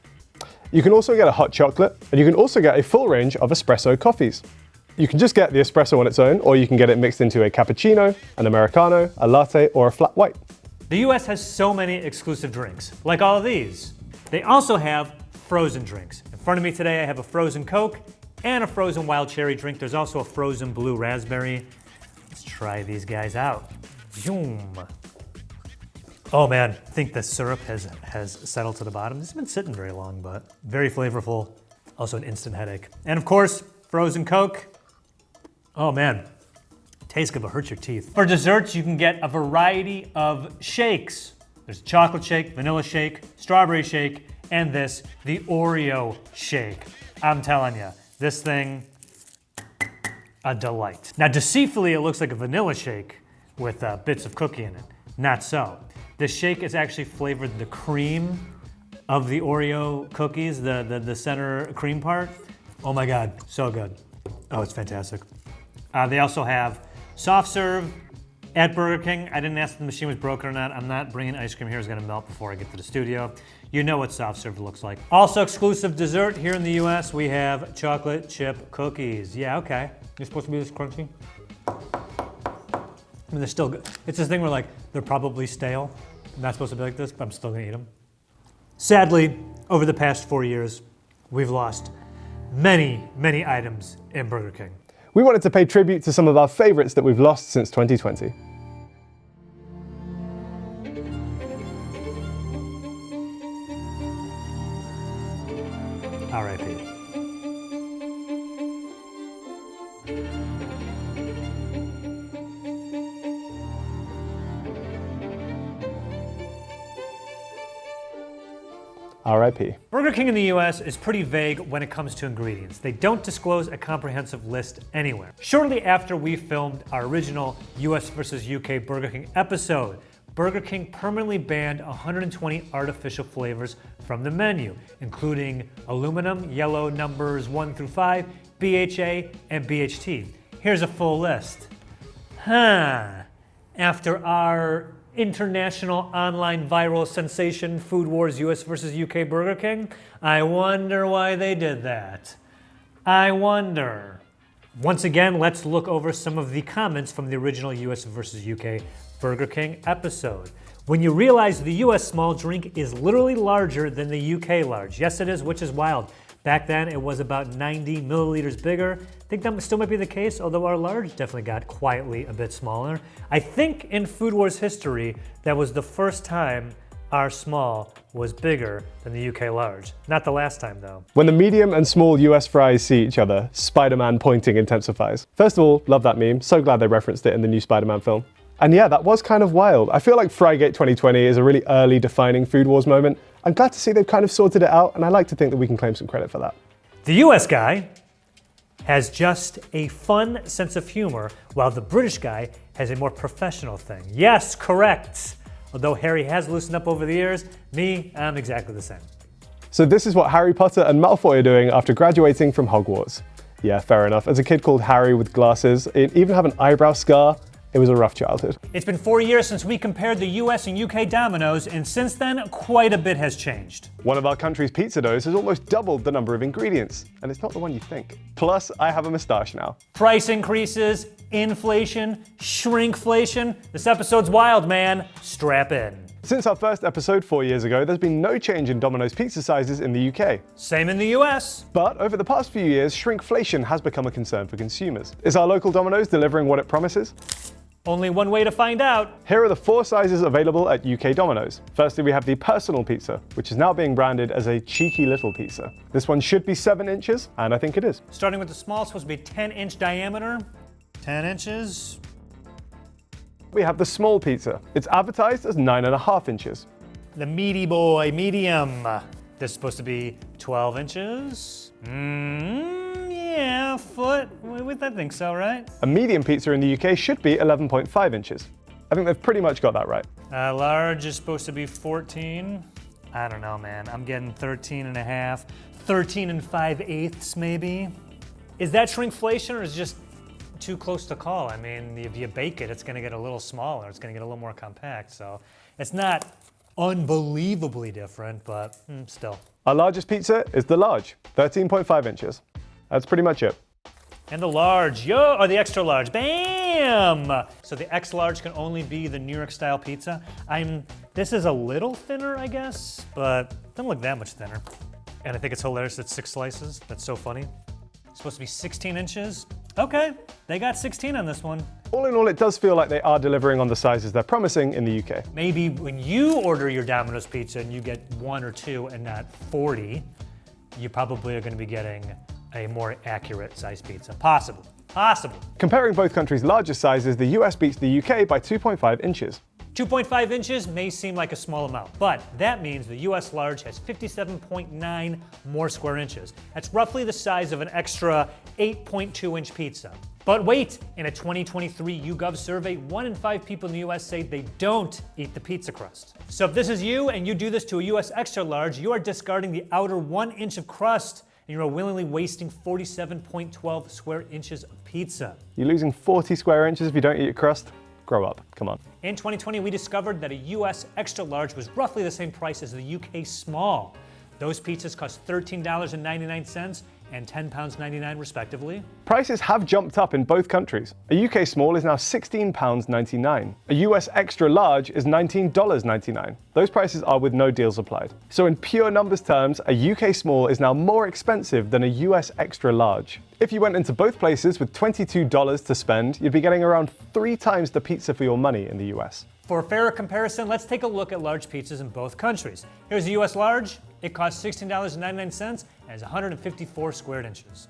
You can also get a hot chocolate, and you can also get a full range of espresso coffees. You can just get the espresso on its own, or you can get it mixed into a cappuccino, an Americano, a latte, or a flat white. The US has so many exclusive drinks, like all of these. They also have frozen drinks. In front of me today, I have a frozen Coke and a frozen wild cherry drink. There's also a frozen blue raspberry. Let's try these guys out. Zoom. Oh man, I think the syrup has settled to the bottom. This has been sitting very long, but very flavorful. Also an instant headache. And of course, frozen Coke. Oh man, tastes good but hurts your teeth. For desserts, you can get a variety of shakes. There's a chocolate shake, vanilla shake, strawberry shake, and this, the Oreo shake. I'm telling you, this thing, a delight. Now, deceitfully, it looks like a vanilla shake with bits of cookie in it. Not so. This shake is actually flavored the cream of the Oreo cookies, the center cream part. Oh my God, so good. Oh, it's fantastic. They also have soft serve at Burger King. I didn't ask if the machine was broken or not. I'm not bringing ice cream here. It's gonna melt before I get to the studio. You know what soft serve looks like. Also exclusive dessert here in the US, we have chocolate chip cookies. Yeah, okay. You're supposed to be this crunchy? I mean, they're still good. It's this thing where like, they're probably stale. I'm not supposed to be like this, but I'm still gonna eat them. Sadly, over the past 4 years, we've lost many, many items in Burger King. We wanted to pay tribute to some of our favorites that we've lost since 2020. R.I.P. R.I.P. Burger King in the US is pretty vague when it comes to ingredients. They don't disclose a comprehensive list anywhere. Shortly after we filmed our original US versus UK Burger King episode, Burger King permanently banned 120 artificial flavors from the menu, including aluminum, yellow numbers 1 through 5, BHA, and BHT. Here's a full list. After our international online viral sensation Food Wars US versus UK Burger King, I wonder why they did that. I wonder. Once again, let's look over some of the comments from the original US versus UK Burger King episode. When you realize the US small drink is literally larger than the UK large. Yes, it is, which is wild. Back then, it was about 90 milliliters bigger. I think that still might be the case, although our large definitely got quietly a bit smaller. I think in Food Wars history, that was the first time our small was bigger than the UK large. Not the last time, though. When the medium and small US fries see each other, Spider-Man pointing intensifies. First of all, love that meme. So glad they referenced it in the new Spider-Man film. And yeah, that was kind of wild. I feel like Frygate 2020 is a really early defining Food Wars moment. I'm glad to see they've kind of sorted it out, and I like to think that we can claim some credit for that. The US guy has just a fun sense of humor, while the British guy has a more professional thing. Yes, correct. Although Harry has loosened up over the years, me, I'm exactly the same. So this is what Harry Potter and Malfoy are doing after graduating from Hogwarts. Yeah, fair enough. As a kid called Harry with glasses, it even have an eyebrow scar. It was a rough childhood. It's been 4 years since we compared the US and UK Domino's, and since then, quite a bit has changed. One of our country's pizza doughs has almost doubled the number of ingredients, and it's not the one you think. Plus, I have a moustache now. Price increases, inflation, shrinkflation. This episode's wild, man. Strap in. Since our first episode 4 years ago, there's been no change in Domino's pizza sizes in the UK. Same in the US. But over the past few years, shrinkflation has become a concern for consumers. Is our local Domino's delivering what it promises? Only one way to find out. Here are the 4 sizes available at UK Domino's. Firstly, we have the personal pizza, which is now being branded as a cheeky little pizza. This one should be 7 inches, and I think it is. Starting with the small, it's supposed to be 10-inch diameter. 10 inches. We have the small pizza. It's advertised as 9.5 inches. The meaty boy, medium. This is supposed to be 12 inches. Yeah, foot. I think so, right? A medium pizza in the UK should be 11.5 inches. I think they've pretty much got that right. Large is supposed to be 14. I don't know, man. I'm getting 13 and a half, 13 and 5/8 maybe. Is that shrinkflation or is it just too close to call? I mean, if you bake it, it's gonna get a little smaller. It's gonna get a little more compact. So it's not unbelievably different, but still. Our largest pizza is the large, 13.5 inches. That's pretty much it. And the large, or the extra large, bam! So the X large can only be the New York style pizza. This is a little thinner, I guess, but doesn't look that much thinner. And I think it's hilarious that 6 slices, that's so funny. It's supposed to be 16 inches. Okay, they got 16 on this one. All in all, it does feel like they are delivering on the sizes they're promising in the UK. Maybe when you order your Domino's pizza and you get 1 or 2 and not 40, you probably are gonna be getting a more accurate size pizza. Possible. Comparing both countries' largest sizes, the US beats the UK by 2.5 inches. 2.5 inches may seem like a small amount, but that means the US large has 57.9 more square inches. That's roughly the size of an extra 8.2 inch pizza. But wait, in a 2023 YouGov survey, 1 in 5 people in the US say they don't eat the pizza crust. So if this is you and you do this to a US extra large, you are discarding the outer 1 inch of crust and you are willingly wasting 47.12 square inches of pizza. You're losing 40 square inches if you don't eat your crust? Grow up, come on. In 2020, we discovered that a US extra large was roughly the same price as the UK small. Those pizzas cost $13.99 and £10.99 respectively. Prices have jumped up in both countries. A UK small is now £16.99. A US extra large is $19.99. Those prices are with no deals applied. So in pure numbers terms, a UK small is now more expensive than a US extra large. If you went into both places with $22 to spend, you'd be getting around 3 times the pizza for your money in the US. For a fairer comparison, let's take a look at large pizzas in both countries. Here's a US large. It costs $16.99 and is 154 square inches.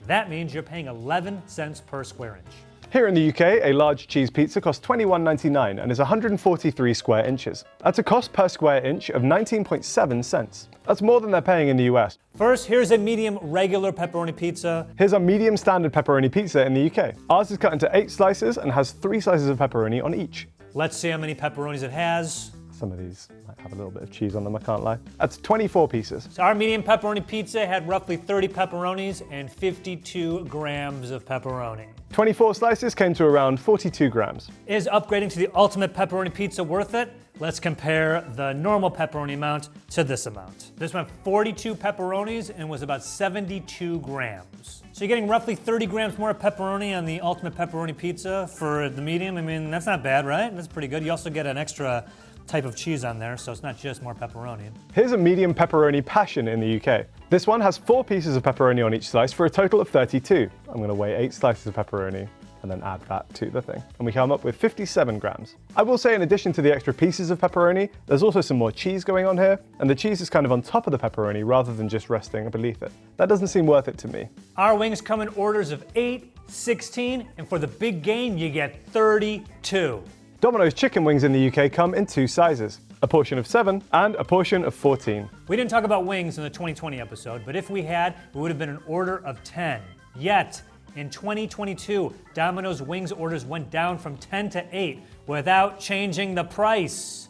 That means you're paying 11 cents per square inch. Here in the UK, a large cheese pizza costs $21.99 and is 143 square inches. That's a cost per square inch of 19.7 cents. That's more than they're paying in the US. First, here's a medium regular pepperoni pizza. Here's our medium standard pepperoni pizza in the UK. Ours is cut into 8 slices and has 3 slices of pepperoni on each. Let's see how many pepperonis it has. Some of these might have a little bit of cheese on them, I can't lie. That's 24 pieces. So our medium pepperoni pizza had roughly 30 pepperonis and 52 grams of pepperoni. 24 slices came to around 42 grams. Is upgrading to the ultimate pepperoni pizza worth it? Let's compare the normal pepperoni amount to this amount. This went 42 pepperonis and was about 72 grams. So you're getting roughly 30 grams more of pepperoni on the ultimate pepperoni pizza for the medium. I mean, that's not bad, right? That's pretty good. You also get an extra type of cheese on there, so it's not just more pepperoni. Here's a medium pepperoni passion in the UK. This one has 4 pieces of pepperoni on each slice for a total of 32. I'm gonna weigh 8 slices of pepperoni and then add that to the thing. And we come up with 57 grams. I will say in addition to the extra pieces of pepperoni, there's also some more cheese going on here, and the cheese is kind of on top of the pepperoni rather than just resting beneath it. That doesn't seem worth it to me. Our wings come in orders of 8, 16, and for the big game, you get 32. Domino's chicken wings in the UK come in 2 sizes, a portion of 7 and a portion of 14. We didn't talk about wings in the 2020 episode, but if we had, it would have been an order of 10. Yet, in 2022, Domino's wings orders went down from 10 to 8 without changing the price.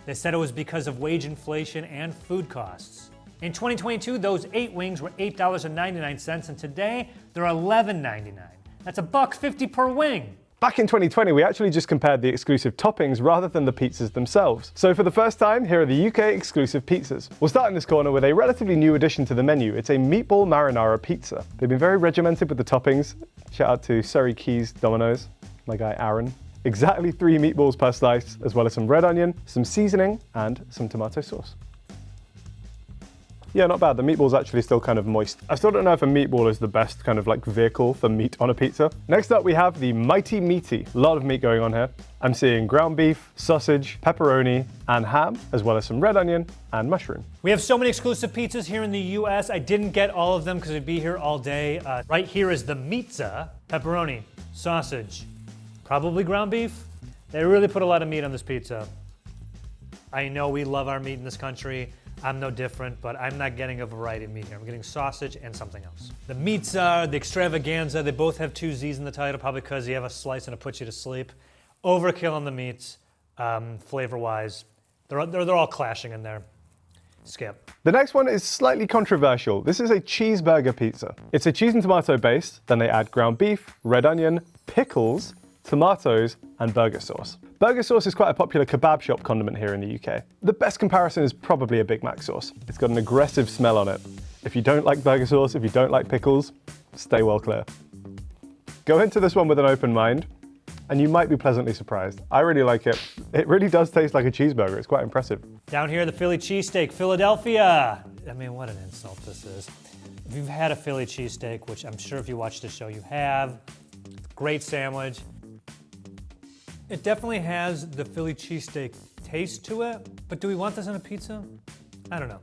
They said it was because of wage inflation and food costs. In 2022, those 8 wings were $8.99, and today they're $11.99. That's $1.50 per wing. Back in 2020, we actually just compared the exclusive toppings rather than the pizzas themselves. So for the first time, here are the UK exclusive pizzas. We'll start in this corner with a relatively new addition to the menu. It's a meatball marinara pizza. They've been very regimented with the toppings. Shout out to Surrey Keys Domino's, my guy Aaron. Exactly 3 meatballs per slice, as well as some red onion, some seasoning, and some tomato sauce. Yeah, not bad. The meatball's actually still kind of moist. I still don't know if a meatball is the best kind of like vehicle for meat on a pizza. Next up, we have the Mighty Meaty. A lot of meat going on here. I'm seeing ground beef, sausage, pepperoni, and ham, as well as some red onion and mushroom. We have so many exclusive pizzas here in the US. I didn't get all of them because I'd be here all day. Right here is the Meatza, pepperoni, sausage, probably ground beef, They really put a lot of meat on this pizza. I know we love our meat in this country. I'm no different, but I'm not getting a variety of meat here. I'm getting sausage and something else. The meats are the extravaganza. They both have 2 Z's in the title, probably because you have a slice and it puts you to sleep. Overkill on the meats, flavor-wise. They're all clashing in there. Skip. The next one is slightly controversial. This is a cheeseburger pizza. It's a cheese and tomato base, then they add ground beef, red onion, pickles, tomatoes, and burger sauce. Burger sauce is quite a popular kebab shop condiment here in the UK. The best comparison is probably a Big Mac sauce. It's got an aggressive smell on it. If you don't like burger sauce, if you don't like pickles, stay well clear. Go into this one with an open mind, and you might be pleasantly surprised. I really like it. It really does taste like a cheeseburger. It's quite impressive. Down here, the Philly cheesesteak, Philadelphia. I mean, what an insult this is. If you've had a Philly cheesesteak, which I'm sure if you watch this show you have, great sandwich. It definitely has the Philly cheesesteak taste to it, but do we want this on a pizza? I don't know.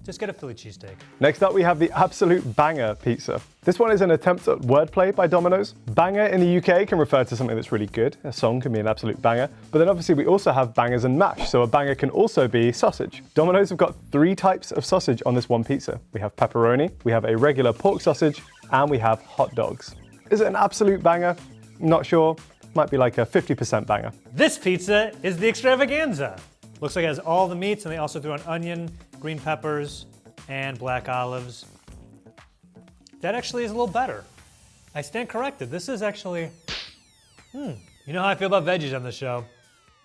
Just get a Philly cheesesteak. Next up, we have the Absolute Banger pizza. This one is an attempt at wordplay by Domino's. Banger in the UK can refer to something that's really good. A song can be an absolute banger. But then obviously we also have bangers and mash, so a banger can also be sausage. Domino's have got 3 types of sausage on this one pizza. We have pepperoni, we have a regular pork sausage, and we have hot dogs. Is it an absolute banger? Not sure. Might be like a 50% banger. This pizza is the extravaganza. Looks like it has all the meats, and they also threw an onion, green peppers, and black olives. That actually is a little better. I stand corrected. This is actually, you know how I feel about veggies on this show,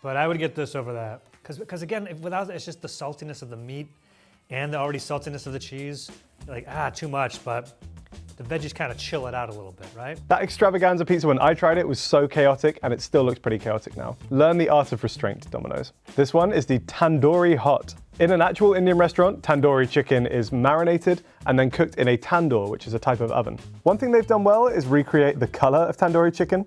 but I would get this over that. Because again, without it, it's just the saltiness of the meat and the already saltiness of the cheese. You're like, too much, but the veggies kind of chill it out a little bit, right? That extravaganza pizza, when I tried it, was so chaotic, and it still looks pretty chaotic now. Learn the art of restraint, Domino's. This one is the Tandoori Hot. In an actual Indian restaurant, tandoori chicken is marinated and then cooked in a tandoor, which is a type of oven. One thing they've done well is recreate the color of tandoori chicken.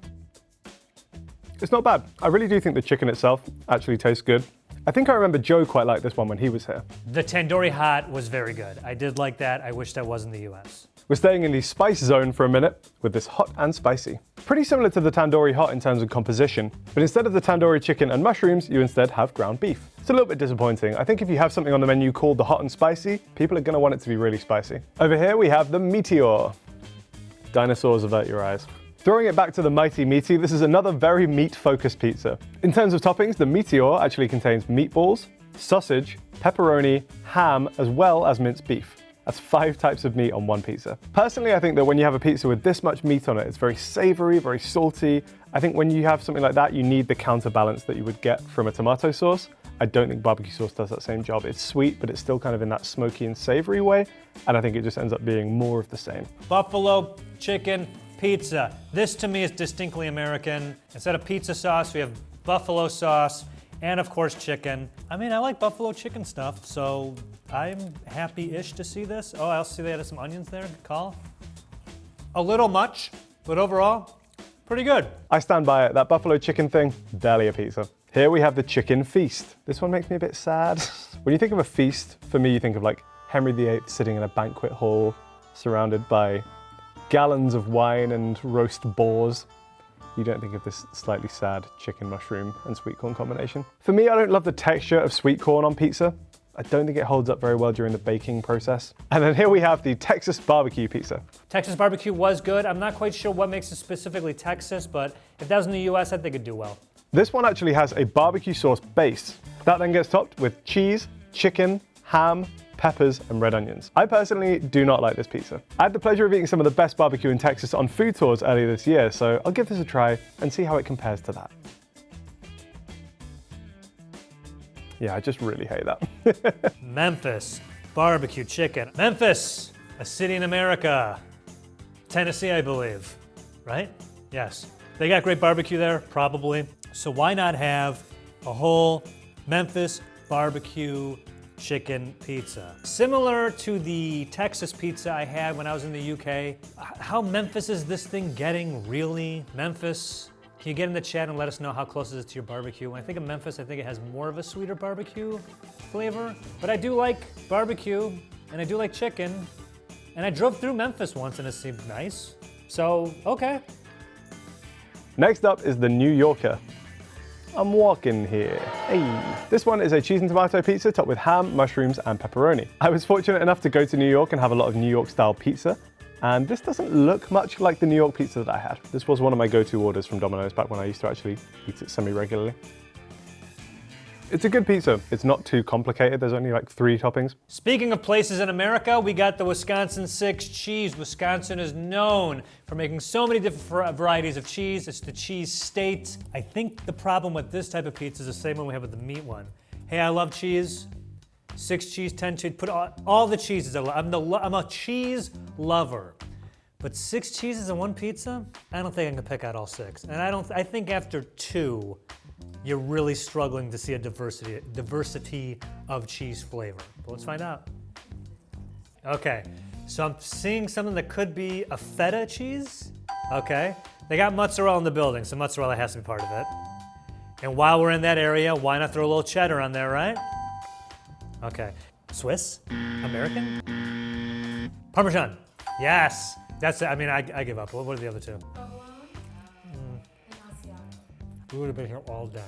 It's not bad. I really do think the chicken itself actually tastes good. I think I remember Joe quite liked this one when he was here. The Tandoori Hot was very good. I did like that. I wish that was in the US. We're staying in the spice zone for a minute with this hot and spicy. Pretty similar to the Tandoori Hot in terms of composition, but instead of the tandoori chicken and mushrooms, you instead have ground beef. It's a little bit disappointing. I think if you have something on the menu called the hot and spicy, people are gonna want it to be really spicy. Over here we have the Meteor. Dinosaurs, avert your eyes. Throwing it back to the mighty meaty, this is another very meat-focused pizza. In terms of toppings, the Meteor actually contains meatballs, sausage, pepperoni, ham, as well as minced beef. That's 5 types of meat on one pizza. Personally, I think that when you have a pizza with this much meat on it, it's very savory, very salty. I think when you have something like that, you need the counterbalance that you would get from a tomato sauce. I don't think barbecue sauce does that same job. It's sweet, but it's still kind of in that smoky and savory way, and I think it just ends up being more of the same. Buffalo chicken pizza. This to me is distinctly American. Instead of pizza sauce, we have buffalo sauce, and of course chicken. I mean, I like buffalo chicken stuff, so I'm happy-ish to see this. Oh, I also see they added some onions there, good call. A little much, but overall, pretty good. I stand by it. That buffalo chicken thing, barely a pizza. Here we have the chicken feast. This one makes me a bit sad. When you think of a feast, for me, you think of like Henry VIII sitting in a banquet hall, surrounded by gallons of wine and roast boars. You don't think of this slightly sad chicken, mushroom, and sweet corn combination. For me, I don't love the texture of sweet corn on pizza. I don't think it holds up very well during the baking process. And then here we have the Texas barbecue pizza. Texas barbecue was good. I'm not quite sure what makes it specifically Texas, but if that was in the US, I think it'd do well. This one actually has a barbecue sauce base. That then gets topped with cheese, chicken, ham, peppers, and red onions. I personally do not like this pizza. I had the pleasure of eating some of the best barbecue in Texas on food tours earlier this year, so I'll give this a try and see how it compares to that. Yeah, I just really hate that. Memphis barbecue chicken. Memphis, a city in America. Tennessee, I believe, right? Yes. They got great barbecue there, probably. So why not have a whole Memphis barbecue chicken pizza? Similar to the Texas pizza I had when I was in the UK. How Memphis is this thing getting, really? Memphis, can you get in the chat and let us know how close it is to your barbecue? When I think of Memphis, I think it has more of a sweeter barbecue flavor. But I do like barbecue, and I do like chicken. And I drove through Memphis once and it seemed nice. So, okay. Next up is the New Yorker. I'm walking here. Hey. This one is a cheese and tomato pizza topped with ham, mushrooms, and pepperoni. I was fortunate enough to go to New York and have a lot of New York style pizza. And this doesn't look much like the New York pizza that I had. This was one of my go-to orders from Domino's back when I used to actually eat it semi-regularly. It's a good pizza. It's not too complicated. There's only like 3 toppings. Speaking of places in America, we got the Wisconsin 6 cheese. Wisconsin is known for making so many different varieties of cheese. It's the cheese state. I think the problem with this type of pizza is the same one we have with the meat one. Hey, I love cheese. 6 cheese, 10 cheese, put all the cheeses I love. I'm a cheese lover. But 6 cheeses in one pizza? I don't think I can pick out all 6. And I think after 2, you're really struggling to see a diversity of cheese flavor. But let's find out. Okay, so I'm seeing something that could be a feta cheese. Okay, they got mozzarella in the building, so mozzarella has to be part of it. And while we're in that area, why not throw a little cheddar on there, right? Okay, Swiss, American, Parmesan. Yes, that's it. I mean, I give up. What are the other 2? We would have been here all day.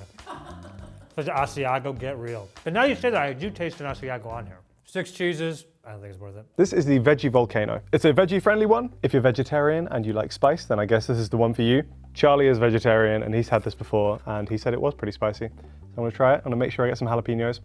Such an Asiago, get real. But now you say that, I do taste an Asiago on here. 6 cheeses, I don't think it's worth it. This is the Veggie Volcano. It's a veggie-friendly one. If you're vegetarian and you like spice, then I guess this is the one for you. Charlie is vegetarian and he's had this before and he said it was pretty spicy. So I'm gonna try it. I'm gonna make sure I get some jalapenos.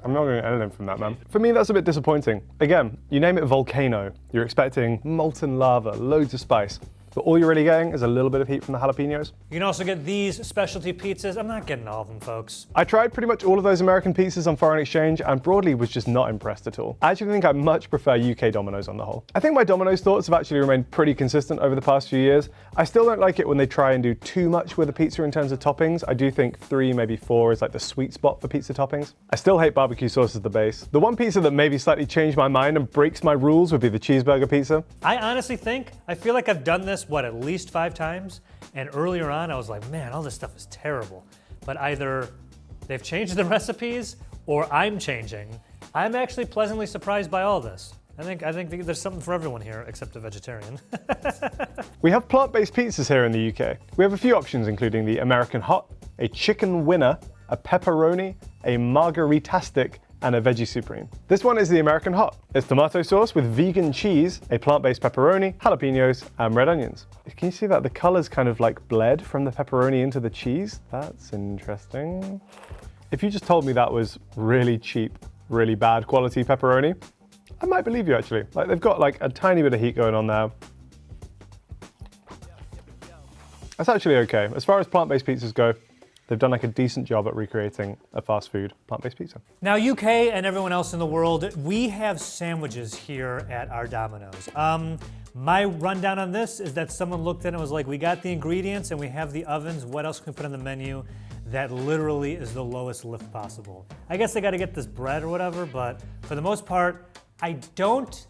I'm not going to anything from that, man. For me, that's a bit disappointing. Again, you name it volcano. You're expecting molten lava, loads of spice. But all you're really getting is a little bit of heat from the jalapenos. You can also get these specialty pizzas. I'm not getting all of them, folks. I tried pretty much all of those American pizzas on foreign exchange and broadly was just not impressed at all. I actually think I much prefer UK Domino's on the whole. I think my Domino's thoughts have actually remained pretty consistent over the past few years. I still don't like it when they try and do too much with a pizza in terms of toppings. I do think 3, maybe 4 is like the sweet spot for pizza toppings. I still hate barbecue sauce as the base. The one pizza that maybe slightly changed my mind and breaks my rules would be the cheeseburger pizza. I honestly I feel like I've done this, at least 5 times, and earlier on I was like, man, all this stuff is terrible. But either they've changed the recipes or I'm changing. I'm actually pleasantly surprised by all this. I think there's something for everyone here except a vegetarian. We have plant-based pizzas here in the UK. We have a few options including the American Hot, a Chicken Winner, a Pepperoni, a Margaritastic, and a Veggie Supreme. This one is the American Hot. It's tomato sauce with vegan cheese, a plant-based pepperoni, jalapenos, and red onions. Can you see that? The color's kind of like bled from the pepperoni into the cheese. That's interesting. If you just told me that was really cheap, really bad quality pepperoni, I might believe you actually. Like they've got like a tiny bit of heat going on there. That's actually okay. As far as plant-based pizzas go, they've done like a decent job at recreating a fast food plant-based pizza. Now UK and everyone else in the world, we have sandwiches here at our Domino's. My rundown on this is that someone looked at it and was like, we got the ingredients and we have the ovens, what else can we put on the menu that literally is the lowest lift possible? I guess they gotta get this bread or whatever, but for the most part, I don't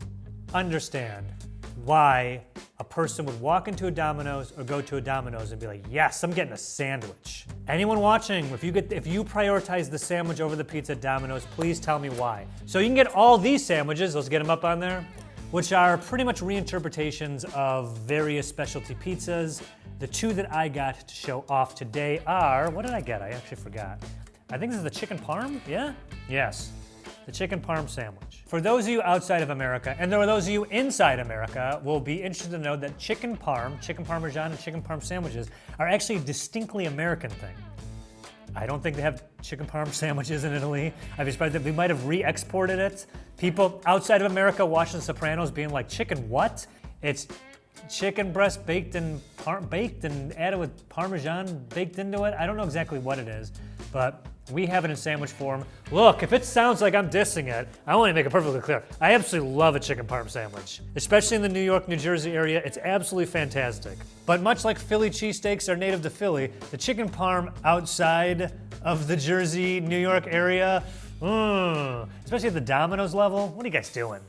understand why a person would walk into a Domino's or go to a Domino's and be like, yes, I'm getting a sandwich. Anyone watching, if you prioritize the sandwich over the pizza at Domino's, please tell me why. So you can get all these sandwiches, let's get them up on there, which are pretty much reinterpretations of various specialty pizzas. The 2 that I got to show off today are, what did I get? I actually forgot. I think this is the chicken parm, yeah? Yes, the chicken parm sandwich. For those of you outside of America, and there are those of you inside America, will be interested to know that chicken parm, chicken parmesan, and chicken parm sandwiches are actually a distinctly American thing. I don't think they have chicken parm sandwiches in Italy. I'd be surprised that we might have re-exported it. People outside of America watching The Sopranos being like, chicken what? It's chicken breast baked and added with Parmesan baked into it. I don't know exactly what it is, but we have it in sandwich form. Look, if it sounds like I'm dissing it, I want to make it perfectly clear. I absolutely love a chicken parm sandwich, especially in the New York, New Jersey area. It's absolutely fantastic. But much like Philly cheesesteaks are native to Philly, the chicken parm outside of the Jersey, New York area, especially at the Domino's level, what are you guys doing?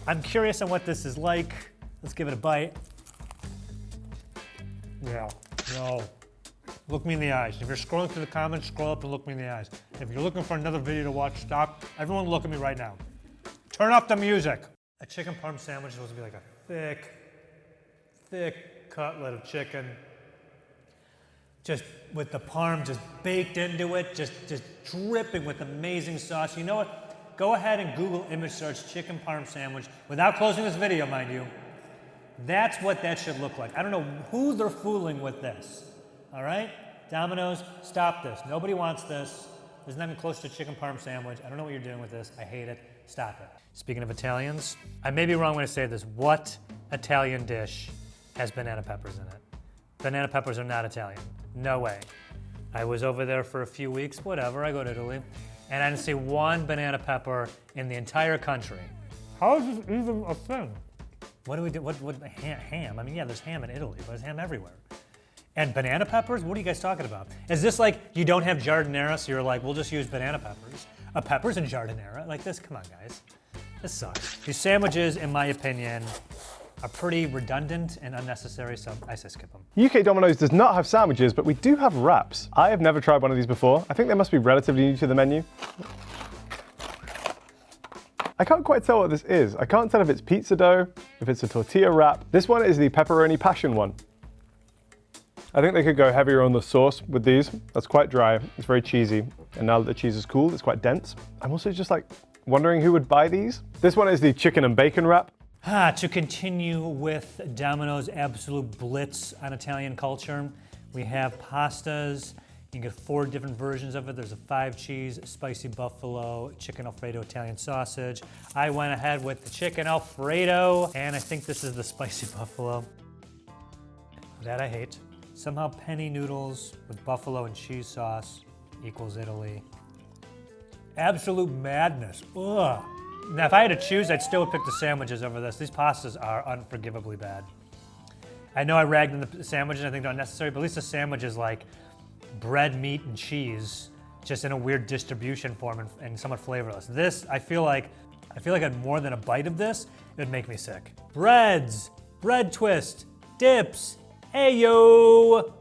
I'm curious on what this is like. Let's give it a bite. Yeah, no. Look me in the eyes. If you're scrolling through the comments, scroll up and look me in the eyes. If you're looking for another video to watch, stop. Everyone look at me right now. Turn off the music. A chicken parm sandwich is supposed to be like a thick cutlet of chicken. just with the parm just baked into it, just dripping with amazing sauce. You know what? Go ahead and Google image search chicken parm sandwich without closing this video, mind you. That's what that should look like. I don't know who they're fooling with this. All right? Domino's, stop this. Nobody wants this. There's nothing close to chicken parm sandwich. I don't know what you're doing with this. I hate it. Stop it. Speaking of Italians, I may be wrong when I say this. What Italian dish has banana peppers in it? Banana peppers are not Italian. No way. I was over there for a few weeks, whatever. I go to Italy, and I didn't see one banana pepper in the entire country. How is this even a thing? What do we do? What ham? I mean, yeah, there's ham in Italy, but there's ham everywhere. And banana peppers? What are you guys talking about? Is this like you don't have giardiniera, so you're like, we'll just use banana peppers? Peppers and giardiniera? Like this? Come on, guys. This sucks. These sandwiches, in my opinion, are pretty redundant and unnecessary, so I say skip them. UK Domino's does not have sandwiches, but we do have wraps. I have never tried one of these before. I think they must be relatively new to the menu. I can't quite tell what this is. I can't tell if it's pizza dough, if it's a tortilla wrap. This one is the pepperoni passion one. I think they could go heavier on the sauce with these. That's quite dry, it's very cheesy. And now that the cheese is cooled, it's quite dense. I'm also just like wondering who would buy these. This one is the chicken and bacon wrap. To continue with Domino's absolute blitz on Italian culture, we have pastas. You can get 4 different versions of it. There's a 5-cheese, spicy buffalo, chicken Alfredo Italian sausage. I went ahead with the chicken Alfredo, and I think this is the spicy buffalo. That I hate. Somehow penny noodles with buffalo and cheese sauce equals Italy. Absolute madness. Ugh. Now, if I had to choose, I'd still pick the sandwiches over this. These pastas are unforgivably bad. I know I ragged on the sandwiches, I think they're unnecessary, but at least the sandwich is like bread, meat, and cheese, just in a weird distribution form and somewhat flavorless. This, I feel like I'd more than a bite of this, it would make me sick. Breads, bread twist, dips, ayo!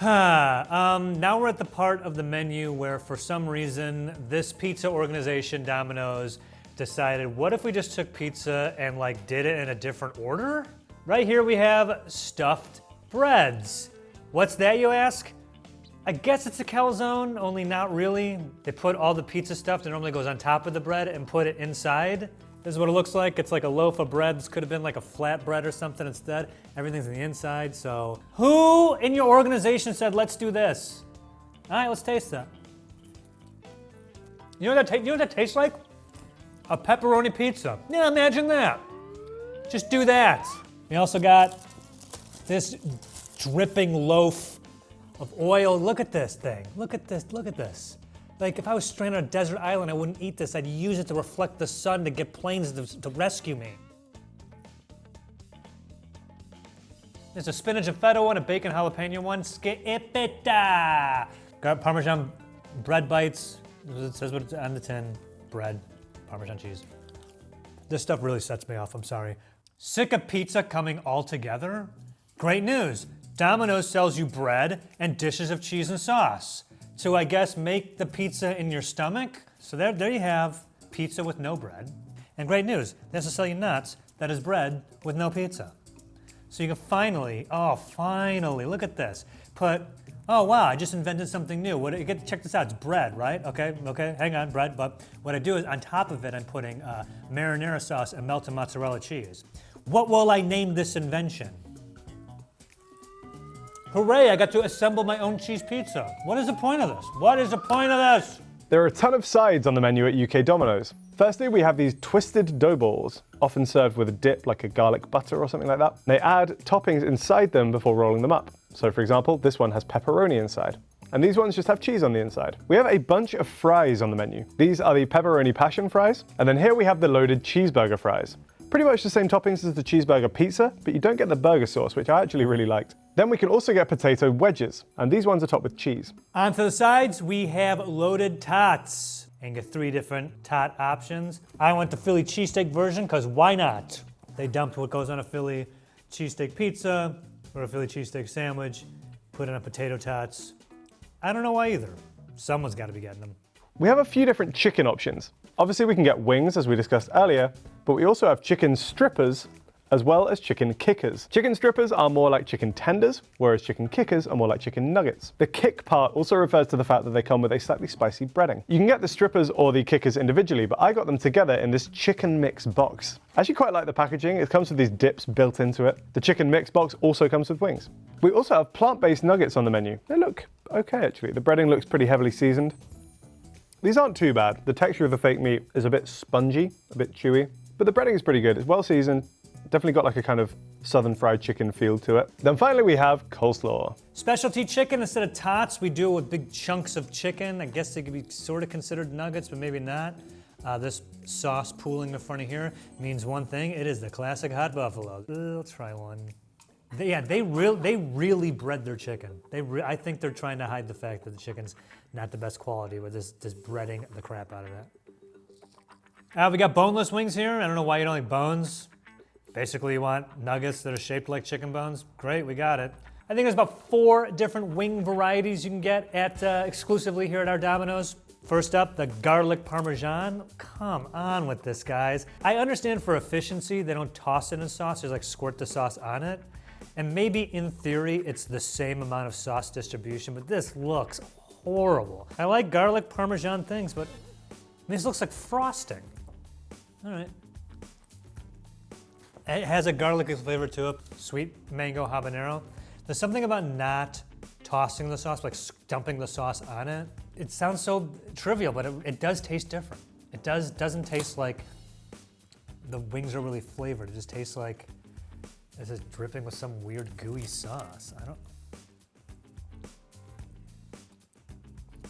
Now we're at the part of the menu where for some reason this pizza organization, Domino's, decided, what if we just took pizza and like did it in a different order? Right here we have stuffed breads. What's that, you ask? I guess it's a calzone, only not really. They put all the pizza stuff that normally goes on top of the bread and put it inside. This is what it looks like. It's like a loaf of bread. This could have been like a flat bread or something instead. Everything's on the inside, so. Who in your organization said, let's do this? All right, let's taste that. You know what that tastes like? A pepperoni pizza. Yeah, imagine that. Just do that. We also got this dripping loaf of oil. Look at this thing. Look at this, look at this. Like if I was stranded on a desert island, I wouldn't eat this. I'd use it to reflect the sun to get planes to rescue me. There's a spinach and feta one, a bacon jalapeno one. Skip-it-da! Got Parmesan bread bites. It says what it's on the tin. Bread, Parmesan cheese. This stuff really sets me off, I'm sorry. Sick of pizza coming all together? Great news. Domino's sells you bread and dishes of cheese and sauce. So I guess make the pizza in your stomach. So there you have pizza with no bread. And great news, they also sell you nuts that is bread with no pizza. So you can finally, look at this. Oh wow, I just invented something new. Check this out, it's bread, right? Okay, hang on, bread. But what I do is on top of it, I'm putting marinara sauce and melted mozzarella cheese. What will I name this invention? Hooray, I got to assemble my own cheese pizza. What is the point of this? What is the point of this? There are a ton of sides on the menu at UK Domino's. Firstly, we have these twisted dough balls, often served with a dip like a garlic butter or something like that. They add toppings inside them before rolling them up. So for example, this one has pepperoni inside. And these ones just have cheese on the inside. We have a bunch of fries on the menu. These are the pepperoni passion fries. And then here we have the loaded cheeseburger fries. Pretty much the same toppings as the cheeseburger pizza, but you don't get the burger sauce, which I actually really liked. Then we can also get potato wedges, and these ones are topped with cheese. On to the sides, we have loaded tots. And get 3 different tot options. I went the Philly cheesesteak version, because why not? They dumped what goes on a Philly cheesesteak pizza, or a Philly cheesesteak sandwich, put in a potato tots. I don't know why either. Someone's gotta be getting them. We have a few different chicken options. Obviously we can get wings, as we discussed earlier, but we also have chicken strippers as well as chicken kickers. Chicken strippers are more like chicken tenders, whereas chicken kickers are more like chicken nuggets. The kick part also refers to the fact that they come with a slightly spicy breading. You can get the strippers or the kickers individually, but I got them together in this chicken mix box. I actually quite like the packaging. It comes with these dips built into it. The chicken mix box also comes with wings. We also have plant-based nuggets on the menu. They look okay, actually. The breading looks pretty heavily seasoned. These aren't too bad. The texture of the fake meat is a bit spongy, a bit chewy, but the breading is pretty good. It's well seasoned. Definitely got like a kind of southern fried chicken feel to it. Then finally we have coleslaw. Specialty chicken instead of tots. We do it with big chunks of chicken. I guess they could be sort of considered nuggets, but maybe not. This sauce pooling in the front of here means one thing. It is the classic hot buffalo. I'll try one. They really bread their chicken. I think they're trying to hide the fact that the chicken's not the best quality with this breading the crap out of it. We got boneless wings here. I don't know why you don't like bones. Basically, you want nuggets that are shaped like chicken bones. Great, we got it. I think there's about 4 different wing varieties you can get at exclusively here at our Domino's. First up, the garlic parmesan. Come on with this, guys. I understand for efficiency, they don't toss it in sauce. They just like squirt the sauce on it. And maybe in theory, it's the same amount of sauce distribution, but this looks horrible. I like garlic parmesan things, but this looks like frosting. All right. It has a garlicky flavor to it, sweet mango habanero. There's something about not tossing the sauce, like dumping the sauce on it. It sounds so trivial, but it does taste different. It doesn't taste like the wings are really flavored. It just tastes like it's just dripping with some weird gooey sauce.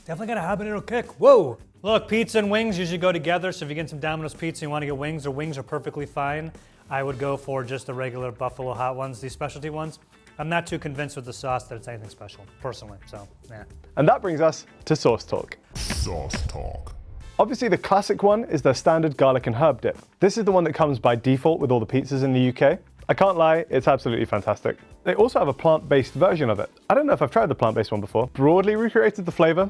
Definitely got a habanero kick. Whoa! Look, pizza and wings usually go together, so if you get some Domino's pizza and you want to get wings, or wings are perfectly fine, I would go for just the regular buffalo hot ones, these specialty ones. I'm not too convinced with the sauce that it's anything special, personally, so, yeah. And that brings us to sauce talk. Sauce talk. Obviously, the classic one is their standard garlic and herb dip. This is the one that comes by default with all the pizzas in the UK. I can't lie, it's absolutely fantastic. They also have a plant-based version of it. I don't know if I've tried the plant-based one before. Broadly recreated the flavor,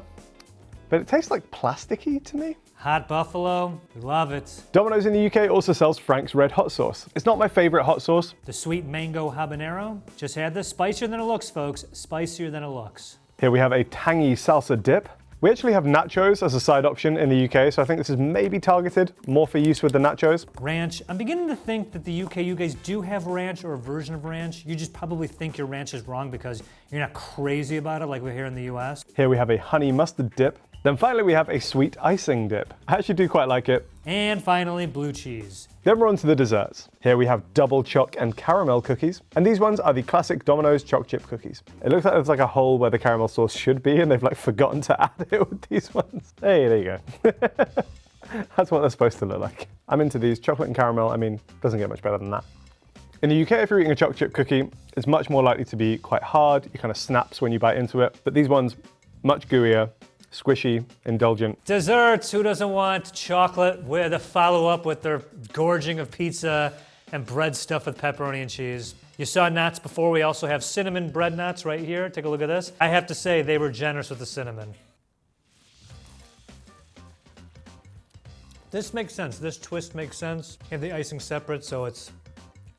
but it tastes like plasticky to me. Hot buffalo, love it. Domino's in the UK also sells Frank's Red Hot Sauce. It's not my favorite hot sauce. The sweet mango habanero, just had this. Spicier than it looks, folks, spicier than it looks. Here we have a tangy salsa dip. We actually have nachos as a side option in the UK, so I think this is maybe targeted more for use with the nachos. Ranch. I'm beginning to think that the UK, you guys do have ranch or a version of ranch. You just probably think your ranch is wrong because you're not crazy about it like we're here in the US. Here we have a honey mustard dip. Then finally we have a sweet icing dip. I actually do quite like it. And finally, blue cheese. Then we're on to the desserts. Here we have double choc and caramel cookies. And these ones are the classic Domino's choc chip cookies. It looks like there's like a hole where the caramel sauce should be and they've like forgotten to add it with these ones. Hey, there you go. That's what they're supposed to look like. I'm into these. Chocolate and caramel, I mean, doesn't get much better than that. In the UK, if you're eating a choc chip cookie, it's much more likely to be quite hard. It kind of snaps when you bite into it. But these ones, much gooier, squishy, indulgent. Desserts, who doesn't want chocolate with a follow-up with their gorging of pizza and bread stuffed with pepperoni and cheese. You saw nuts before. We also have cinnamon bread nuts right here. Take a look at this. I have to say they were generous with the cinnamon. This makes sense. This twist makes sense. You have the icing separate, so it's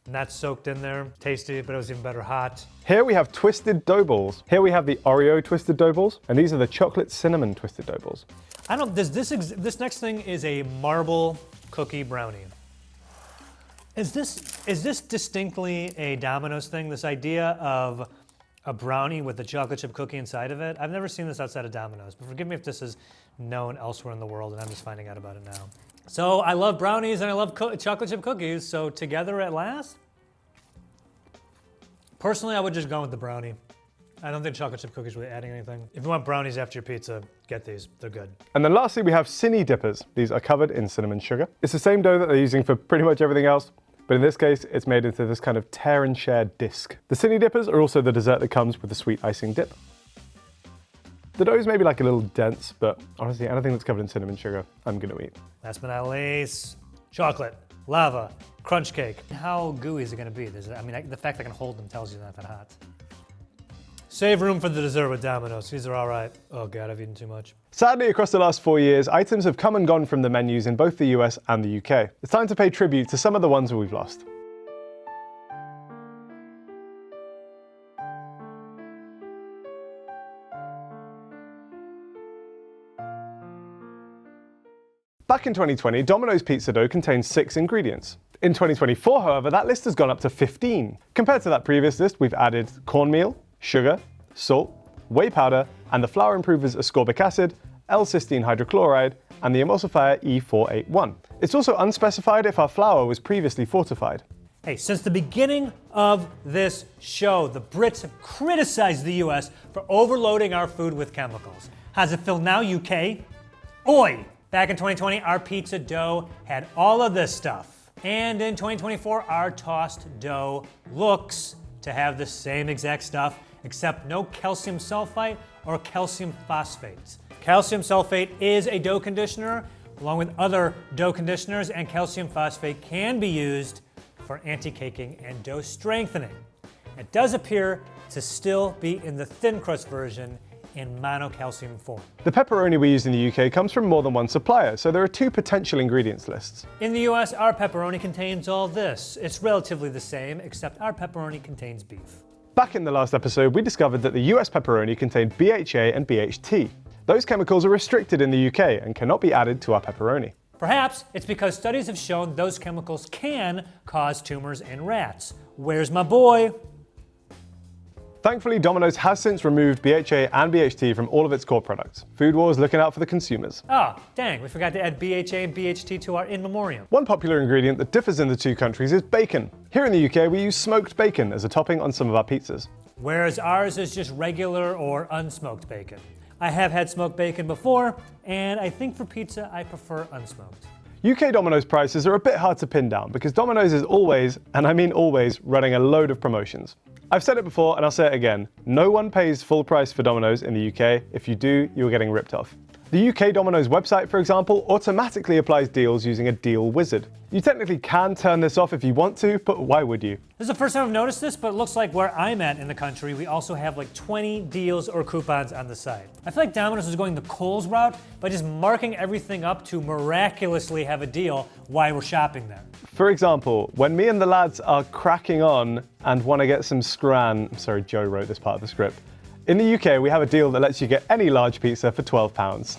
not soaked in there. Tasty, but it was even better hot. Here we have twisted dough balls. Here we have the Oreo twisted dough balls, and these are the chocolate cinnamon twisted dough balls. I don't, this next thing is a marble cookie brownie. Is this distinctly a Domino's thing, this idea of a brownie with a chocolate chip cookie inside of it? I've never seen this outside of Domino's, but forgive me if this is known elsewhere in the world and I'm just finding out about it now. So I love brownies and I love chocolate chip cookies, so together at last? Personally, I would just go with the brownie. I don't think chocolate chip cookies really adding anything. If you want brownies after your pizza, get these, they're good. And then lastly, we have Cinni dippers. These are covered in cinnamon sugar. It's the same dough that they're using for pretty much everything else, but in this case, it's made into this kind of tear and share disc. The Cinni dippers are also the dessert that comes with the sweet icing dip. The dough is maybe like a little dense, but honestly, anything that's covered in cinnamon sugar, I'm gonna eat. Last but not least, chocolate, lava, crunch cake. How gooey is it gonna be? I mean, the fact I can hold them tells you they're not that hot. Save room for the dessert with Domino's. These are all right. Oh God, I've eaten too much. Sadly, across the last 4 years, items have come and gone from the menus in both the US and the UK. It's time to pay tribute to some of the ones that we've lost. Back in 2020, Domino's pizza dough contained 6 ingredients. In 2024, however, that list has gone up to 15. Compared to that previous list, we've added cornmeal, sugar, salt, whey powder, and the flour improvers ascorbic acid, L-cysteine hydrochloride, and the emulsifier E481. It's also unspecified if our flour was previously fortified. Hey, since the beginning of this show, the Brits have criticized the US for overloading our food with chemicals. How's it feel now, UK? Oi! Back in 2020, our pizza dough had all of this stuff. And in 2024, our tossed dough looks to have the same exact stuff, except no calcium sulfite or calcium phosphate. Calcium sulfate is a dough conditioner, along with other dough conditioners, and calcium phosphate can be used for anti-caking and dough strengthening. It does appear to still be in the thin crust version in monocalcium form. The pepperoni we use in the UK comes from more than one supplier, so there are 2 potential ingredients lists. In the US, our pepperoni contains all this. It's relatively the same, except our pepperoni contains beef. Back in the last episode, we discovered that the US pepperoni contained BHA and BHT. Those chemicals are restricted in the UK and cannot be added to our pepperoni. Perhaps it's because studies have shown those chemicals can cause tumors in rats. Where's my boy? Thankfully, Domino's has since removed BHA and BHT from all of its core products. Food Wars looking out for the consumers. Oh, dang, we forgot to add BHA and BHT to our in memoriam. One popular ingredient that differs in the 2 countries is bacon. Here in the UK, we use smoked bacon as a topping on some of our pizzas. Whereas ours is just regular or unsmoked bacon. I have had smoked bacon before, and I think for pizza, I prefer unsmoked. UK Domino's prices are a bit hard to pin down because Domino's is always, and I mean always, running a load of promotions. I've said it before and I'll say it again, no one pays full price for Domino's in the UK. If you do, you're getting ripped off. The UK Domino's website, for example, automatically applies deals using a deal wizard. You technically can turn this off if you want to, but why would you? This is the first time I've noticed this, but it looks like where I'm at in the country, we also have like 20 deals or coupons on the site. I feel like Domino's is going the Kohl's route by just marking everything up to miraculously have a deal while we're shopping there. For example, when me and the lads are cracking on and want to get some scran, sorry, Joe wrote this part of the script. In the UK, we have a deal that lets you get any large pizza for £12.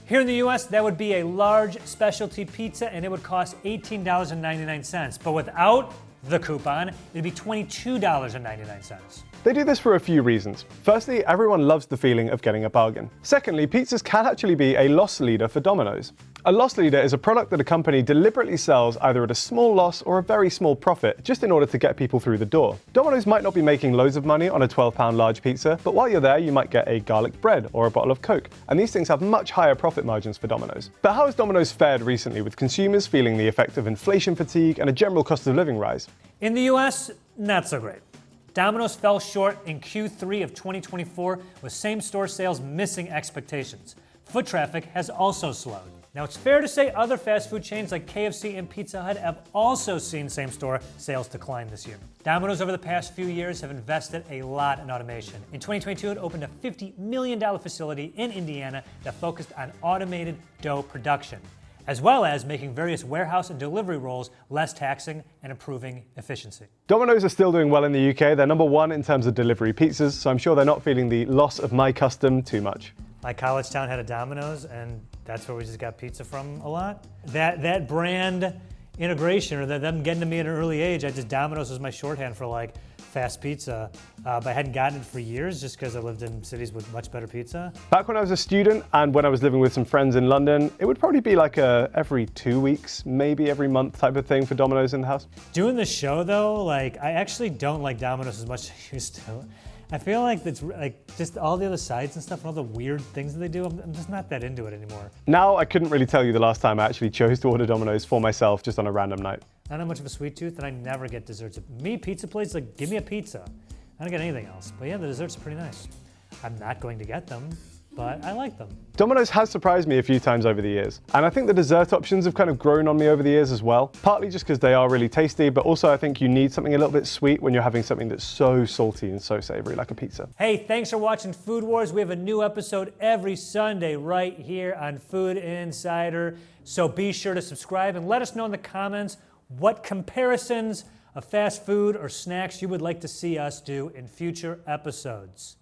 Here in the US, that would be a large specialty pizza and it would cost $18.99. But without the coupon, it'd be $22.99. They do this for a few reasons. Firstly, everyone loves the feeling of getting a bargain. Secondly, pizzas can actually be a loss leader for Domino's. A loss leader is a product that a company deliberately sells either at a small loss or a very small profit, just in order to get people through the door. Domino's might not be making loads of money on a £12 large pizza, but while you're there, you might get a garlic bread or a bottle of Coke, and these things have much higher profit margins for Domino's. But how has Domino's fared recently with consumers feeling the effect of inflation fatigue and a general cost of living rise? In the US, not so great. Domino's fell short in Q3 of 2024 with same-store sales missing expectations. Foot traffic has also slowed. Now, it's fair to say other fast food chains like KFC and Pizza Hut have also seen same-store sales decline this year. Domino's over the past few years have invested a lot in automation. In 2022, it opened a $50 million facility in Indiana that focused on automated dough production, as well as making various warehouse and delivery roles less taxing and improving efficiency. Domino's are still doing well in the UK. They're number 1 in terms of delivery pizzas, so I'm sure they're not feeling the loss of my custom too much. My college town had a Domino's, and that's where we just got pizza from a lot. That brand integration, or them getting to me at an early age, Domino's was my shorthand for like fast pizza, but I hadn't gotten it for years just because I lived in cities with much better pizza. Back when I was a student and when I was living with some friends in London, it would probably be like a every 2 weeks, maybe every month type of thing for Domino's in the house. Doing the show though, like I actually don't like Domino's as much as I used to. I feel like it's like just all the other sides and stuff and all the weird things that they do, I'm just not that into it anymore. Now, I couldn't really tell you the last time I actually chose to order Domino's for myself just on a random night. I don't have much of a sweet tooth and I never get desserts. Me, pizza plates, like give me a pizza. I don't get anything else. But yeah, the desserts are pretty nice. I'm not going to get them, but I like them. Domino's has surprised me a few times over the years. And I think the dessert options have kind of grown on me over the years as well. Partly just because they are really tasty, but also I think you need something a little bit sweet when you're having something that's so salty and so savory like a pizza. Hey, thanks for watching Food Wars. We have a new episode every Sunday right here on Food Insider. So be sure to subscribe and let us know in the comments what comparisons of fast food or snacks you would like to see us do in future episodes.